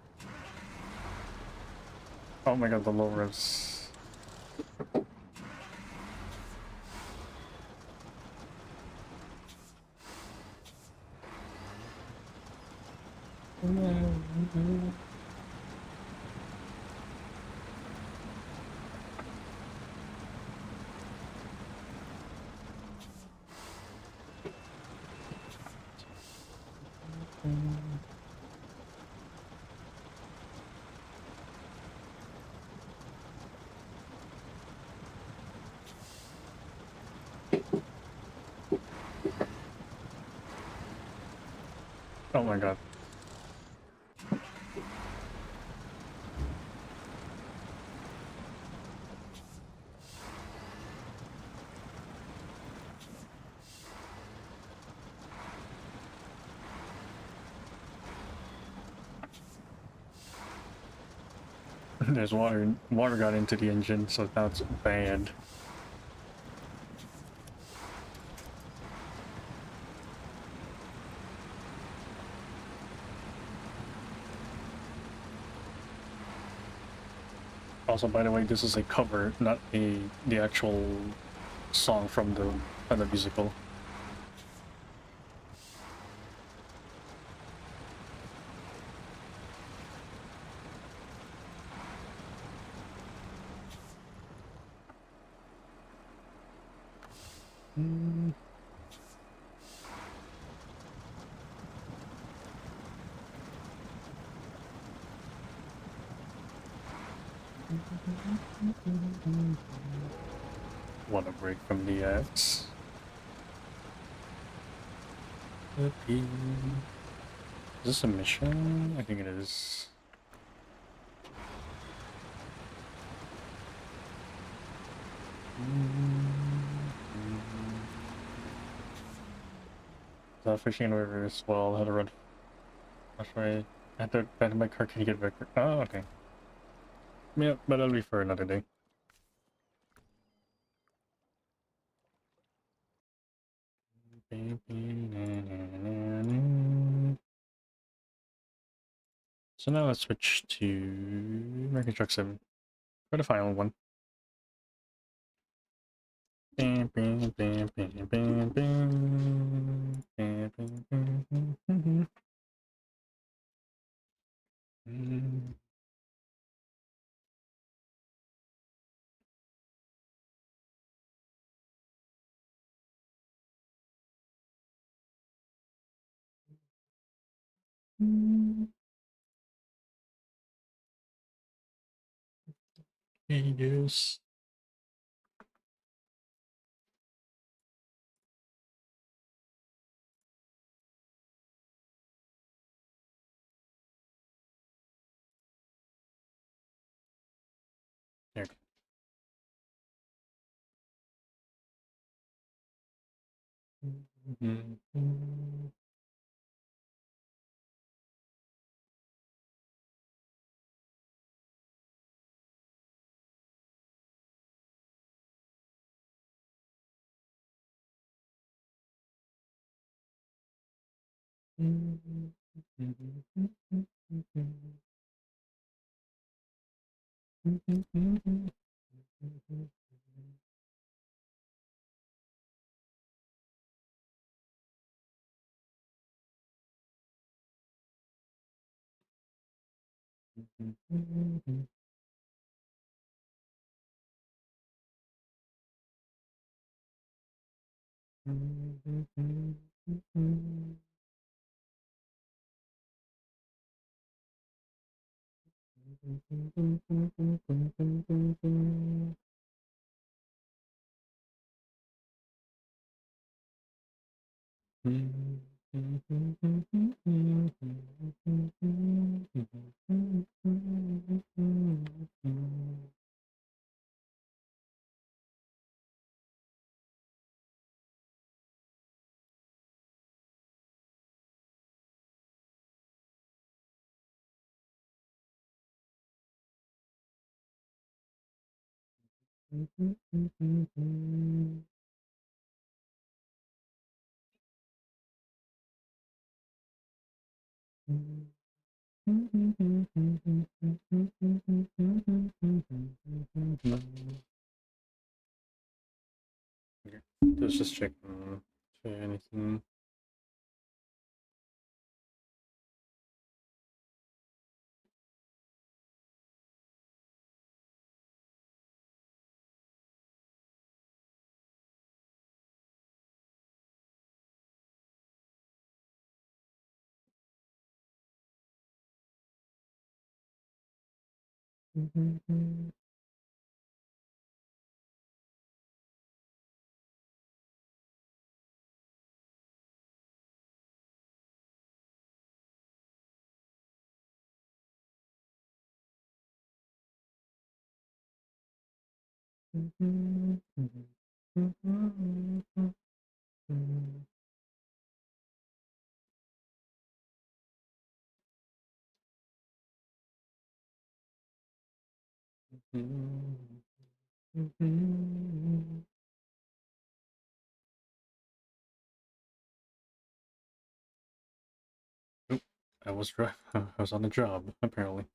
Oh my god, the low revs. Oh my god. There's water. Water got into the engine, so that's bad. Also, by the way, this is a cover, not the actual song from the musical. Mm. Want a break from the X? Okay. Is this a mission? I think it is. Fishing in rivers. Well, I had to run. That's right. I had to abandon my car. Can you get back? Oh, okay. Yeah, but that'll be for another day. So now let's switch to American Truck 7. For the final one. Bam, bam, bam, bam, bam, bam. Bam, bam, bam, bam, bam. Mm. Yes. There. Okay. Let's just check anything. Oop, I was on the job, apparently.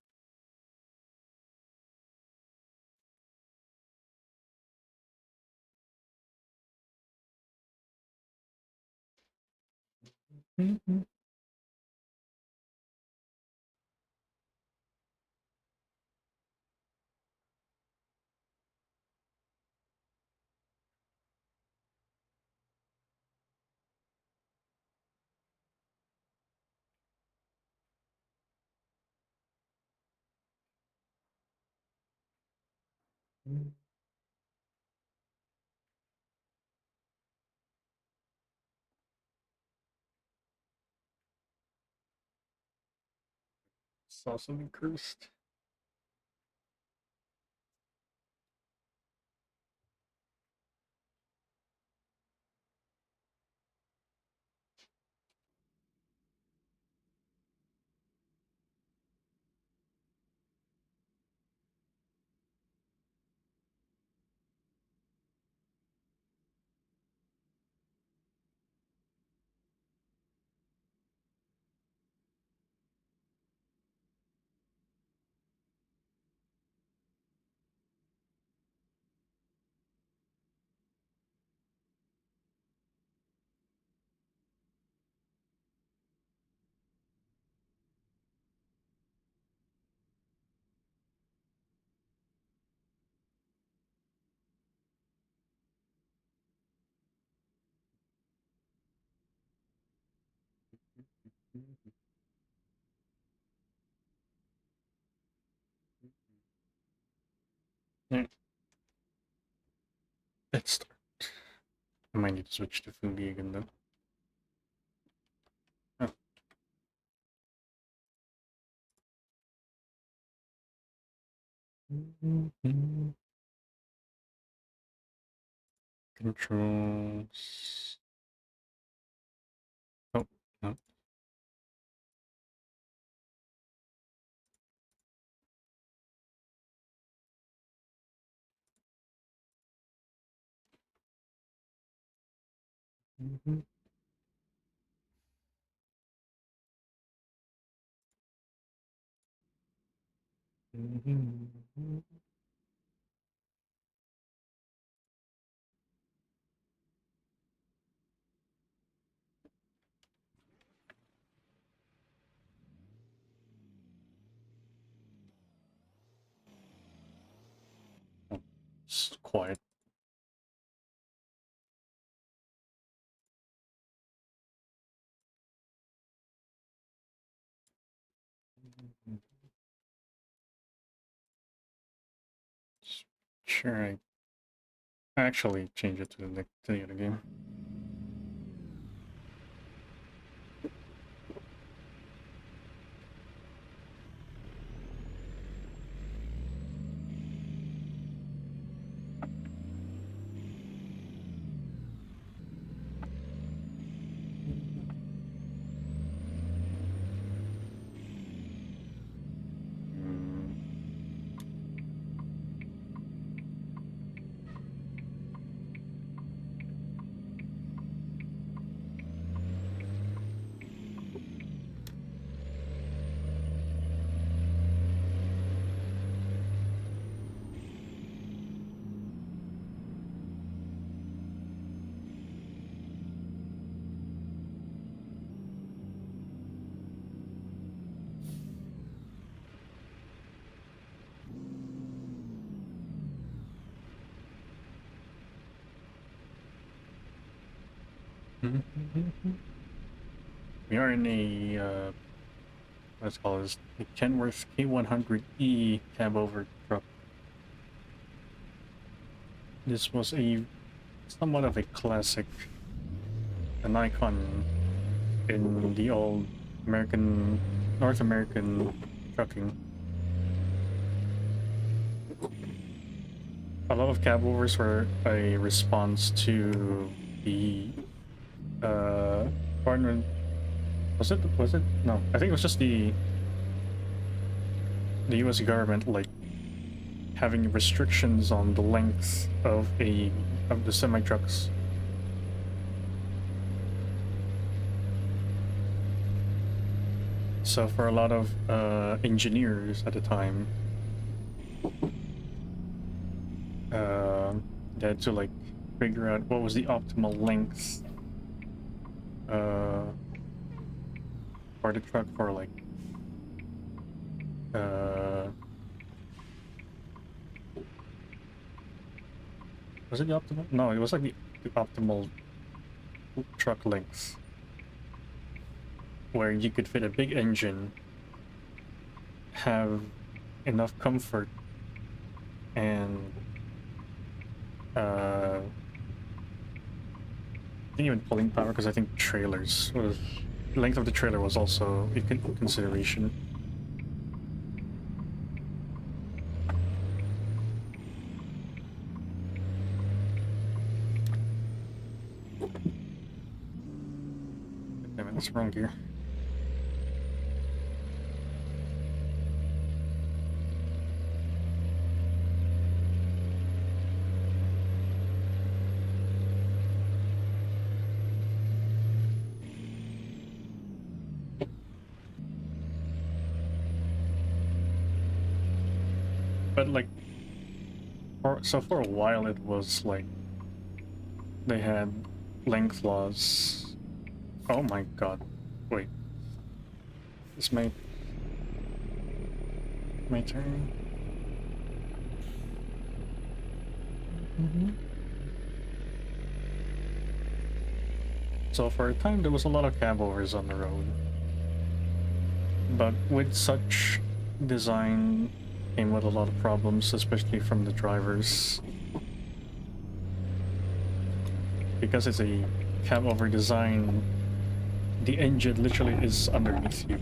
Saw something cursed. Yeah, let's start. I might need to switch to Fugi again though. Oh. Controls. Oh, no. Oh, it's quiet. Sure, I actually change it to the other game. We are in a let's call this the Kenworth K100E cab over truck. This was a somewhat of a classic, an icon in the old North American trucking. a lot of cab overs were a response to the Department. Was it? No, I think it was just the U.S. government like having restrictions on the length of the semi trucks. So for a lot of engineers at the time, they had to like figure out what was the optimal length for the truck for like was it the optimal? No, it was like the optimal truck length where you could fit a big engine, have enough comfort, and I think even pulling power, because I think trailers was the length of the trailer was also a consideration. Damn it, that's wrong gear. But like, for a while it was like they had length laws. Oh my god! Wait, this my turn. So for a time there was a lot of cab overs on the road, but with such design came with a lot of problems, especially from the drivers. Because it's a cab over design, the engine literally is underneath you,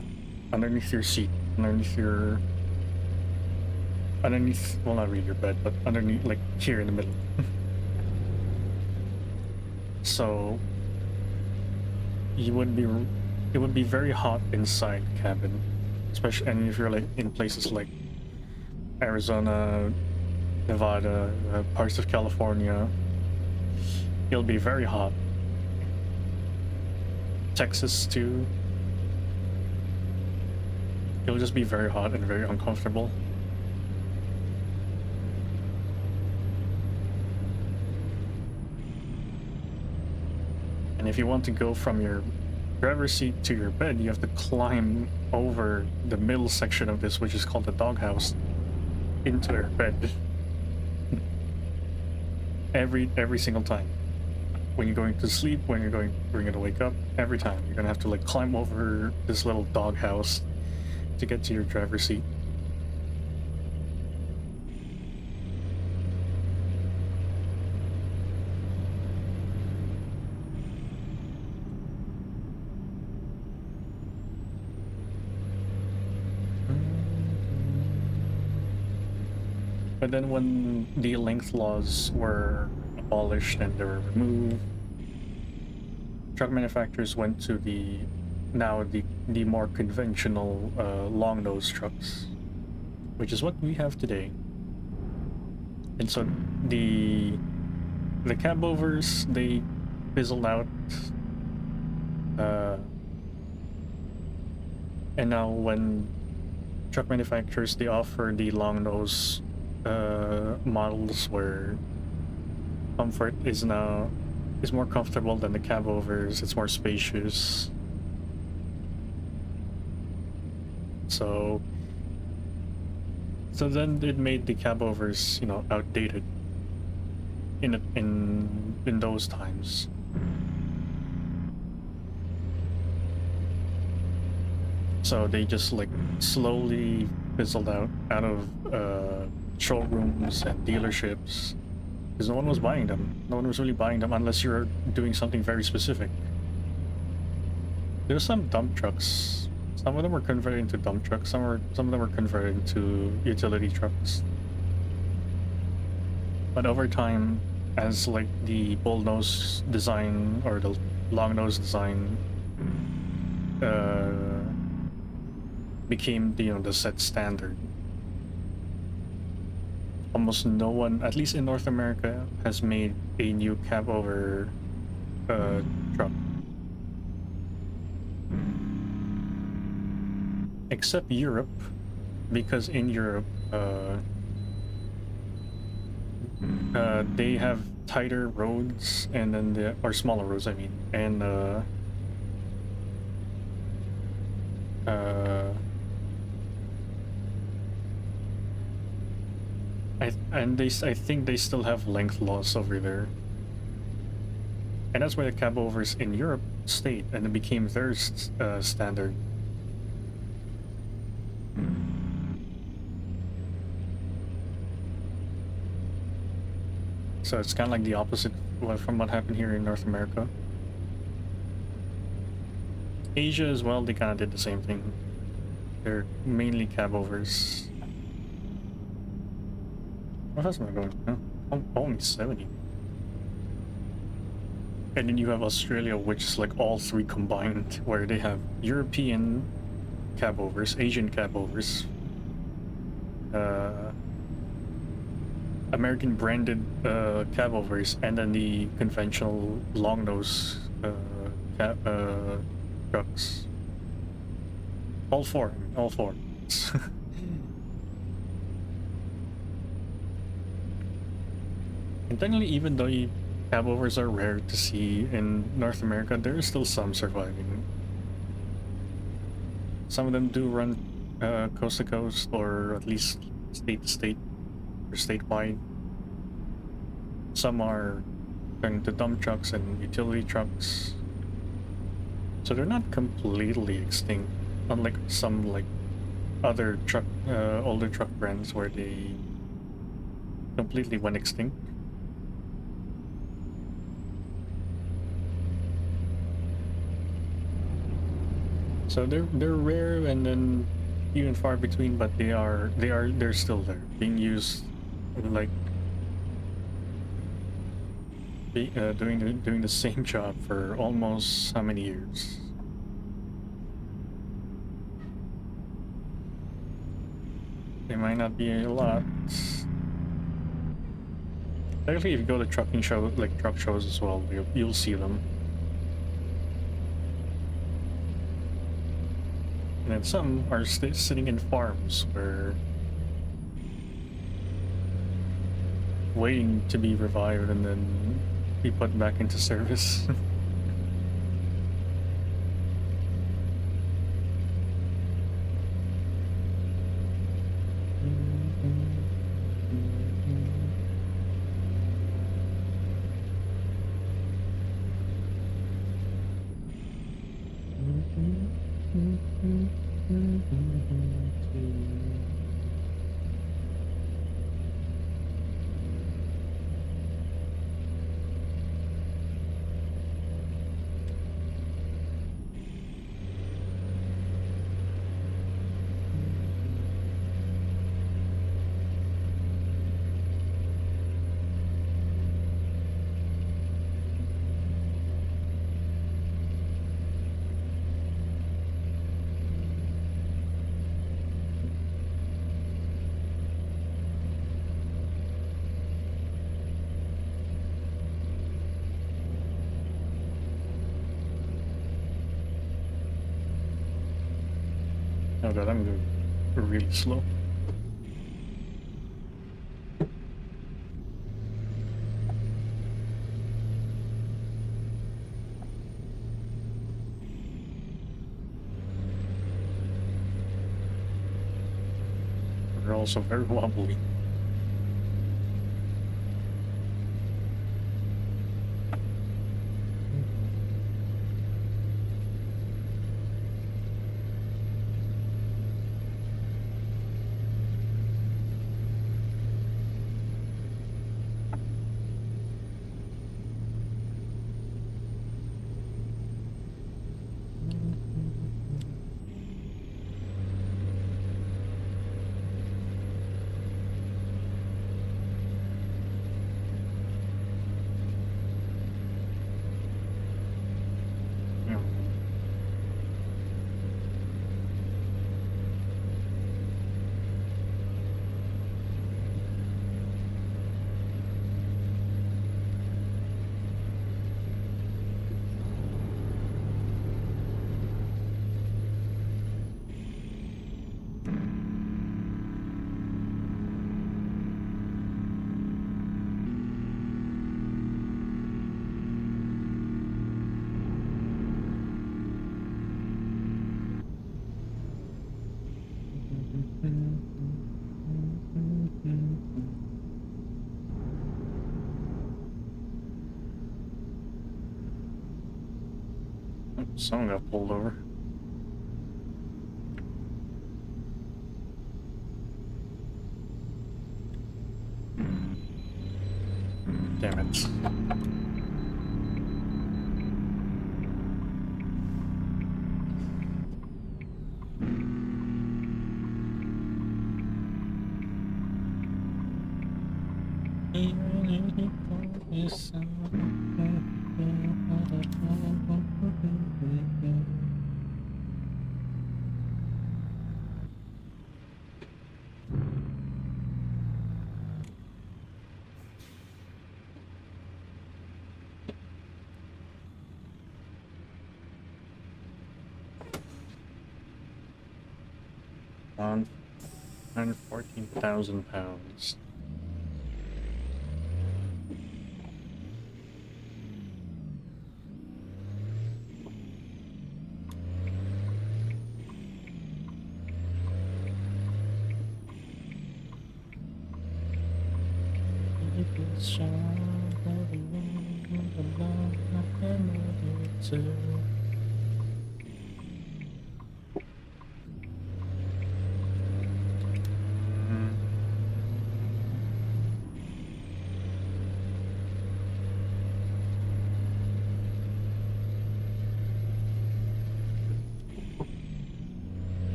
underneath your seat, underneath, well, not really your bed, but underneath, like here in the middle. So it would be very hot inside the cabin, especially, and if you're like in places like Arizona, Nevada, parts of California, it'll be very hot. Texas too. It'll just be very hot and very uncomfortable. And if you want to go from your driver's seat to your bed, you have to climb over the middle section of this, which is called the doghouse, into your bed. Every single time. When you're going to sleep, when you're going to wake up, every time you're gonna have to like climb over this little doghouse to get to your driver's seat. But then when the length laws were abolished and they were removed, truck manufacturers went to the more conventional long nose trucks, which is what we have today. And so the cab overs, they fizzled out, and now when truck manufacturers, they offer the long nose models where comfort is more comfortable than the cab overs. It's more spacious. So then it made the cab overs, outdated in those times. So they just like slowly fizzled out of showrooms and dealerships, because no one was buying them. No one was really buying them unless you're doing something very specific. There's some dump trucks. Some of them were converted into dump trucks. Some of them were converted into utility trucks. But over time, as like the bullnose design or the long nose design became the set standard, almost no one, at least in North America, has made a new cab over truck, except Europe, because in Europe they have tighter roads, and then or smaller roads, I mean, and I think they still have length laws over there, and that's why the cab overs in Europe stayed, and it became their standard. So it's kind of like the opposite from what happened here in North America. Asia as well, they kind of did the same thing. They're mainly cab overs. How fast am I going? Oh, only 70. And then you have Australia, which is like all three combined, where they have European cab overs, Asian cab overs, American branded cab overs, and then the conventional long nose trucks. All four. And technically, even though cab overs are rare to see in North America, there are still some surviving. Some of them do run coast to coast, or at least state to state, or statewide. Some are turned into dump trucks and utility trucks. So they're not completely extinct, unlike some like other older truck brands where they completely went extinct. So they're rare and then few and far between, but they're still there, being used, like doing the same job for almost how many years? They might not be a lot. Actually, if you go to trucking show, like truck shows as well, you'll see them. And then some are sitting in farms where waiting to be revived and then be put back into service. Oh god, I'm going really slow. They're also very wobbly. Someone got pulled over. Damn it. On 114,000 pounds.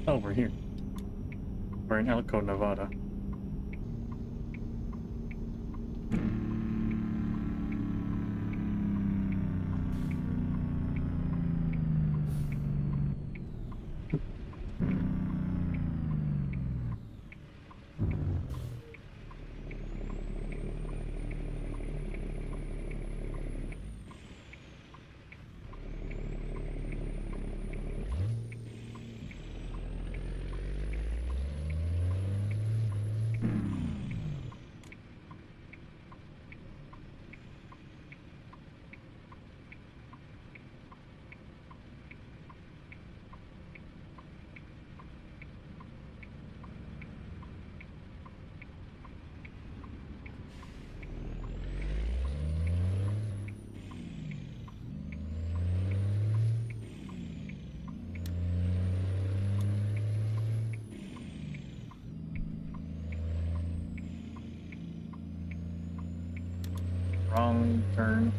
Oh, we're here. We're in Elko, Nevada. Wrong turn.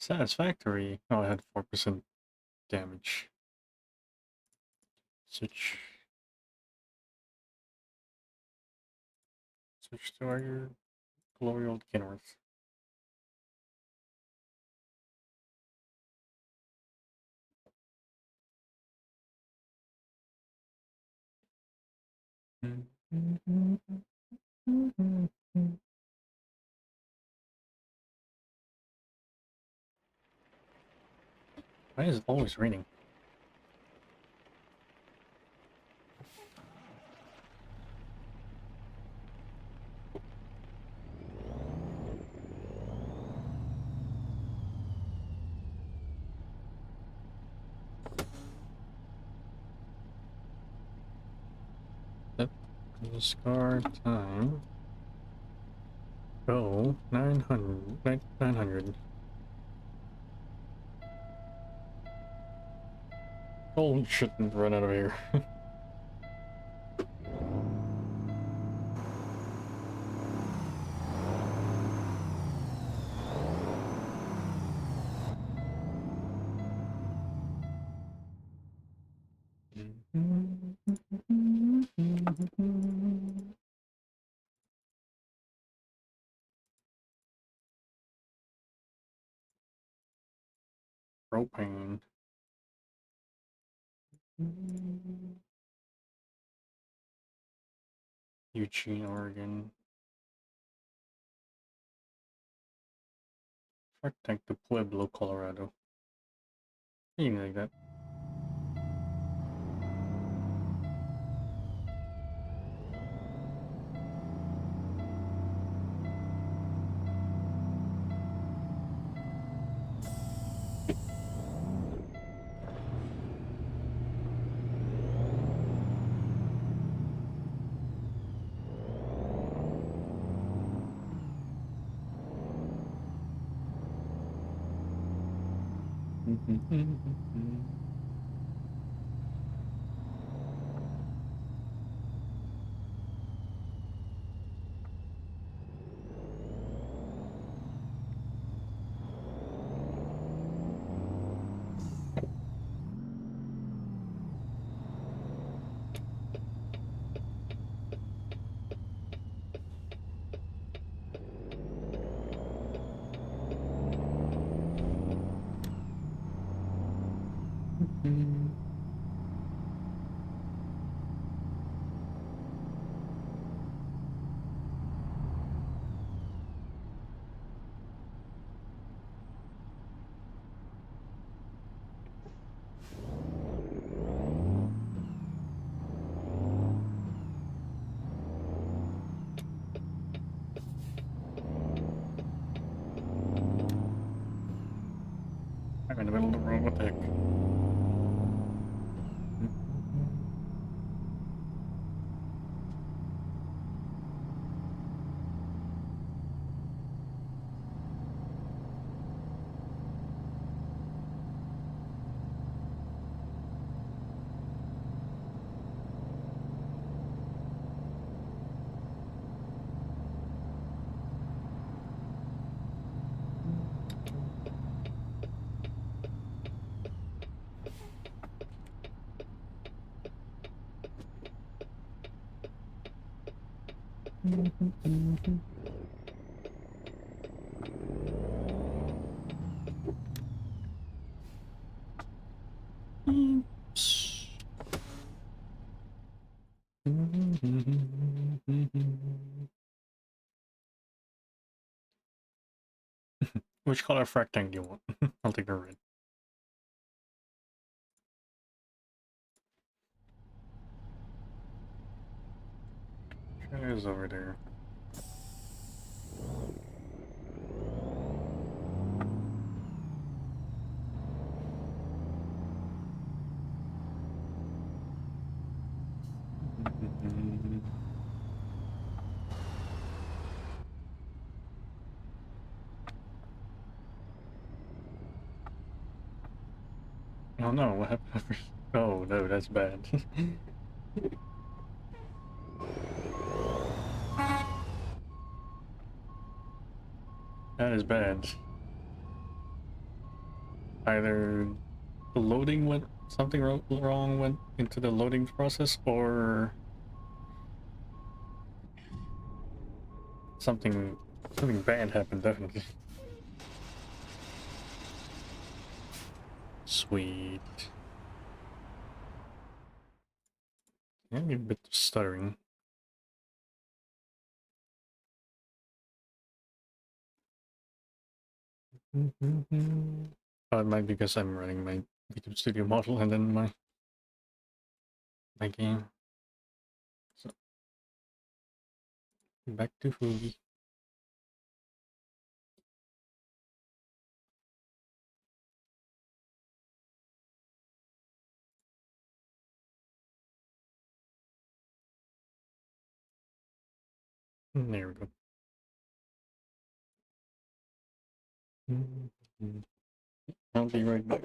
Satisfactory. Oh, I had 4% damage. Switch. Switch to our glory old Kenworth. Why is it always raining? Yep. Scar time. Go 900. 900. Gold shouldn't run out of here. Propane. Eugene, Oregon. Shark Tank to Pueblo, Colorado. Anything like that. I'm in the middle of the road, what the heck? Which color frac tank do you want? I'll take the red. Is over there. Oh no, what happened? Oh no, that's bad. That is bad. either the loading went something wrong went into the loading process, or something bad happened. Definitely. Sweet. Yeah, a bit stuttering. It might be because I'm running my YouTube Studio model and then my game. So back to Fugi. There we go. I'll be right back.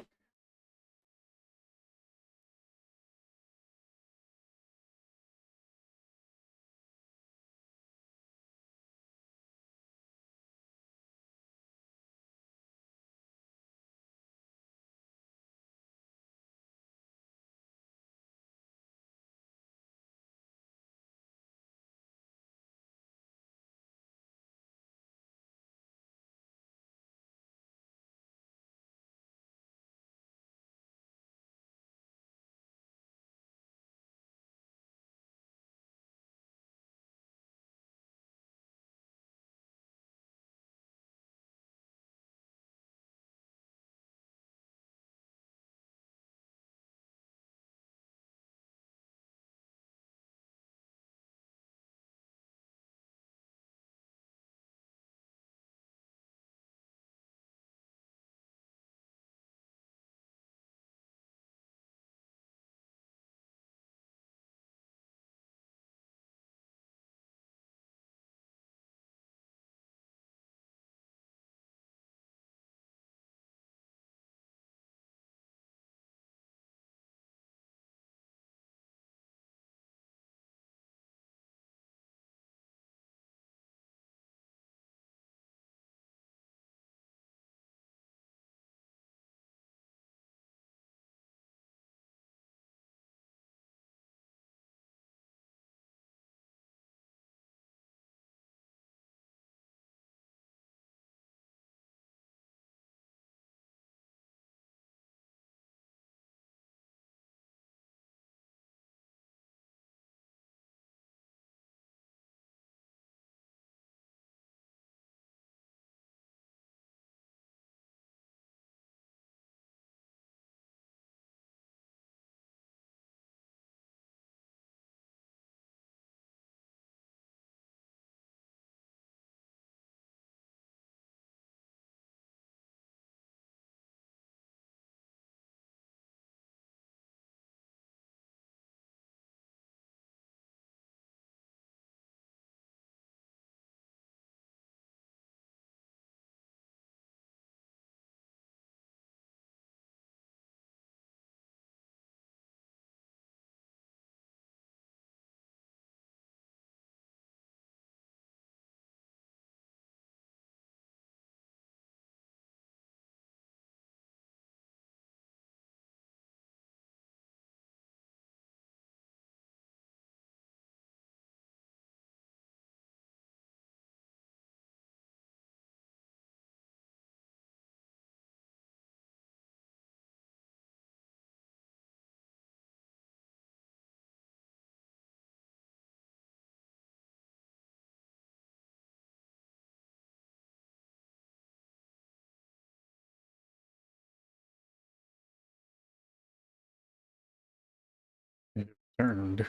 It turned.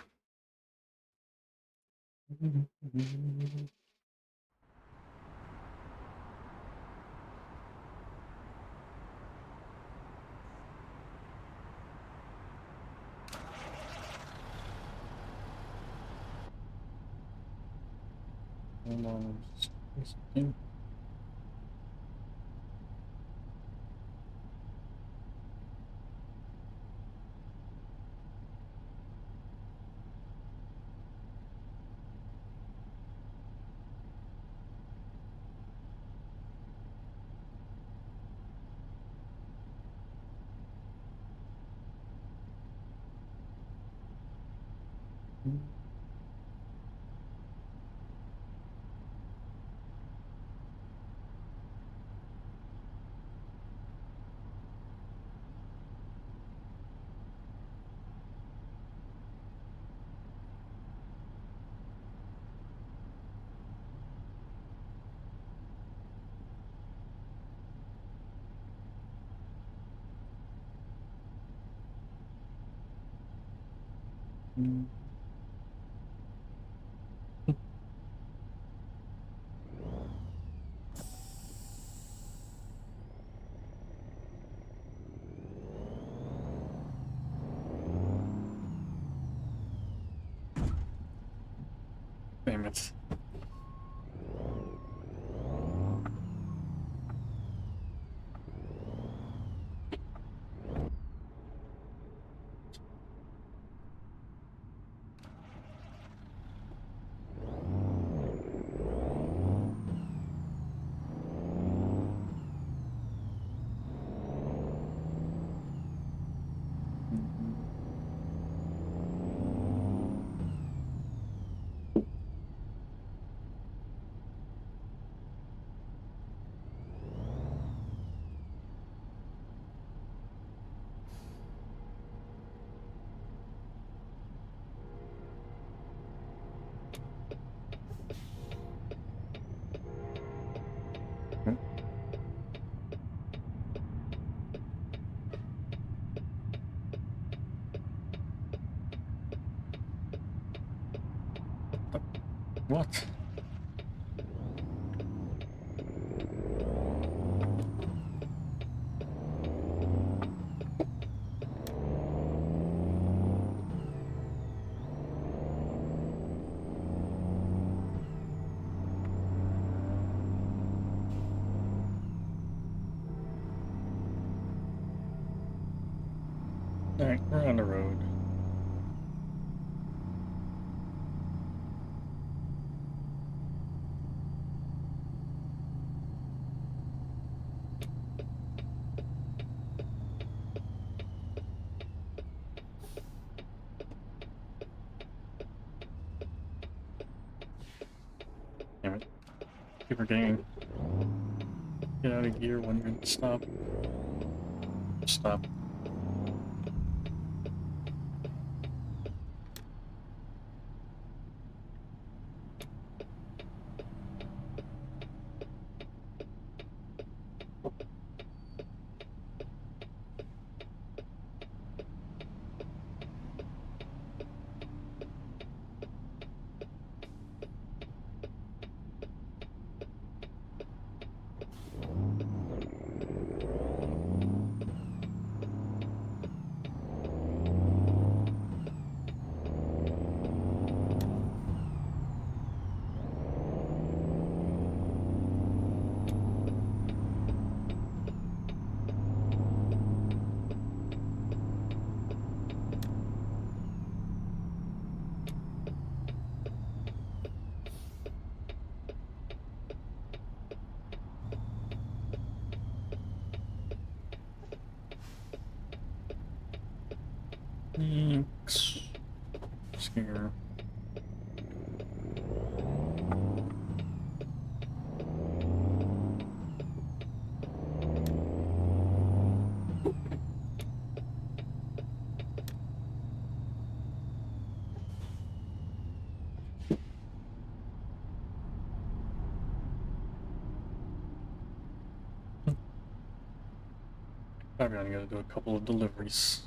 Hold on just a second. Damn it. What? Alright, we're on the road. Damn it. Keep forgetting. Get out of gear when you're stop. Stop. Thanks. Scare. Probably only gotta do a couple of deliveries.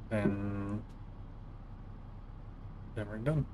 Then we're done.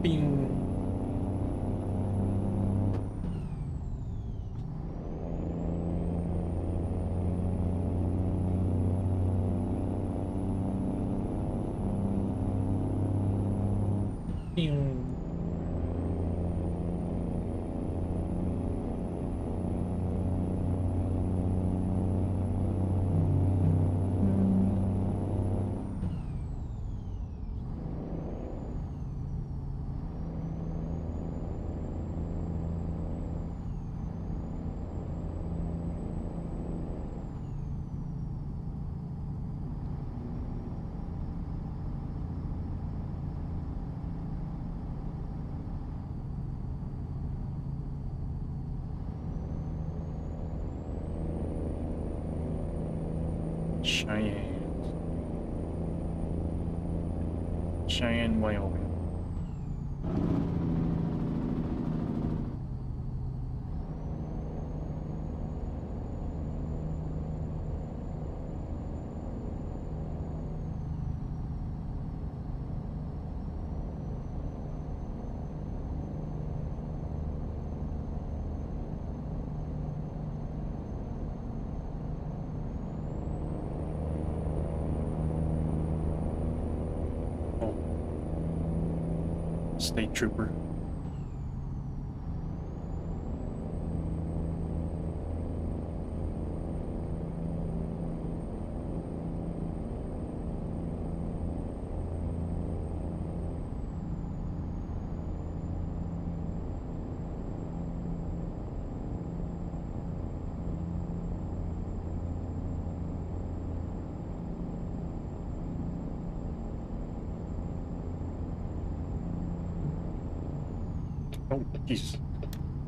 Pew. Pew. Cheyenne, Wyoming. Oh, state trooper. Oh, jeez.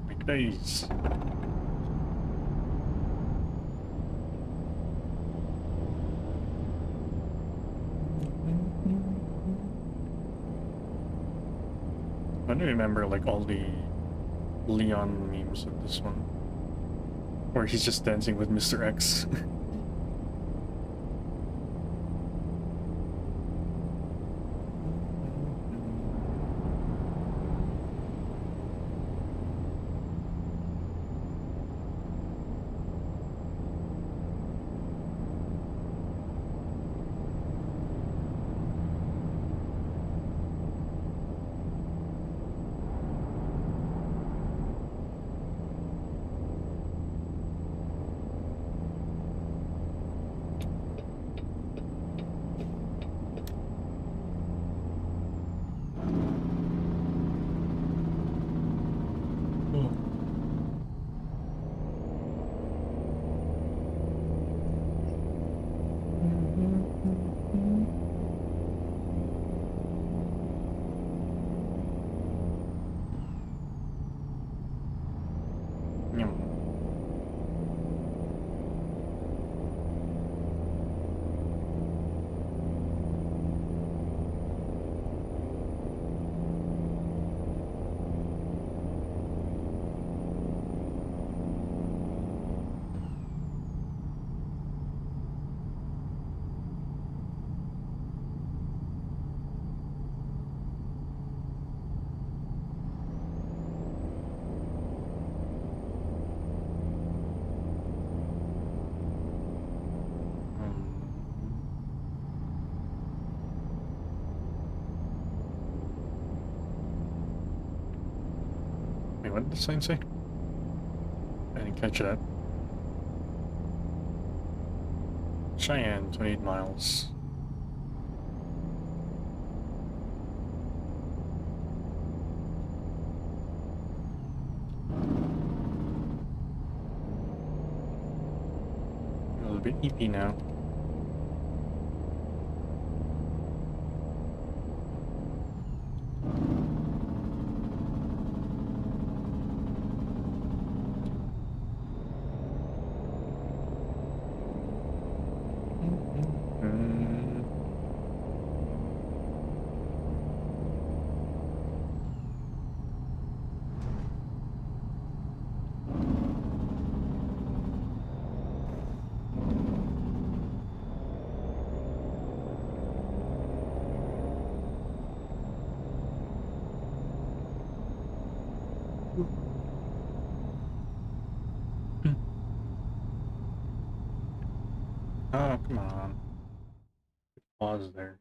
Big days. I don't remember like all the Leon memes of this one. Where he's just dancing with Mr. X. Yum. Wait, what did the sign say? I didn't catch that. Cheyenne, 28 miles. A little bit EP now. Come on. Pause there.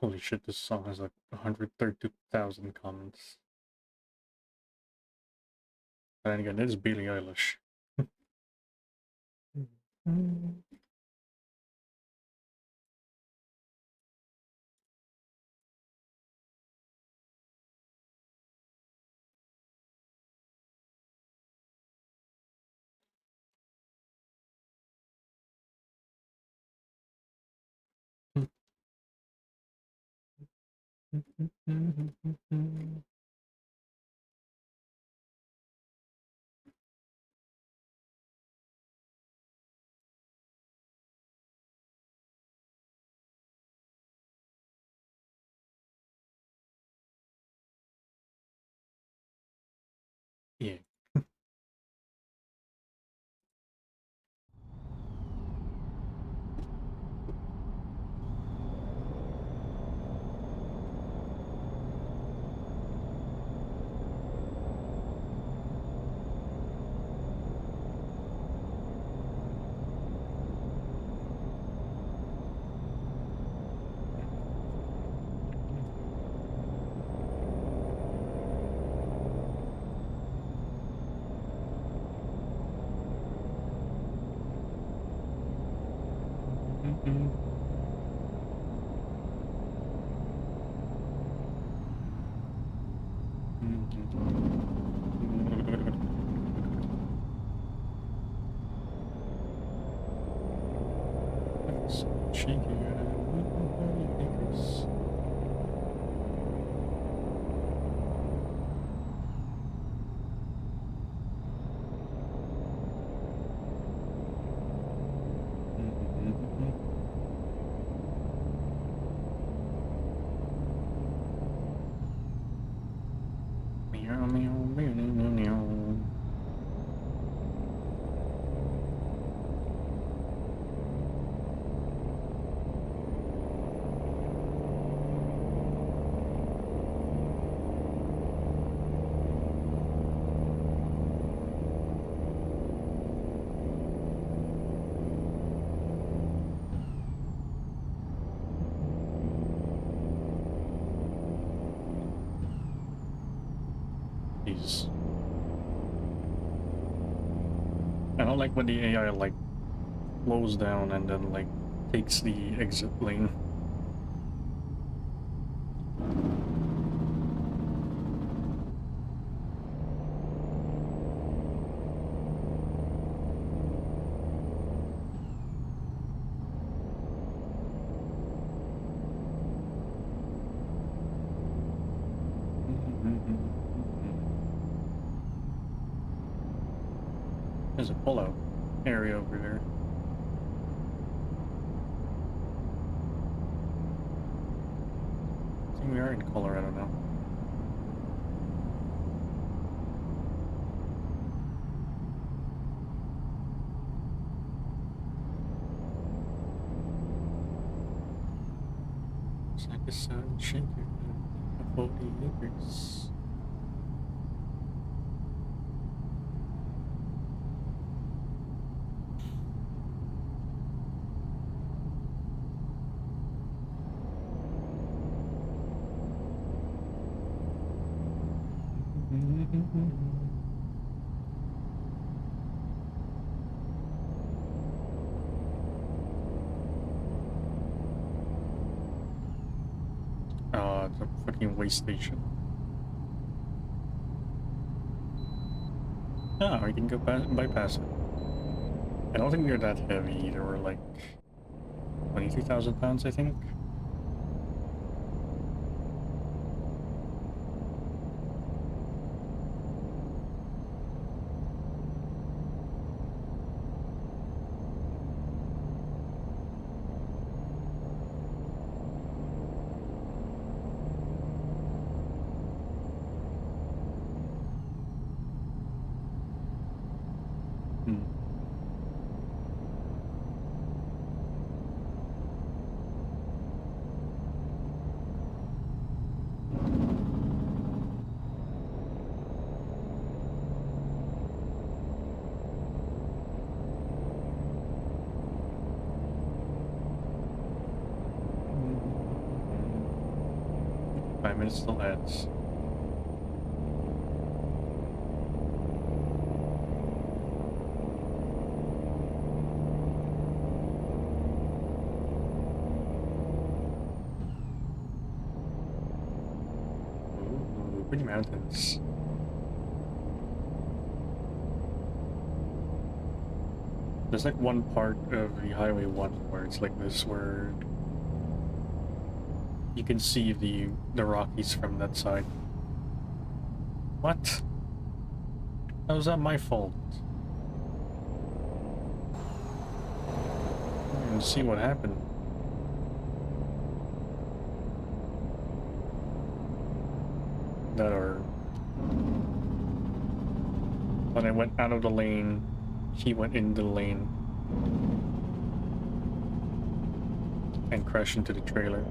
Holy shit, this song has like 132,000 comments. And again, it is Billie Eilish. Yeah. Shaky. Meow, meow, meow, meow, meow. Jesus. I don't like when the AI like slows down and then like takes the exit lane. There's a pullout area over there. I think we are in Colorado now. It's like a sun shaker of 40 acres. It's a fucking waste station. Ah, we can go bypass it. I don't think we're that heavy either. We're like 23,000 pounds, I think. 5 minutes till ends. Ooh, pretty mountains. There's like one part of the Highway 1 where it's like this, where you can see the Rockies from that side. What? How is that my fault? I didn't even see what happened. That or when I went out of the lane, he went in the lane and crashed into the trailer.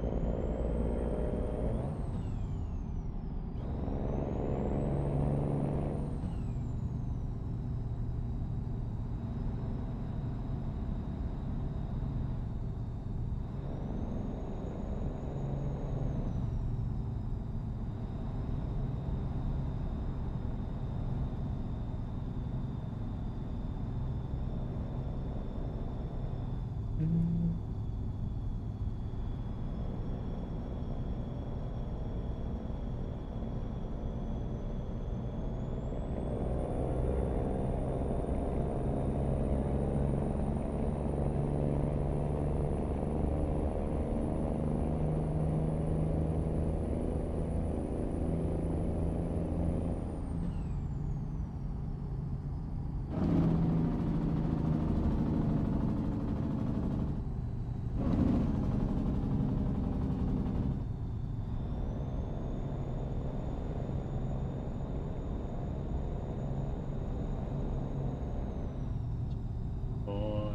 Boy.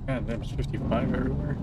God, there's 55 everywhere.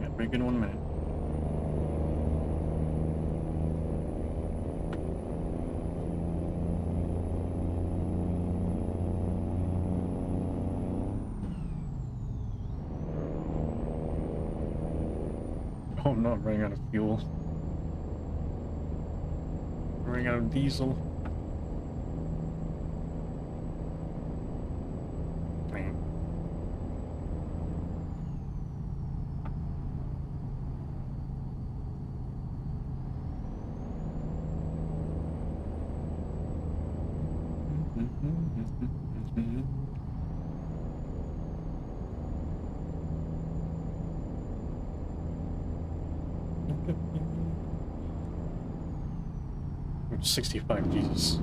Yeah, break in 1 minute. Oh no, I'm running out of fuel. Running out of diesel. Man. I'm 65, Jesus.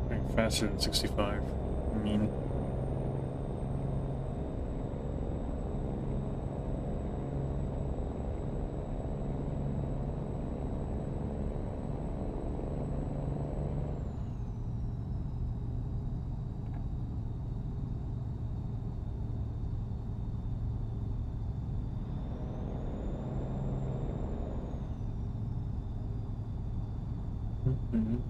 Going faster than 65. I mean, Mhm.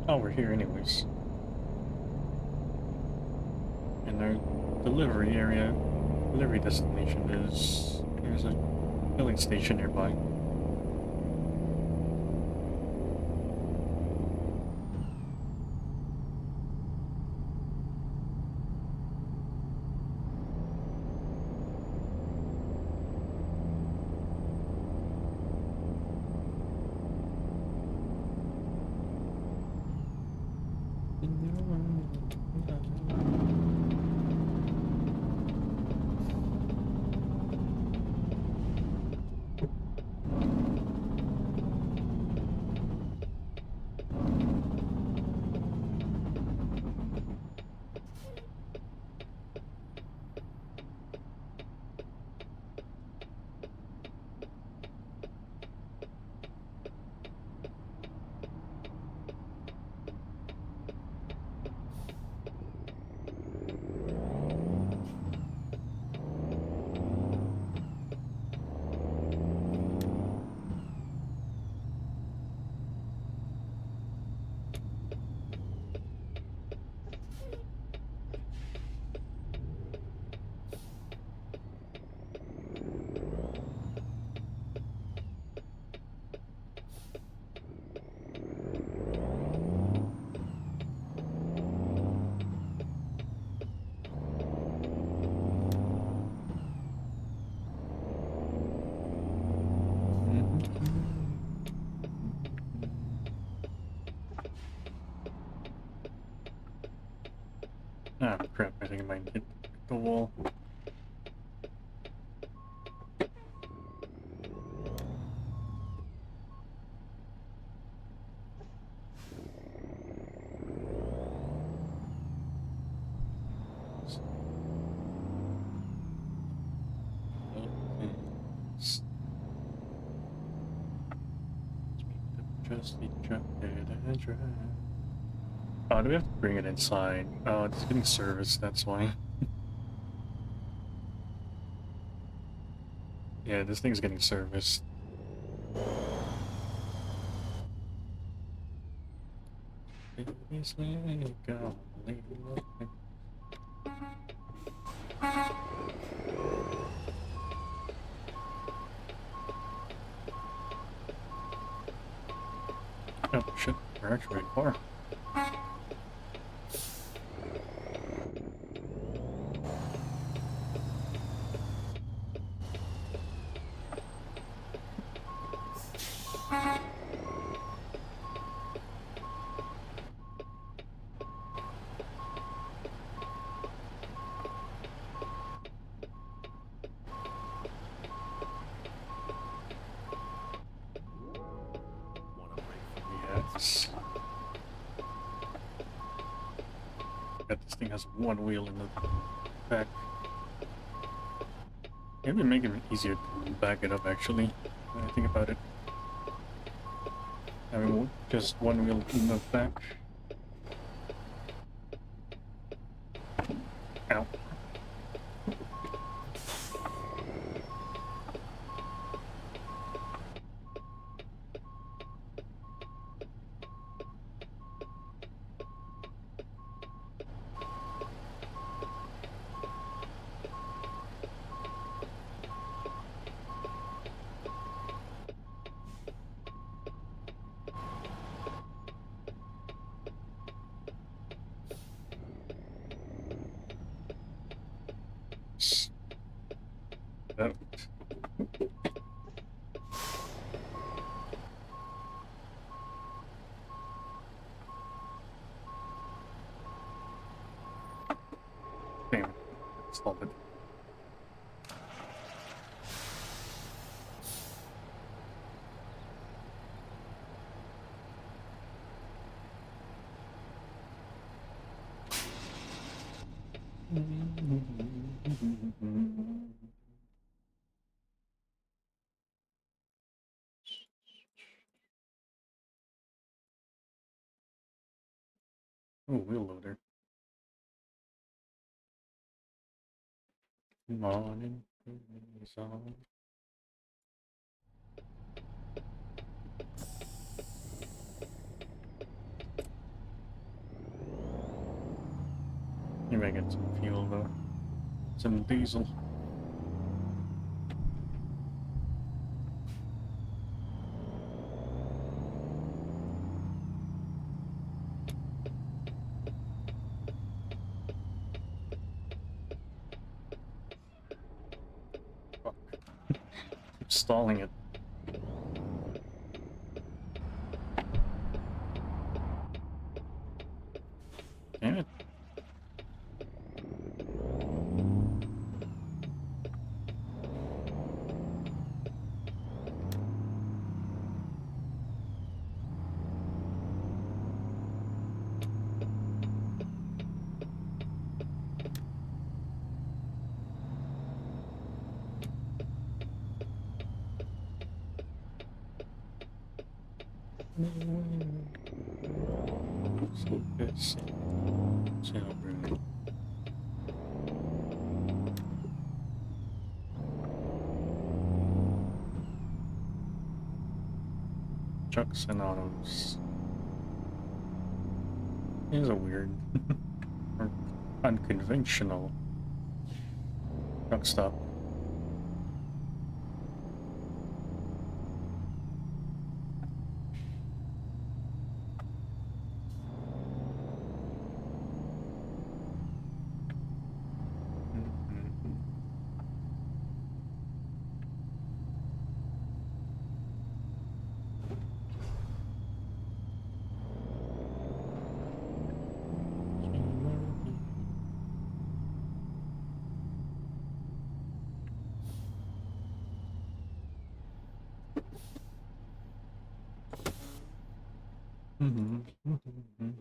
Oh, we're here anyways. And our delivery area, delivery destination is, there's a filling station nearby. Ah, crap, I think I might hit the wall. Just the truck and drive. Oh, do we have to bring it inside? Oh, it's getting serviced, that's why. Yeah, this thing's getting serviced. Oh, shit, we're actually very far. Want a break from me? Yes. Bet this thing has one wheel in the back. Maybe make it easier to back it up, actually, when I think about it. I mean, just one wheel in the back. Ow. That damn it. Stop it. Ooh, wheel loader. Morning is on. Maybe I get some fuel though. Some diesel. Fuck. Keep stalling it. Damn it. So this sailroom. Trucks and autos. Is a weird or unconventional truck stop.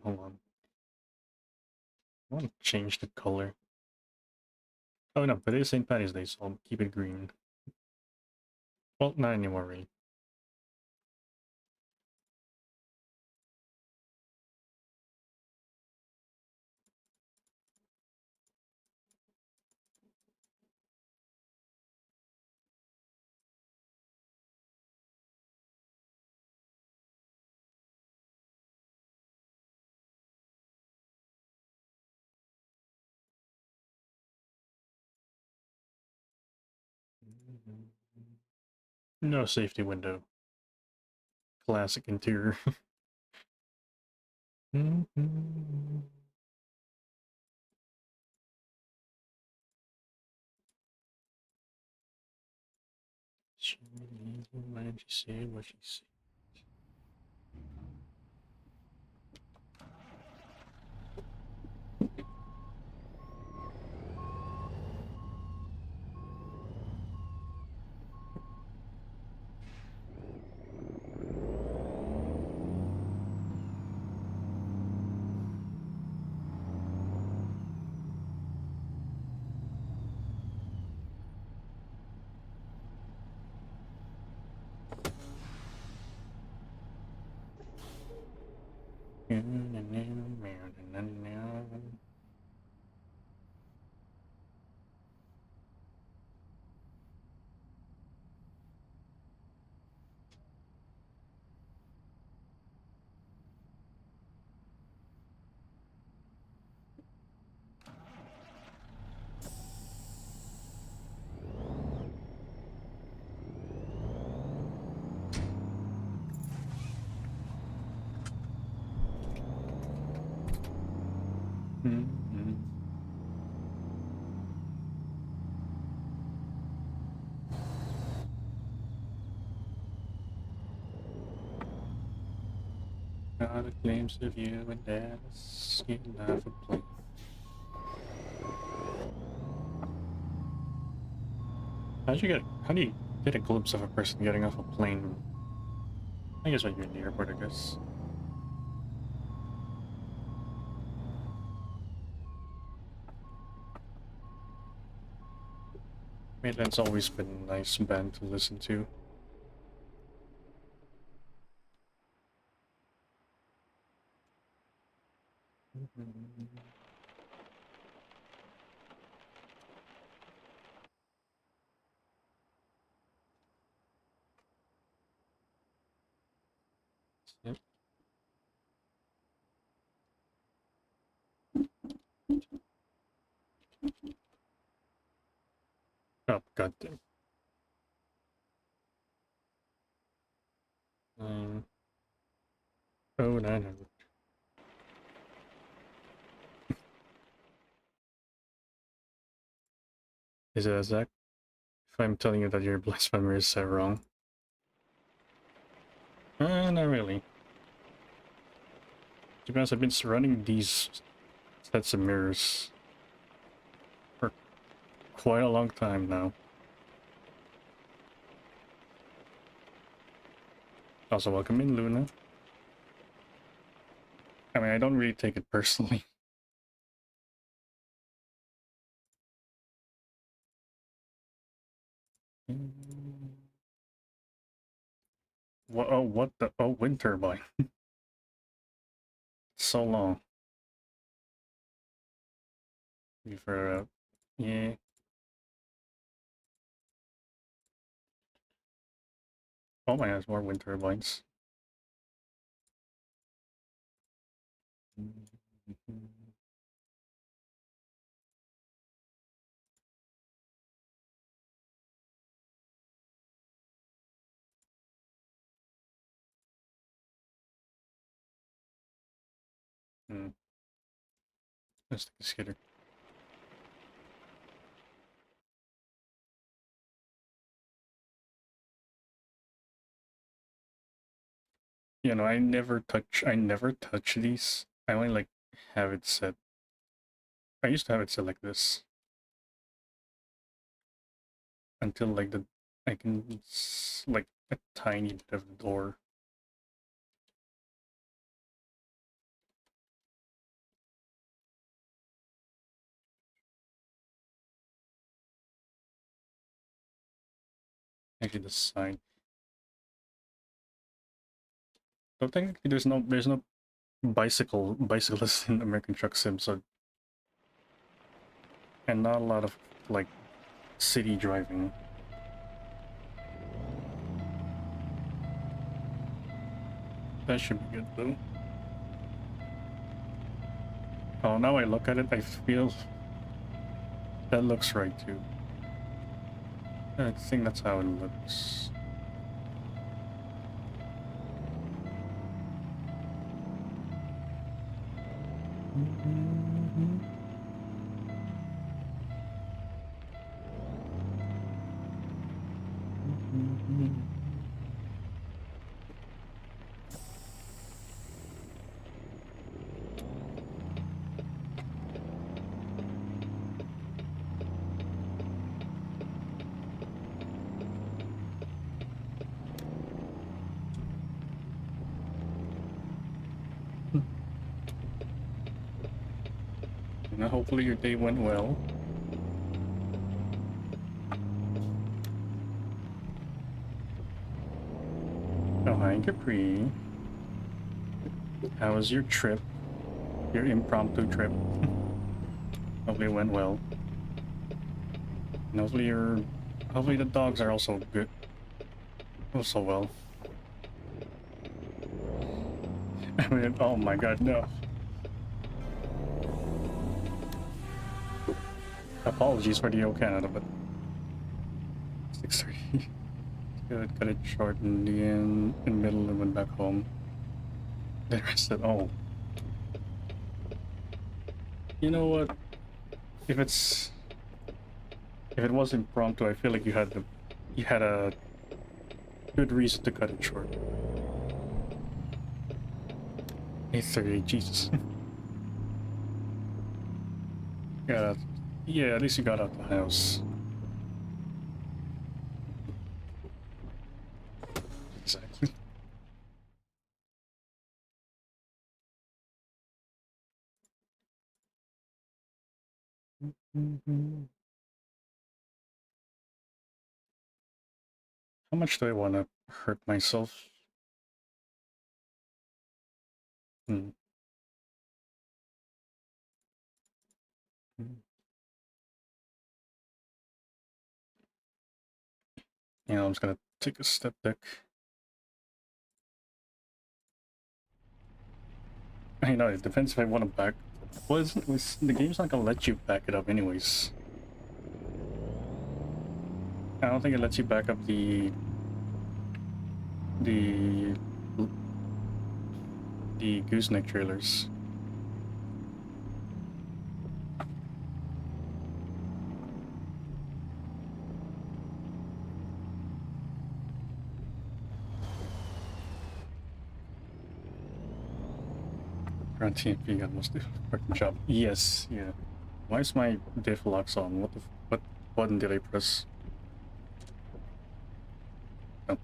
Hold on. I want to change the color. Oh no, but it is St. Patty's Day, so I'll keep it green. Well, not anymore, really. No safety window. Classic interior. Why did you say what she said? Got a glimpse of you in Dallas, getting off a plane. How do you get a glimpse of a person getting off a plane? I guess when you're in the airport, I guess. I mean, that's always been a nice band to listen to. Yep. Oh, goddamn. 90900. Is it Zach? If I'm telling you that your blasphemer is wrong. Not really. To be honest, I've been running these sets of mirrors for quite a long time now. Also, welcome in, Luna. I mean, I don't really take it personally. What? Oh, what the? Oh, wind turbine. So long. You further out. Yeah. Oh my gosh, more wind turbines. Hmm. Let's take a skitter. You know, I never touch these. I only like have it set. I used to have it set like this until like I can like a tiny bit of the door. Actually, the sign. So technically, there's no bicyclists in American Truck Sim, so and not a lot of like city driving. That should be good though. Oh, now I look at it, I feel that looks right too. I think that's how it looks. Now, hopefully your day went well. Oh, hi, Capri. How was your trip? Your impromptu trip? Hopefully it went well. And hopefully the dogs are also good. Also well. I mean, oh my god, no. Apologies for the O Canada, but 6:30. Good, cut it short in the end, in the middle, and went back home. Then I said, oh, you know what? If it's if it was impromptu, I feel like you had a good reason to cut it short. 8:30, Jesus. Yeah, yeah, at least you got out the house. Exactly. How much do I want to hurt myself? Hmm. Yeah, I'm just gonna take a step back. I know, it depends if I want to back. Well, the game's not gonna let you back it up anyways. I don't think it lets you back up the gooseneck trailers. Run TMP got most difficult job. Yes, yeah. Why is my diff locks on? What button did I press? Oh.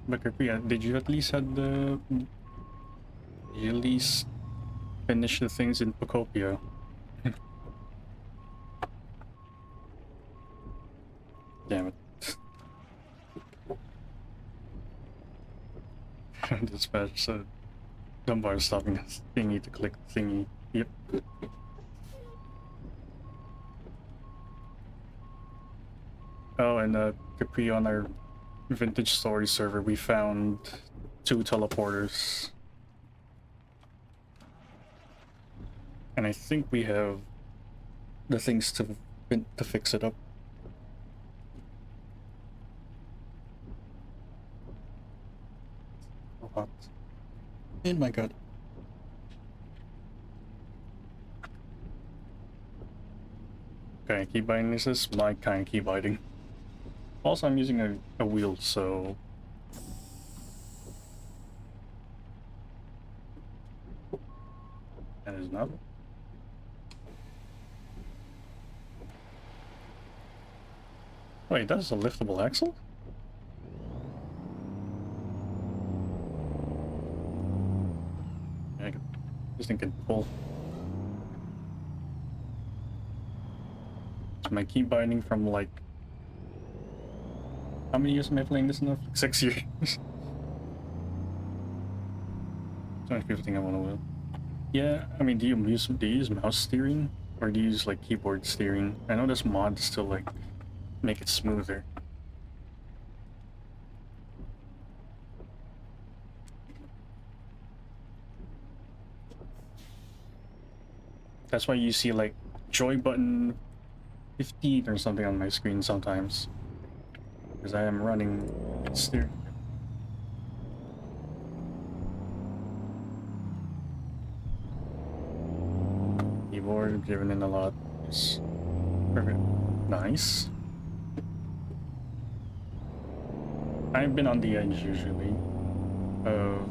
But yeah, did you at least finish the things in Pocopia? Damn it. Dispatch Dunbar stopping this thingy to click the thingy. Yep. Oh, and Capri, on our vintage story server, we found 2 teleporters. And I think we have the things to fix it up. Oh, hot. Oh my god. Okay, key binding is my kind of key binding. Also, I'm using a wheel, so... That is not... Wait, that is a liftable axle? Yeah, this thing can pull. It's my key binding from like... How many years am I playing this now? 6 years. So many people think I want to wheel. Yeah, I mean, do you use mouse steering? Or do you use like keyboard steering? I know there's mods to like make it smoother. That's why you see like joy button 15 or something on my screen sometimes. Because I am running steering. Keyboard given in a lot. Yes. Perfect. Nice. I've been on the edge usually of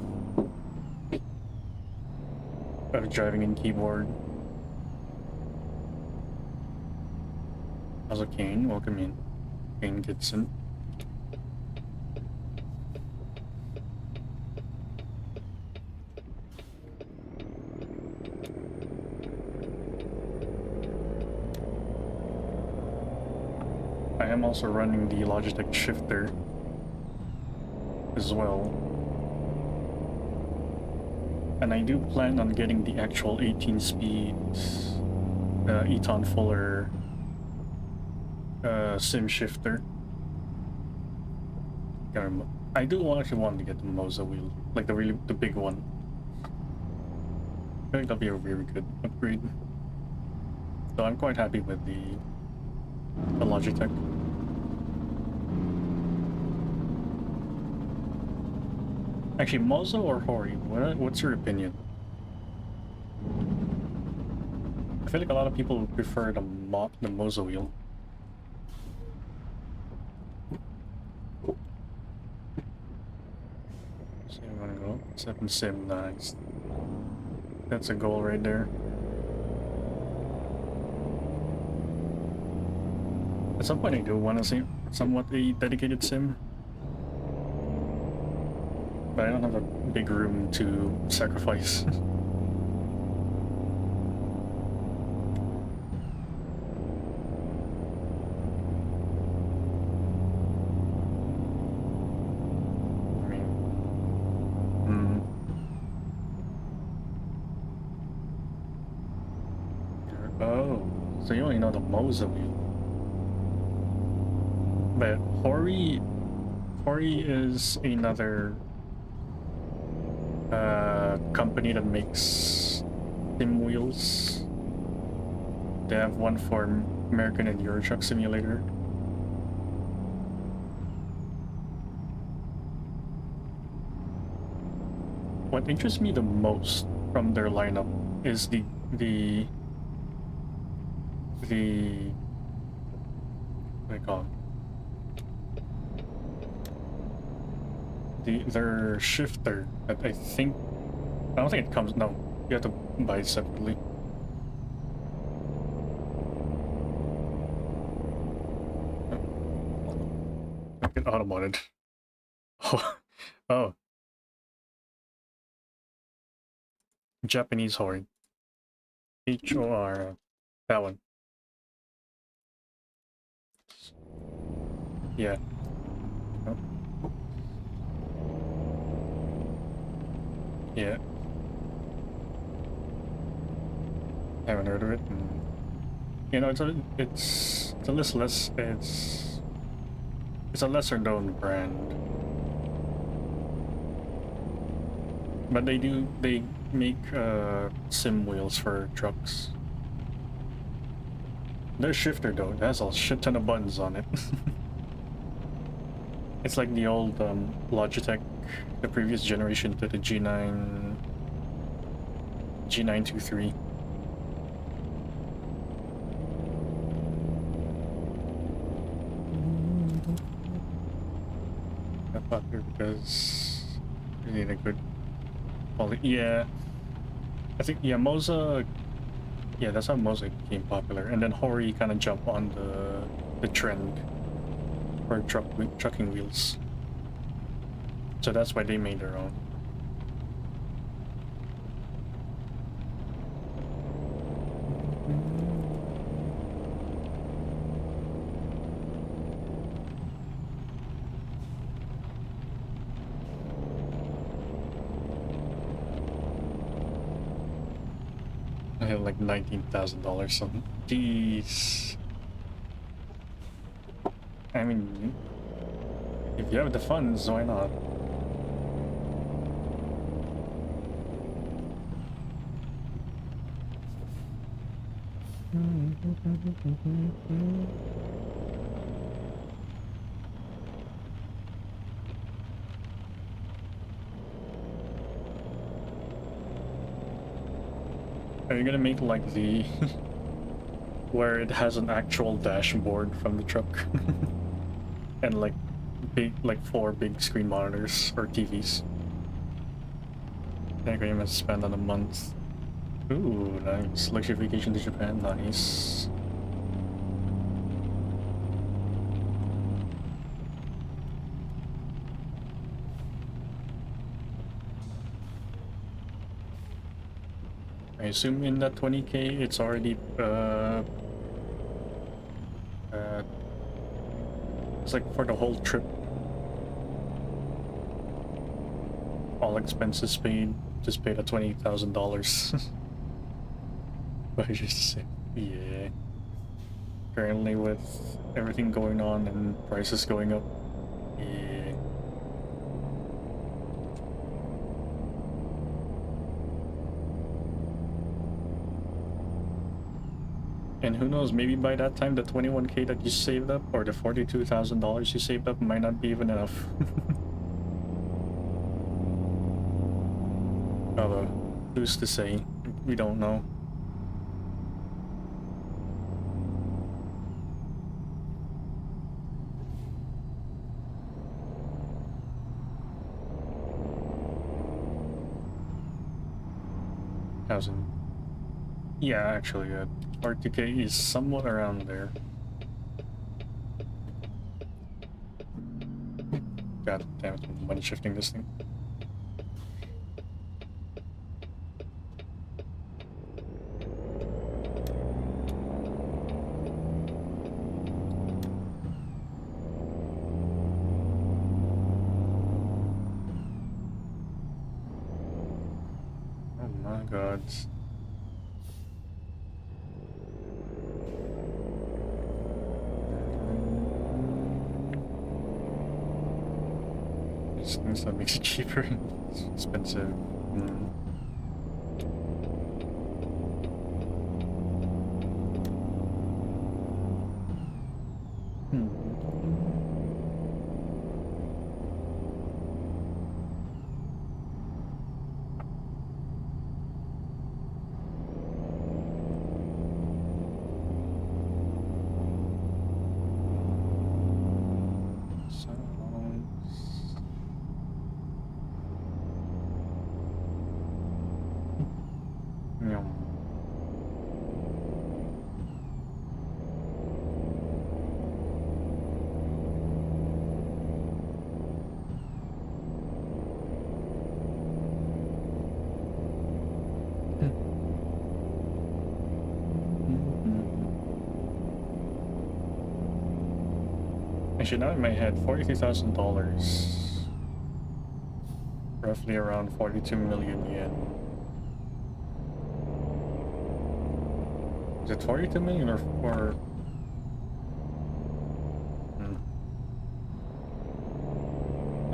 driving in keyboard. Also, Kane, welcome in. Kane Gibson. I am also running the Logitech shifter as well. And I do plan on getting the actual 18-speed Eton Fuller sim shifter. I do actually want to get the Moza wheel, like the big one. I think that'll be a really good upgrade. So I'm quite happy with the Logitech. Actually, Moza or Hori? What's your opinion? I feel like a lot of people prefer the Moza wheel. So I'm gonna go 7 sim, nice. That's a goal right there. At some point I do want to see somewhat a dedicated sim. But I don't have a big room to sacrifice. I mean, So you only know the Moza wheel. But Hori is another company that makes sim wheels. They have one for American and Euro Truck Simulator. What interests me the most from their lineup is the what do you call it? Their shifter that I don't think it comes. No, you have to buy it separately. Get automodded. Oh, oh, Japanese horde. HOR. That one. Yeah. Oh. Yeah. Haven't heard of it. And, you know, it's a a lesser known brand. But they make sim wheels for trucks. Their shifter though, it has a shit ton of buttons on it. It's like the old Logitech, the previous generation to the G923. Because you need a good quality. Yeah, I think Moza. Yeah, that's how Moza became popular, and then Hori kind of jumped on the trend for trucking wheels. So that's why they made their own. I had like $19,000 something. Jeez. I mean, if you have the funds, why not? Are you gonna make like the where it has an actual dashboard from the truck and like four big screen monitors or TVs? I think you must spend on a month. Ooh, nice. Luxury vacation to Japan, nice. I assume in that 20K it's already it's like for the whole trip. All expenses paid, just paid a $20,000. But I just say, yeah. Currently with everything going on and prices going up, yeah. And who knows, maybe by that time the 21K that you saved up or the $42,000 you saved up might not be even enough. Although, who's to say? We don't know. Thousand. Yeah, actually, 40K is somewhat around there. God damn it, money shifting this thing. Oh my god. So that makes it cheaper and expensive. Mm. Actually, now in my head, $43,000, roughly around 42 million yen. Is it 42 million or Hmm.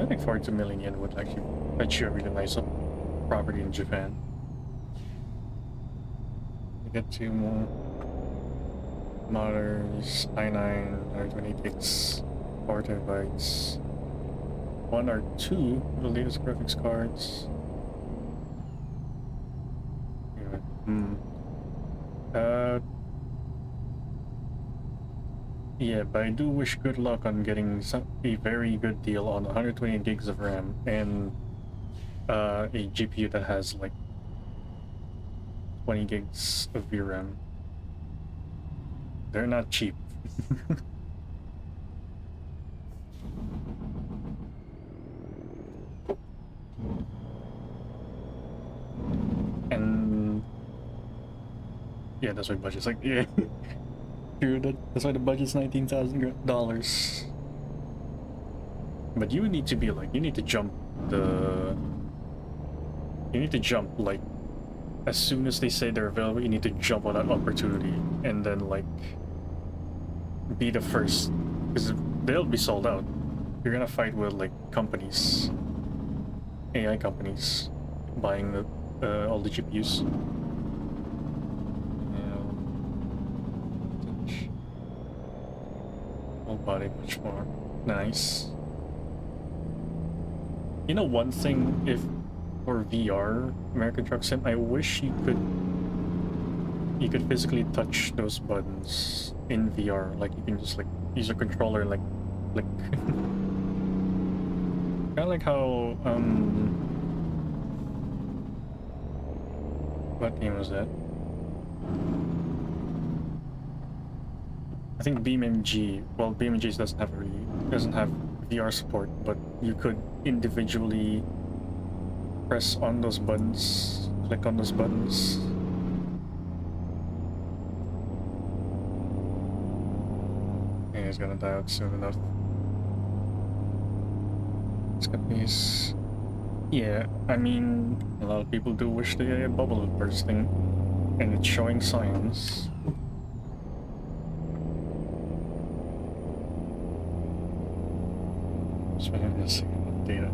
I think 42 million yen would actually fetch you a really nice property in Japan. You get two more modders, i9, 128 4 terabytes, one or two of the latest graphics cards. Anyway, yeah, but I do wish good luck on getting a very good deal on 120 gigs of RAM and a GPU that has like 20 gigs of VRAM. They're not cheap. And yeah, that's why budget's like, yeah. True, that's why the budget's $19,000. But you need to be like, you need to jump like as soon as they say they're available, you need to jump on that opportunity and then like be the first, because they'll be sold out. You're gonna fight with like companies, AI companies, buying all the GPUs. Whole body much more nice. You know, one thing, if for VR American Truck Sim, I wish you could physically touch those buttons in VR. Like you can just like use a controller and like click. Kind of like how what game was that? I think BeamNG. Well, BeamNG doesn't have VR support, but you could individually press on those buttons, click on those buttons. Yeah, he's gonna die out soon enough. It's got these. Yeah, I mean, a lot of people do wish the bubble was bursting, and it's showing signs. Just waiting for a second of data.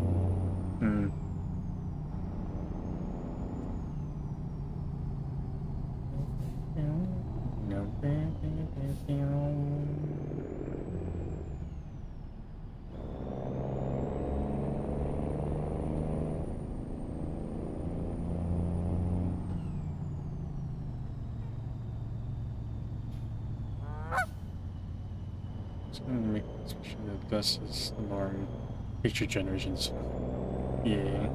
It's gonna make sure that this is the norm. Future generations. Yeah.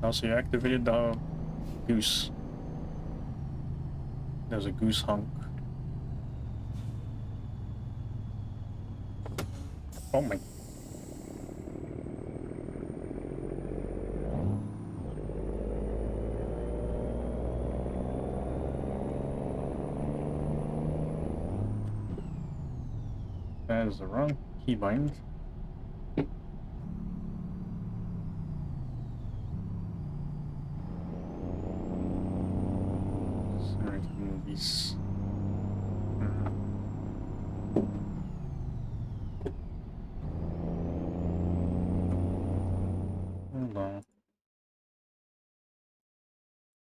Also, you activated the goose. There's a goose honk. Oh my. That is the wrong keybind. Sorry, movies.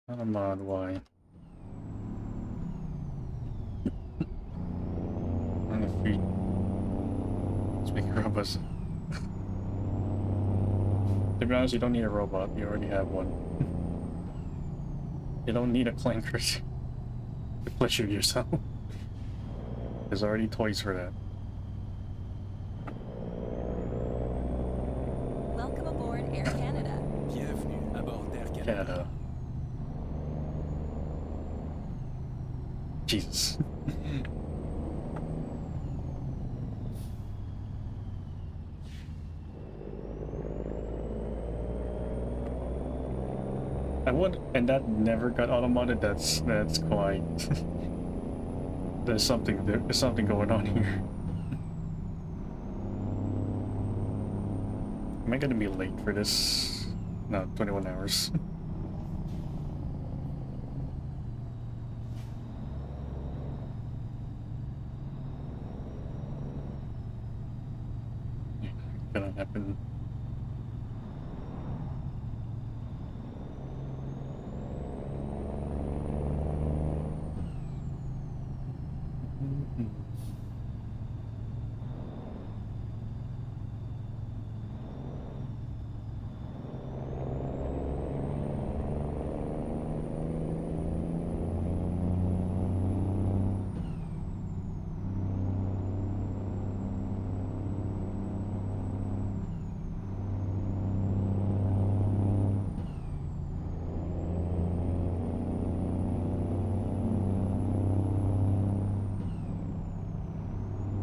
Not a mod, why? On the feet. Let's make robots. To be honest, you don't need a robot, you already have one. You don't need a clanker to pleasure yourself. There's already toys for that. Welcome aboard Air Canada. Bienvenue à bord d'Air Canada. Canada. Jesus. I would, and that never got auto-modded. That's quite. There's something going on here. Am I gonna be late for this? No, 21 hours. Gonna happen.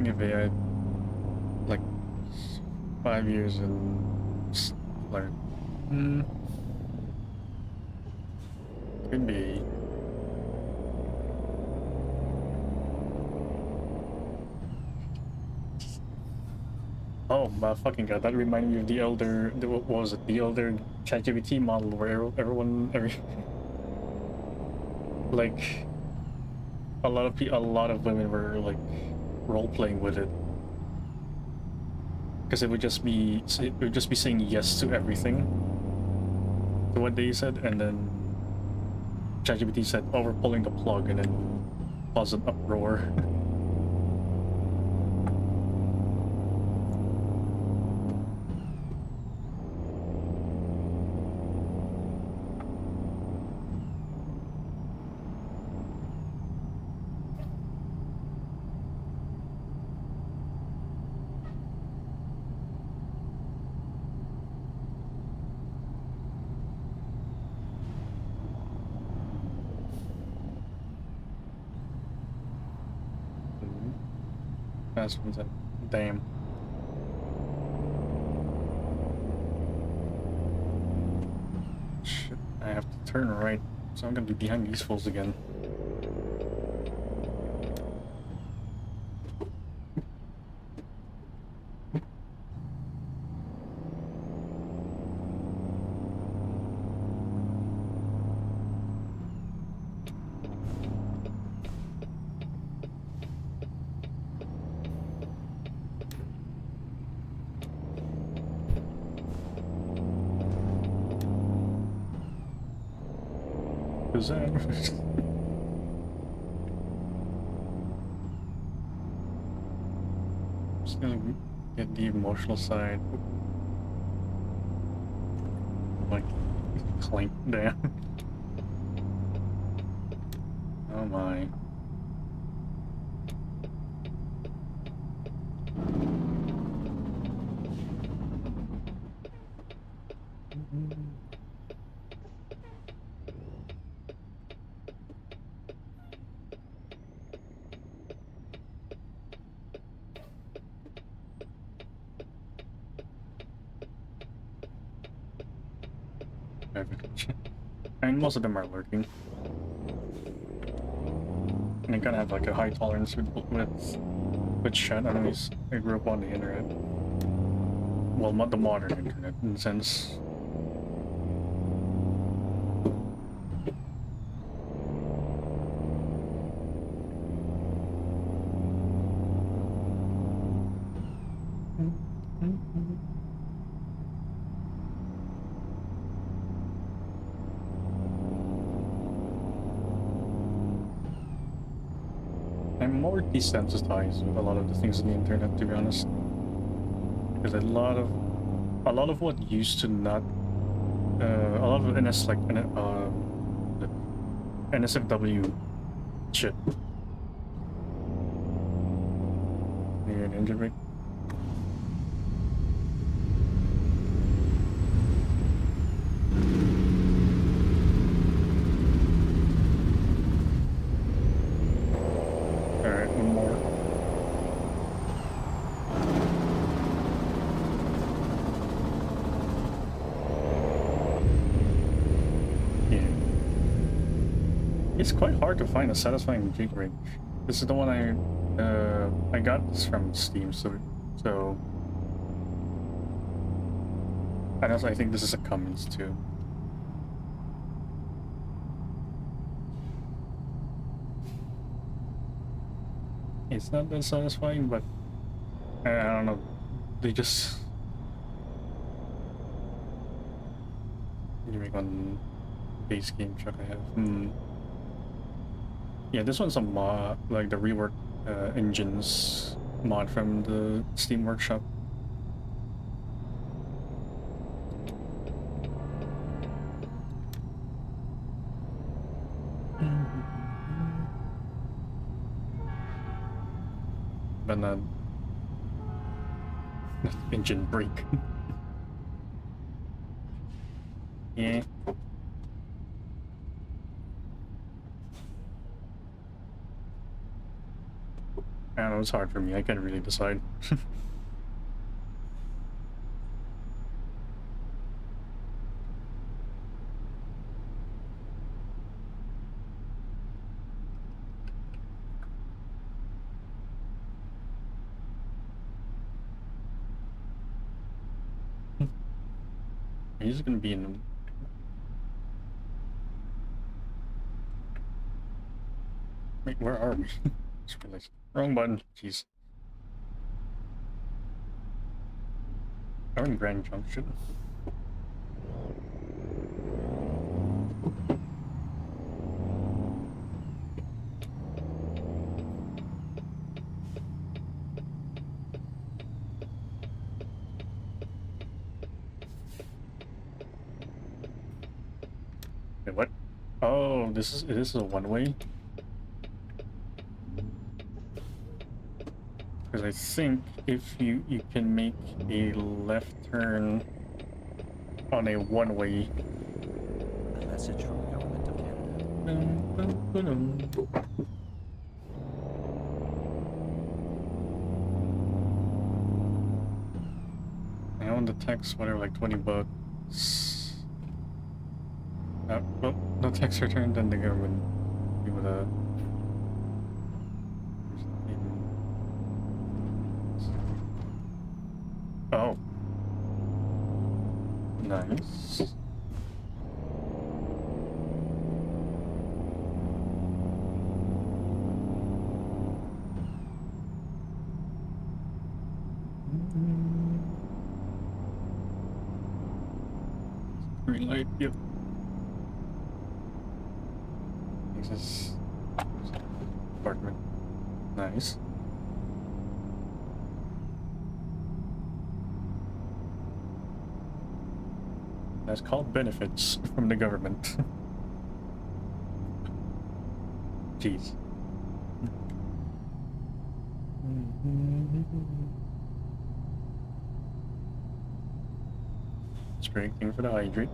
If I had like 5 years and like could be. Oh my fucking god, that reminded me of the elder, what was it, the elder ChatGPT model where like a lot of women were like role playing with it, because it would just be saying yes to everything, to what they said, and then ChatGPT said, "Oh, we're pulling the plug," and then caused an uproar. That's what I'm. Damn. Shit, I have to turn right, so I'm gonna be behind these fools again. Who's that? Just gonna get the emotional side. Like, clank down. Oh my. And most of them are lurking. And I kind of have like a high tolerance with chat. I grew up on the internet. Well, not the modern internet, in a sense. more desensitized with a lot of the things on the internet, to be honest. Because a lot of what used to not a lot of NS like the NSFW shit. Near an engine rig. Alright, one more. Yeah. It's quite hard to find a satisfying jig rig. This is the one I got this from Steam, so and also I think this is a Cummins too. It's not that satisfying, but I don't know. They just make one base game truck I have. Yeah, this one's a mod, like the rework engines mod from the Steam Workshop. But not engine brake. Yeah. I don't know, it's hard for me. I can't really decide. He's gonna be in. Wait, where are we? Just realized. Wrong button. Jeez. We're in Grand Junction. Wait, what? Oh, this is a one-way. Because I think if you can make a left turn on a one-way. A message from the government of Canada. I own the text, whatever, like $20. Well, no tax return, then the government give it a. Oh. Nice. Green light, yep. This apartment. Nice. That's called benefits from the government. Jeez. Spraying thing for the hydrate.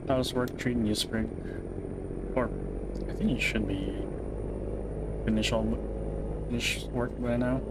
How's work treating you, Spring? Or I think you should be finished work by now.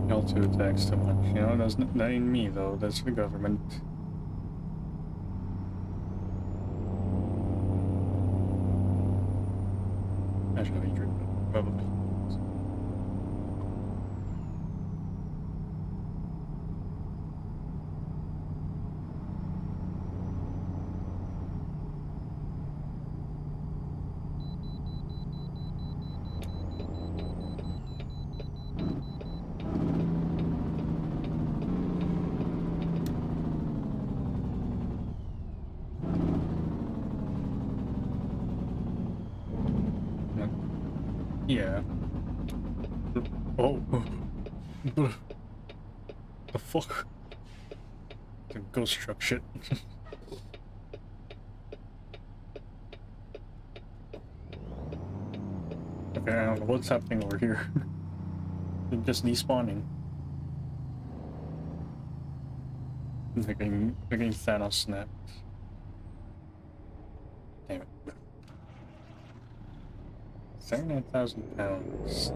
L2 tax too much. You know, that ain't me though. That's the government. Actually, probably. Yeah. Oh. The fuck? The ghost truck shit. Okay, I don't know what's happening over here. They're just despawning. They're getting Thanos snapped. Damn it. 39,000 pounds.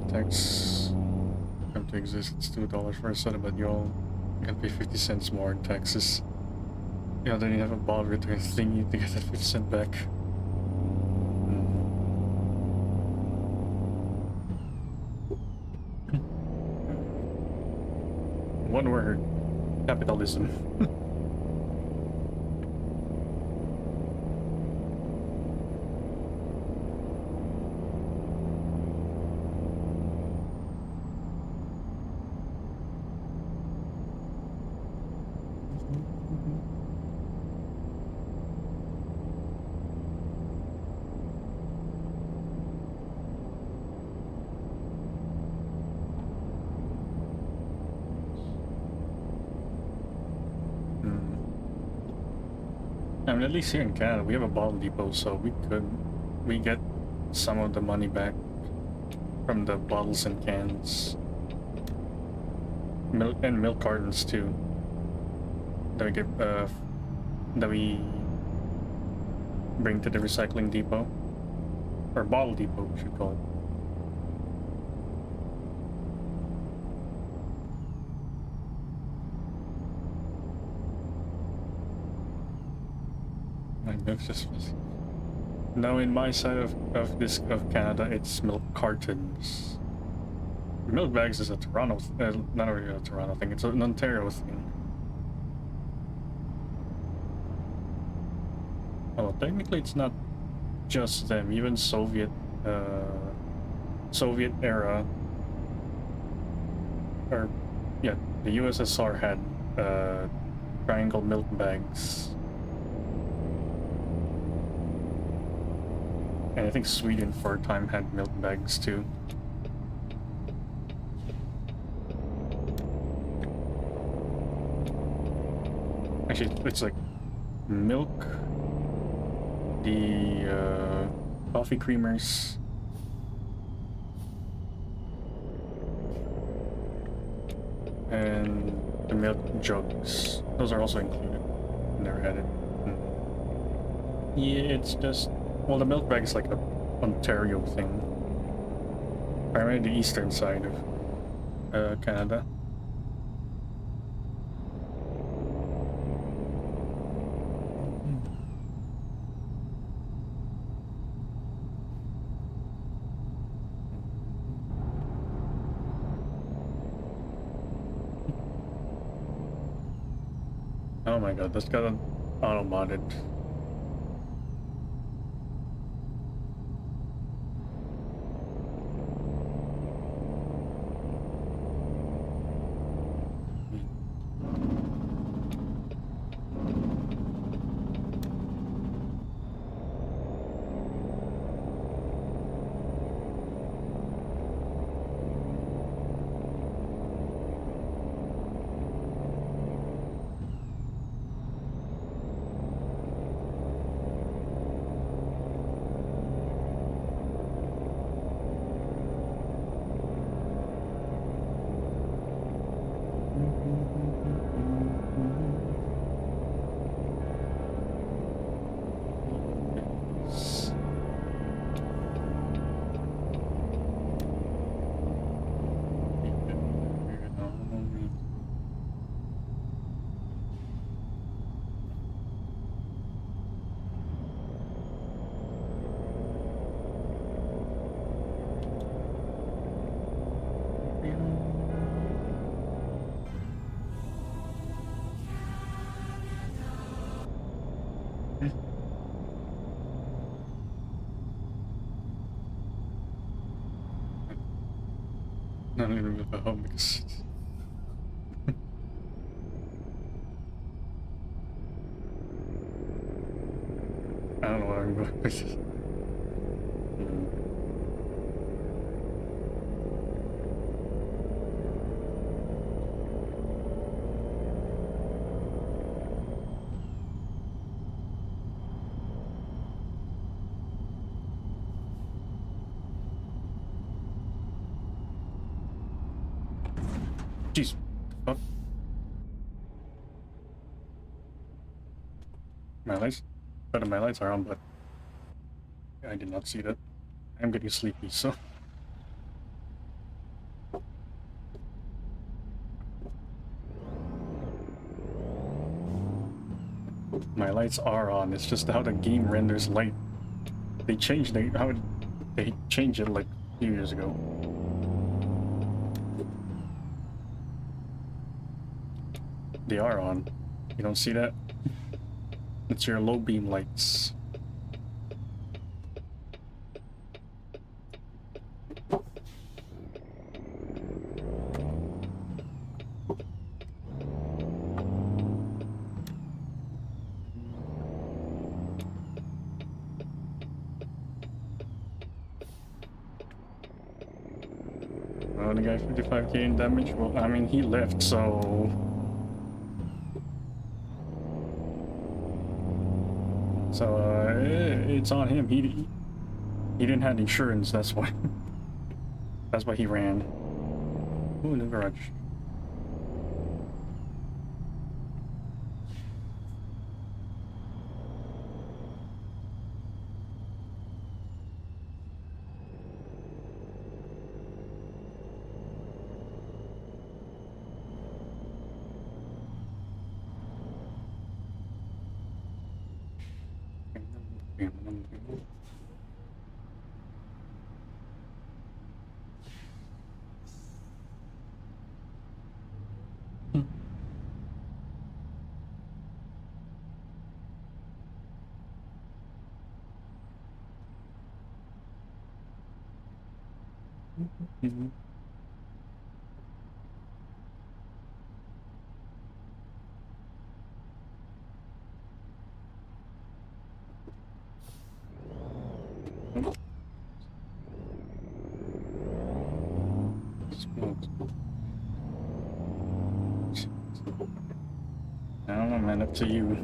Tax come to exist. It's $2 for a soda, but you all can pay 50 cents more in taxes. Yeah, then you have a ball return thingy to get that 50 cent back. One word: capitalism. I mean, at least here in Canada, we have a bottle depot, so we get some of the money back from the bottles and cans, milk cartons too. That we get that we bring to the recycling depot, or bottle depot, we should call it. Like just now in my side of Canada, it's milk cartons. Milk bags is a Toronto, not really a Toronto thing. It's an Ontario thing. Well, technically, it's not just them. Even Soviet era, or yeah, the USSR had triangle milk bags. And I think Sweden for a time had milk bags too. Actually, it's like milk, the coffee creamers, and the milk jugs. Those are also included. Never had it. Yeah, it's just, well, the milk bag is like a Ontario thing. Primarily the eastern side of Canada. Oh my god, that's got an auto-modded. Not even with a home because I don't know where I'm going with this. Jeez, fuck. My lights, but my lights are on, but I did not see that. I'm getting sleepy, so. My lights are on. It's just how the game renders light. They changed how they changed it like a few years ago. They are on. You don't see that? It's your low beam lights. Well, the guy 55k in damage. Well, I mean, he left, so. So, it's on him. He didn't have insurance, that's why. That's why he ran. Ooh, in the garage. I don't know, man. Up to you.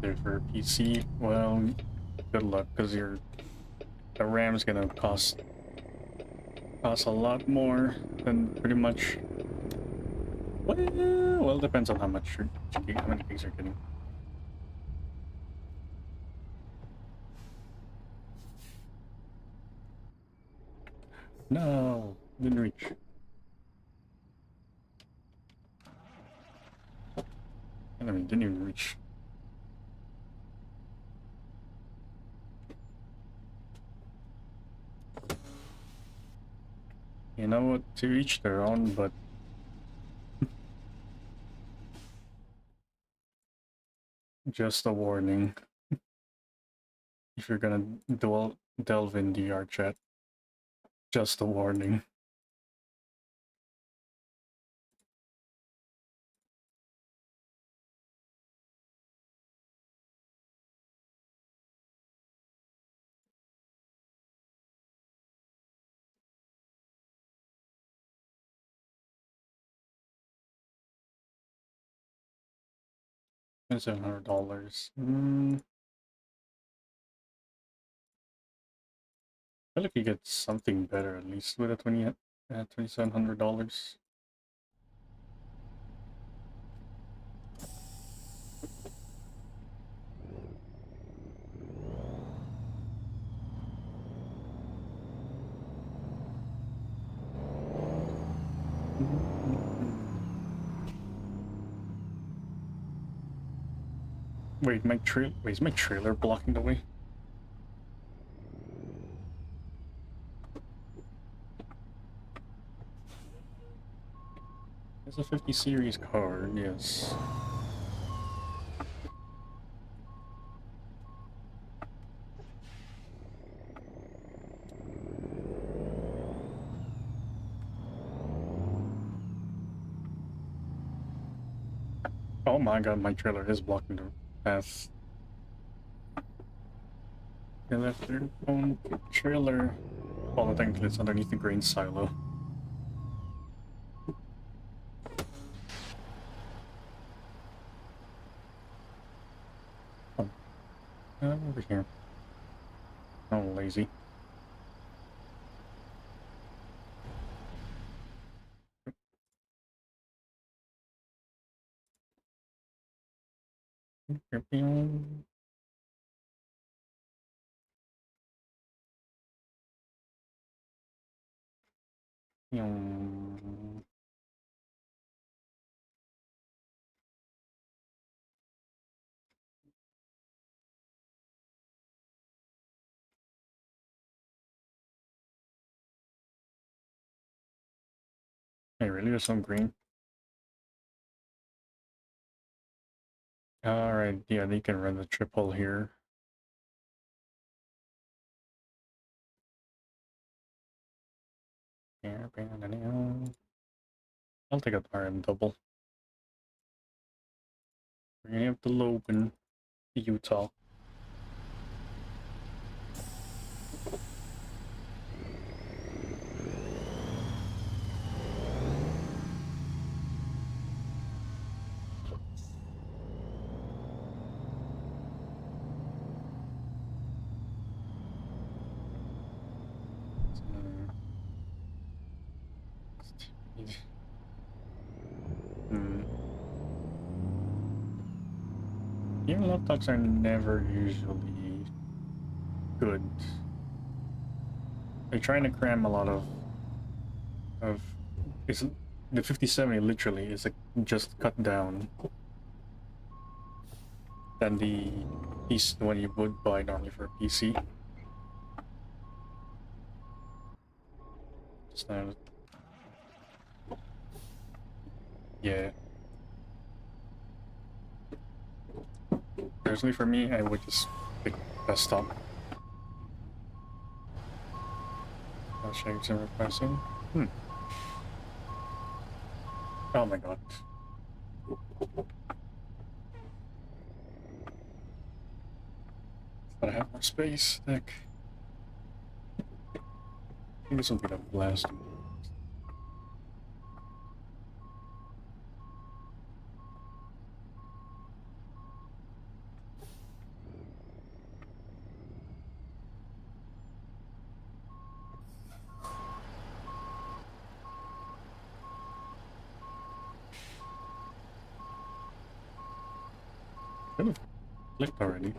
There for PC. Well, good luck, because the RAM's gonna cost a lot more than pretty much. Well, it depends on how much how many gigs you're getting. No, didn't reach. I mean, didn't even reach. You know what? To each their own, but just a warning. If you're gonna delve in DR chat, just a warning. $700. I feel like you get something better at least with a $2,700. Wait, is my trailer blocking the way? It's a 50 series card, yes. Oh my god, my trailer is blocking the path. They left their own trailer. Well, technically it's underneath the grain silo. Oh, over here. Oh, lazy. Hey, really? There's some green? Alright, yeah, they can run the triple here. I'll take a RM double. We're gonna have the Logan, Utah. Hmm. Even love talks are never usually good. They're trying to cram a lot of it's the 5070 literally is like just cut down than the piece the one you would buy normally for a PC. So yeah. Personally for me, I would just pick desktop. I'll show you some requesting. Oh my god. But I have more space. Heck. I think this will be the last. Could have clicked already.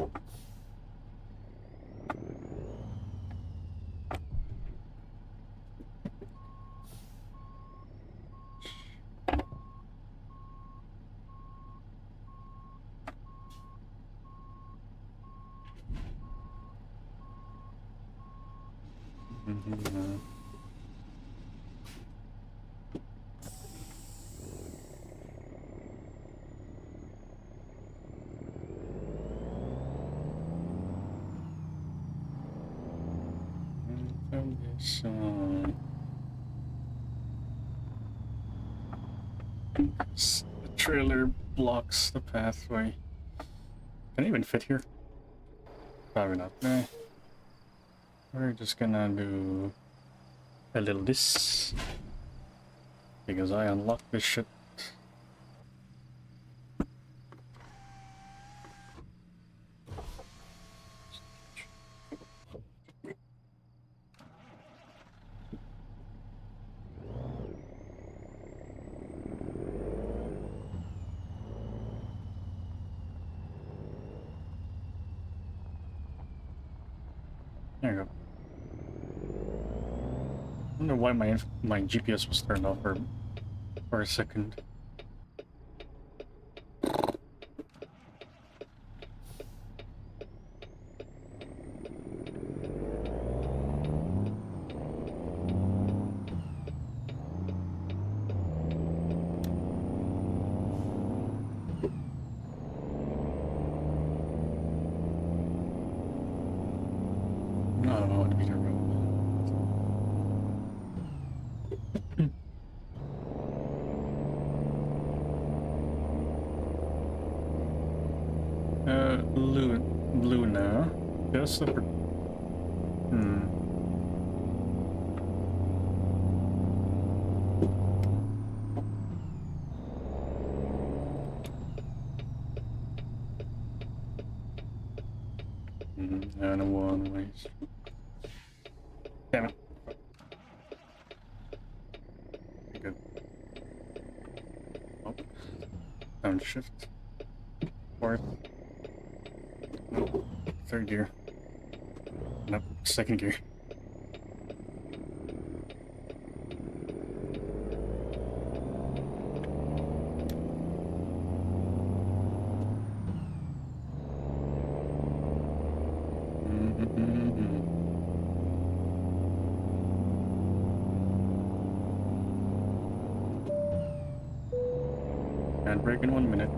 So the trailer blocks the pathway. Can I even fit here? Probably not. Nah. We're just gonna do a little this because I unlocked this shit. There you go. I wonder why my GPS was turned off for a second. I don't know what to be the room. Luna. Just the. And a one ways. Damn it. Pretty good. Oh. Down shift. Fourth. Nope. Third gear. Nope. Second gear. And break in 1 minute.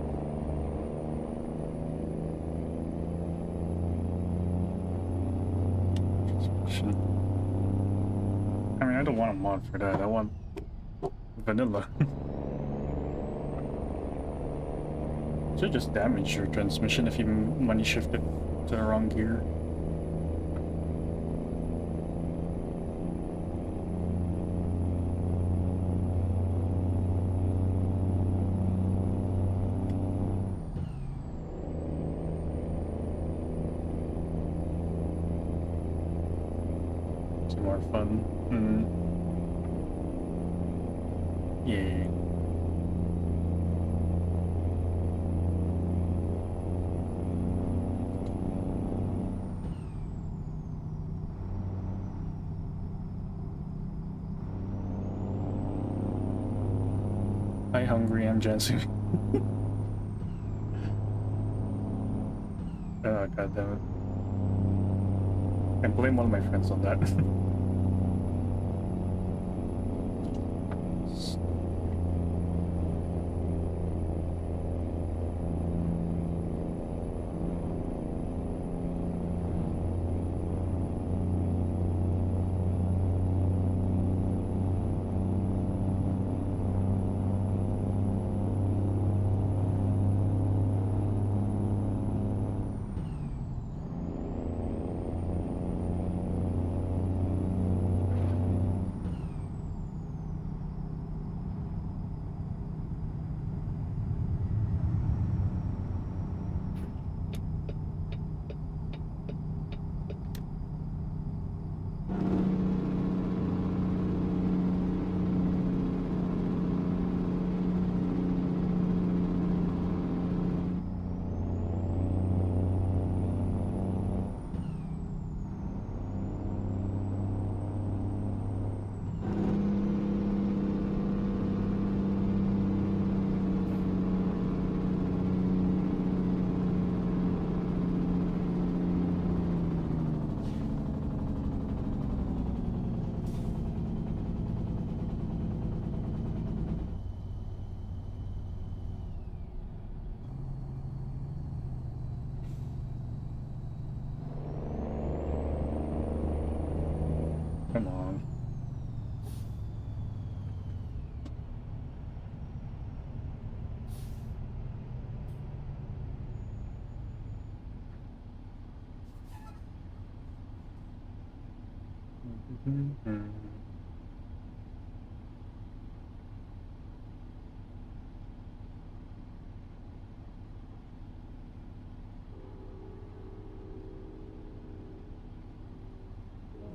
I mean, I don't want a mod for that. I want vanilla. Should just damage your transmission if you money shift it to the wrong gear. Some more fun. Yeah. Hi, hungry. I'm Jansu. Oh, god damn it. I blame one of my friends on that. Come on.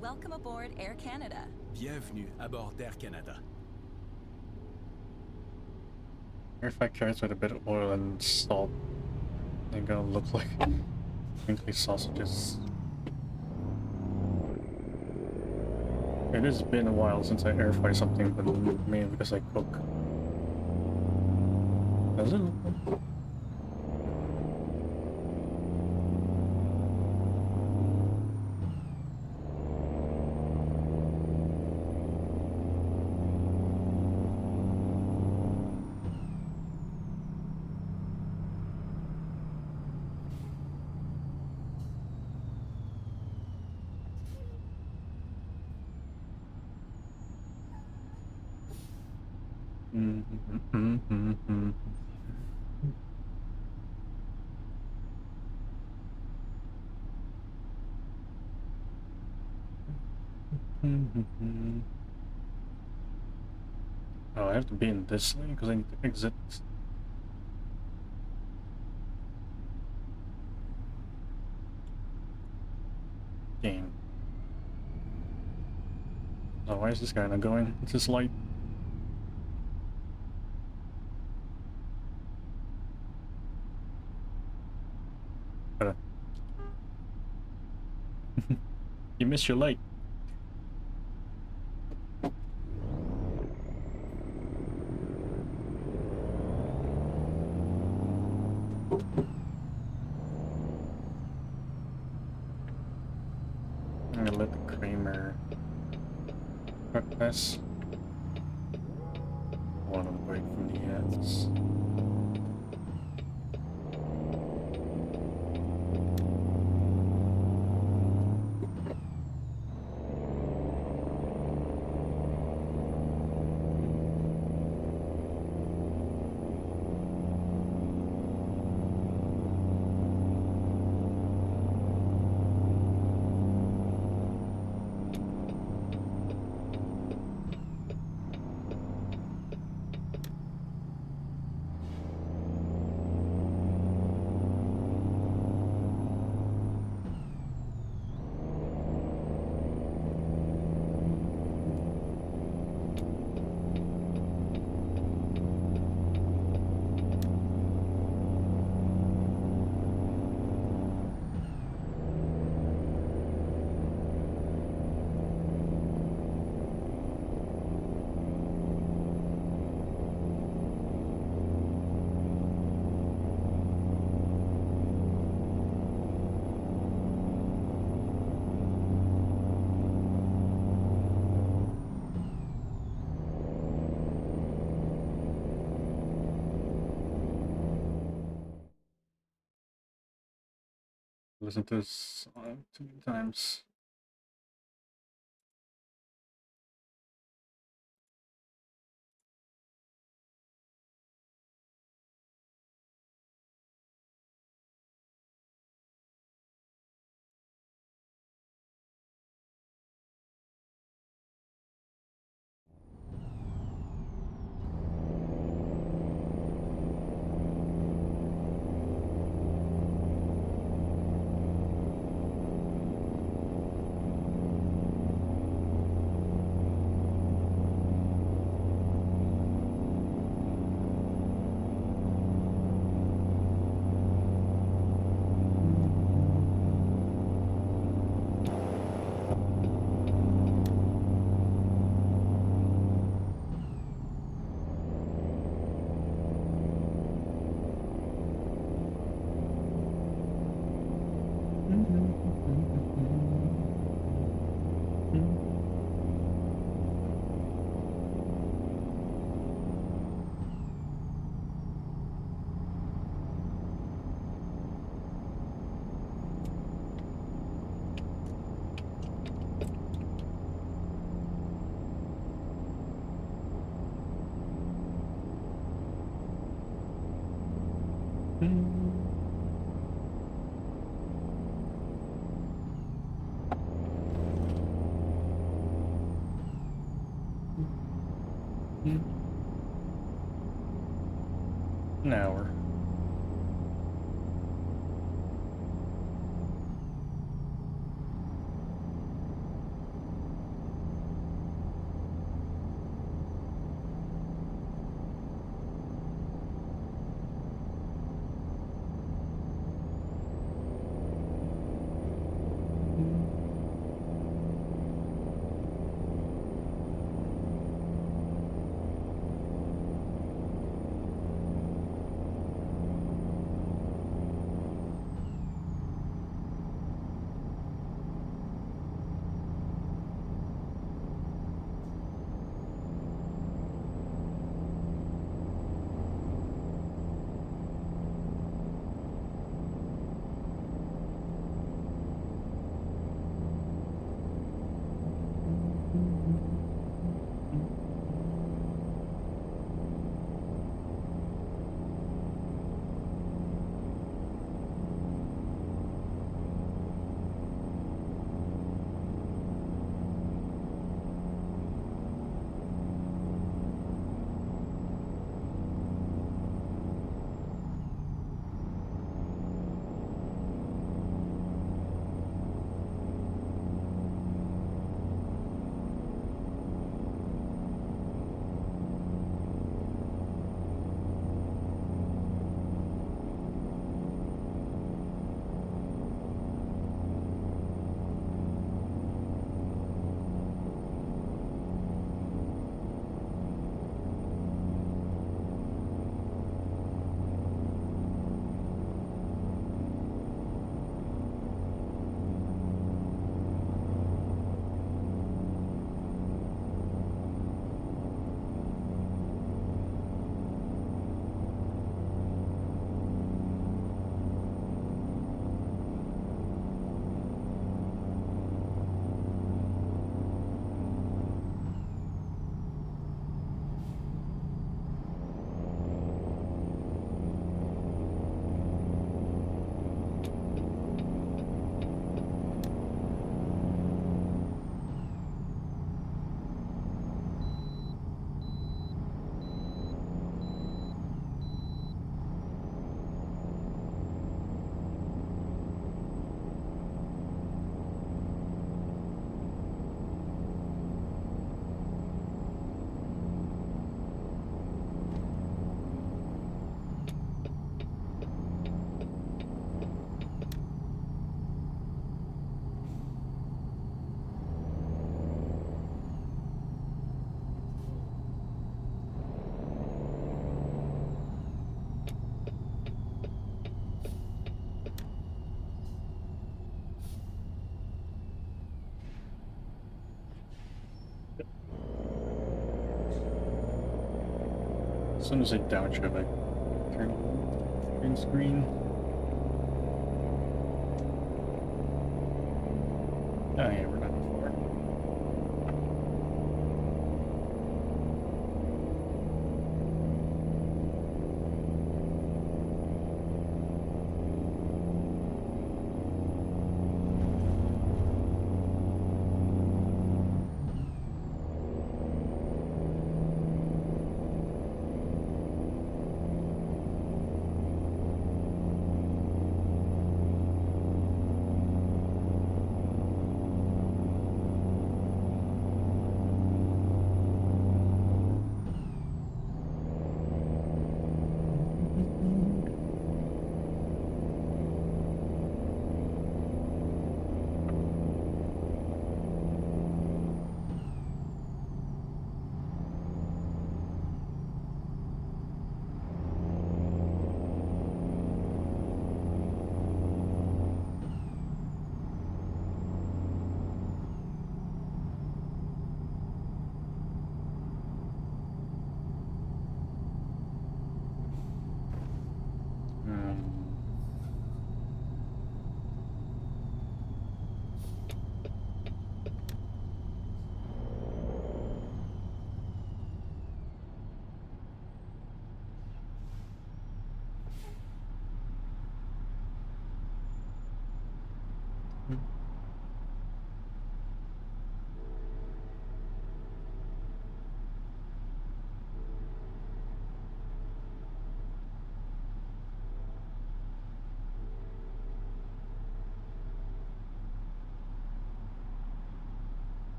Welcome aboard Air Canada. Bienvenue à bord d'Air Canada. If I carrots with a bit of oil and salt, they're gonna look like crinkly sausages. It has been a while since I air fry something, but mainly because I cook. Does it look like? Oh, I have to be in this lane because I need to exit. Game. Oh, why is this guy not going? It's his light. You missed your light. I'm gonna let the Kramer cut this. One away from the ads. Listen to this too many times. An hour. As soon as I downshift, I turn green screen. Oh yeah, we're not before.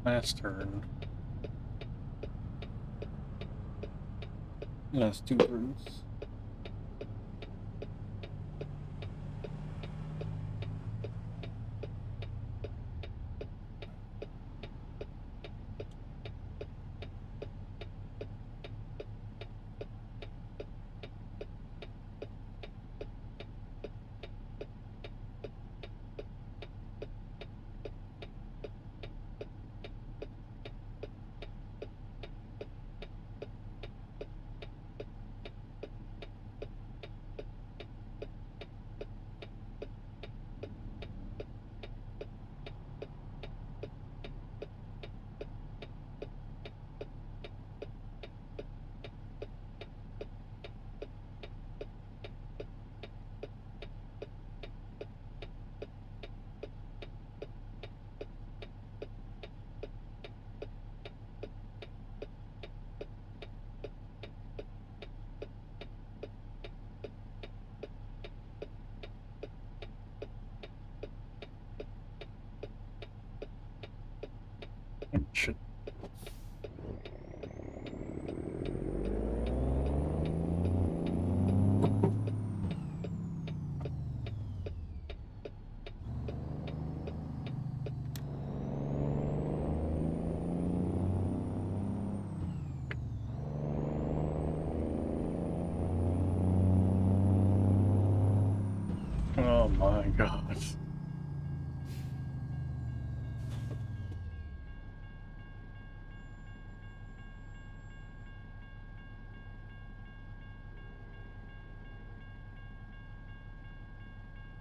Last turn. Last two turns. Shit. my god.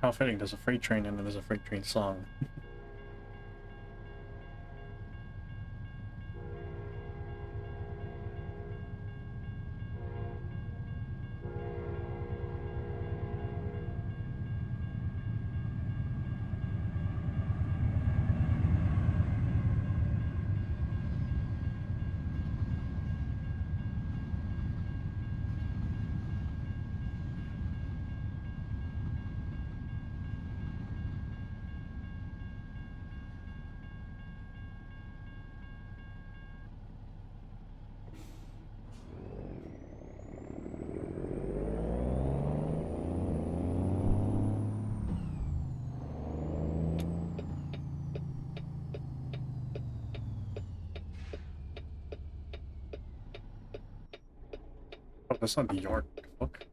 How fitting, there's a freight train and then there's a freight train song. Oh, that's not the yard. Fuck.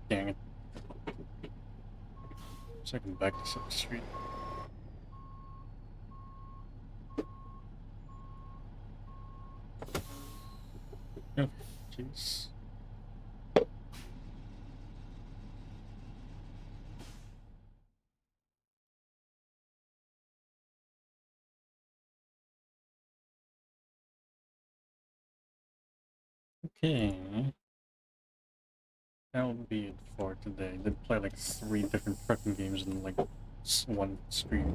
Dang it. Second back to 7th Street. Oh, jeez. Okay. That would be it for today. I did play like 3 different trucking games in like one stream.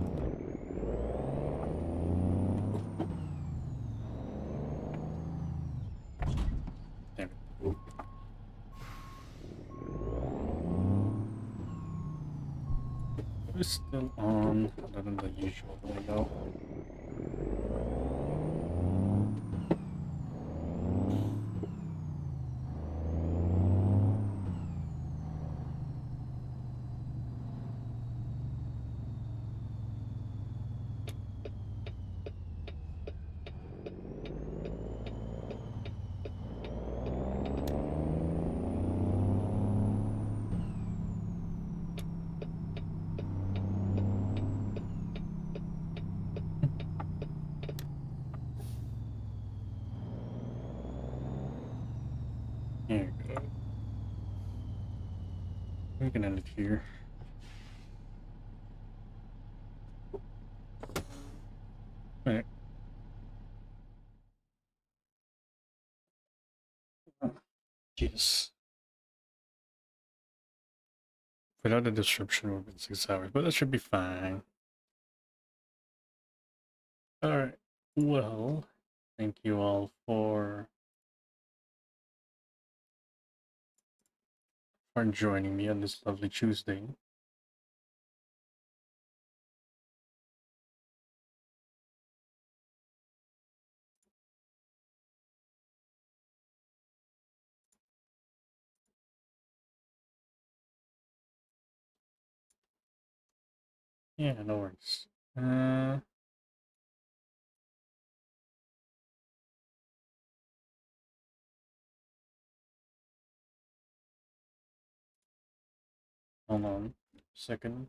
Damn it. It's still on, other than the usual window. There you go. We can end it here. Alright. Jesus. Without a description, it would have been 6 hours, but that should be fine. Alright. Well, thank you all for joining me on this lovely Tuesday. Yeah, no worries. Hold on a second.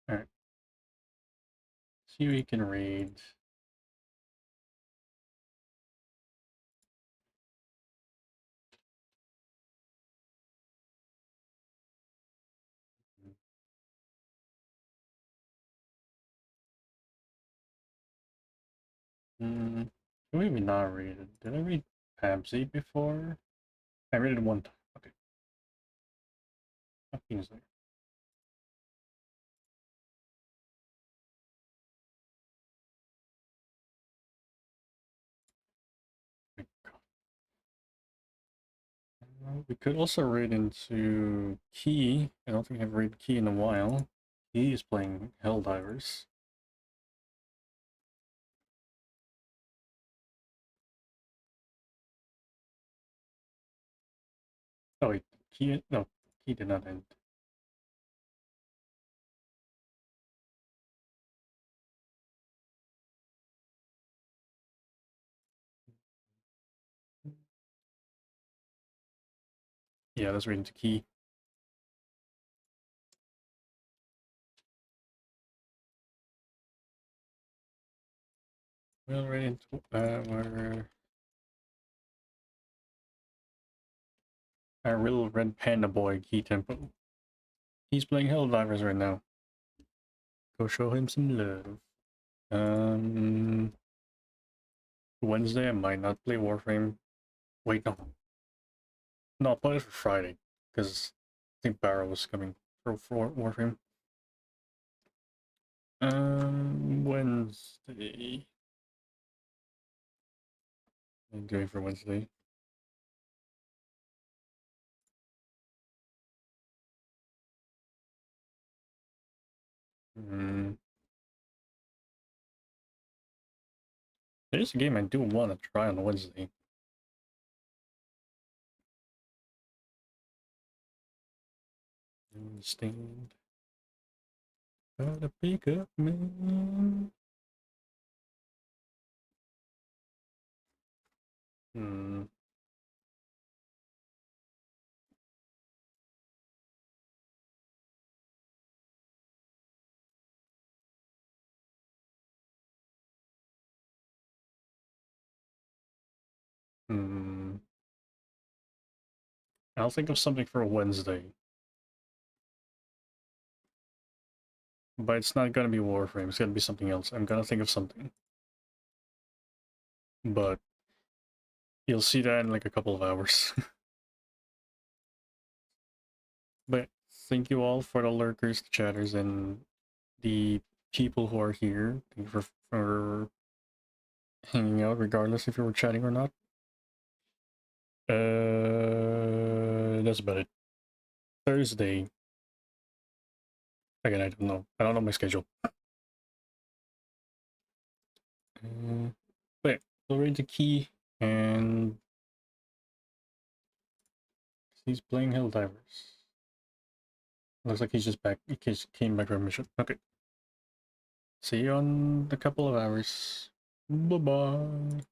Alright. See, we can read. Maybe not read it. Did I read Pabsy before? I read it one time. Okay. Nothing is there. We could also raid into Key. I don't think I've raided Key in a while. He is playing Helldivers. Oh wait, Key, no, Key did not end. Yeah, let's raid into Key. We'll raid into where our little red panda boy, Key Tempo. He's playing Helldivers right now. Go show him some love. Wednesday I might not play Warframe. Wait, no. No, I'll play it for Friday, because I think Barrow was coming for Warframe. Wednesday. What am I doing for Wednesday? There's a game I do want to try on Wednesday. Stand. Gotta pick up, man. Hmm. Hmm. I'll think of something for Wednesday. But it's not gonna be Warframe, it's gonna be something else. I'm gonna think of something. But you'll see that in like a couple of hours. But thank you all for the lurkers, the chatters, and the people who are here. Thank you for hanging out, regardless if you were chatting or not. That's about it. Thursday. Again, I don't know. I don't know my schedule. But yeah, we'll read the Key, and he's playing Helldivers. Looks like he's just back. He just came back from mission. Okay. See you on a couple of hours. Bye bye.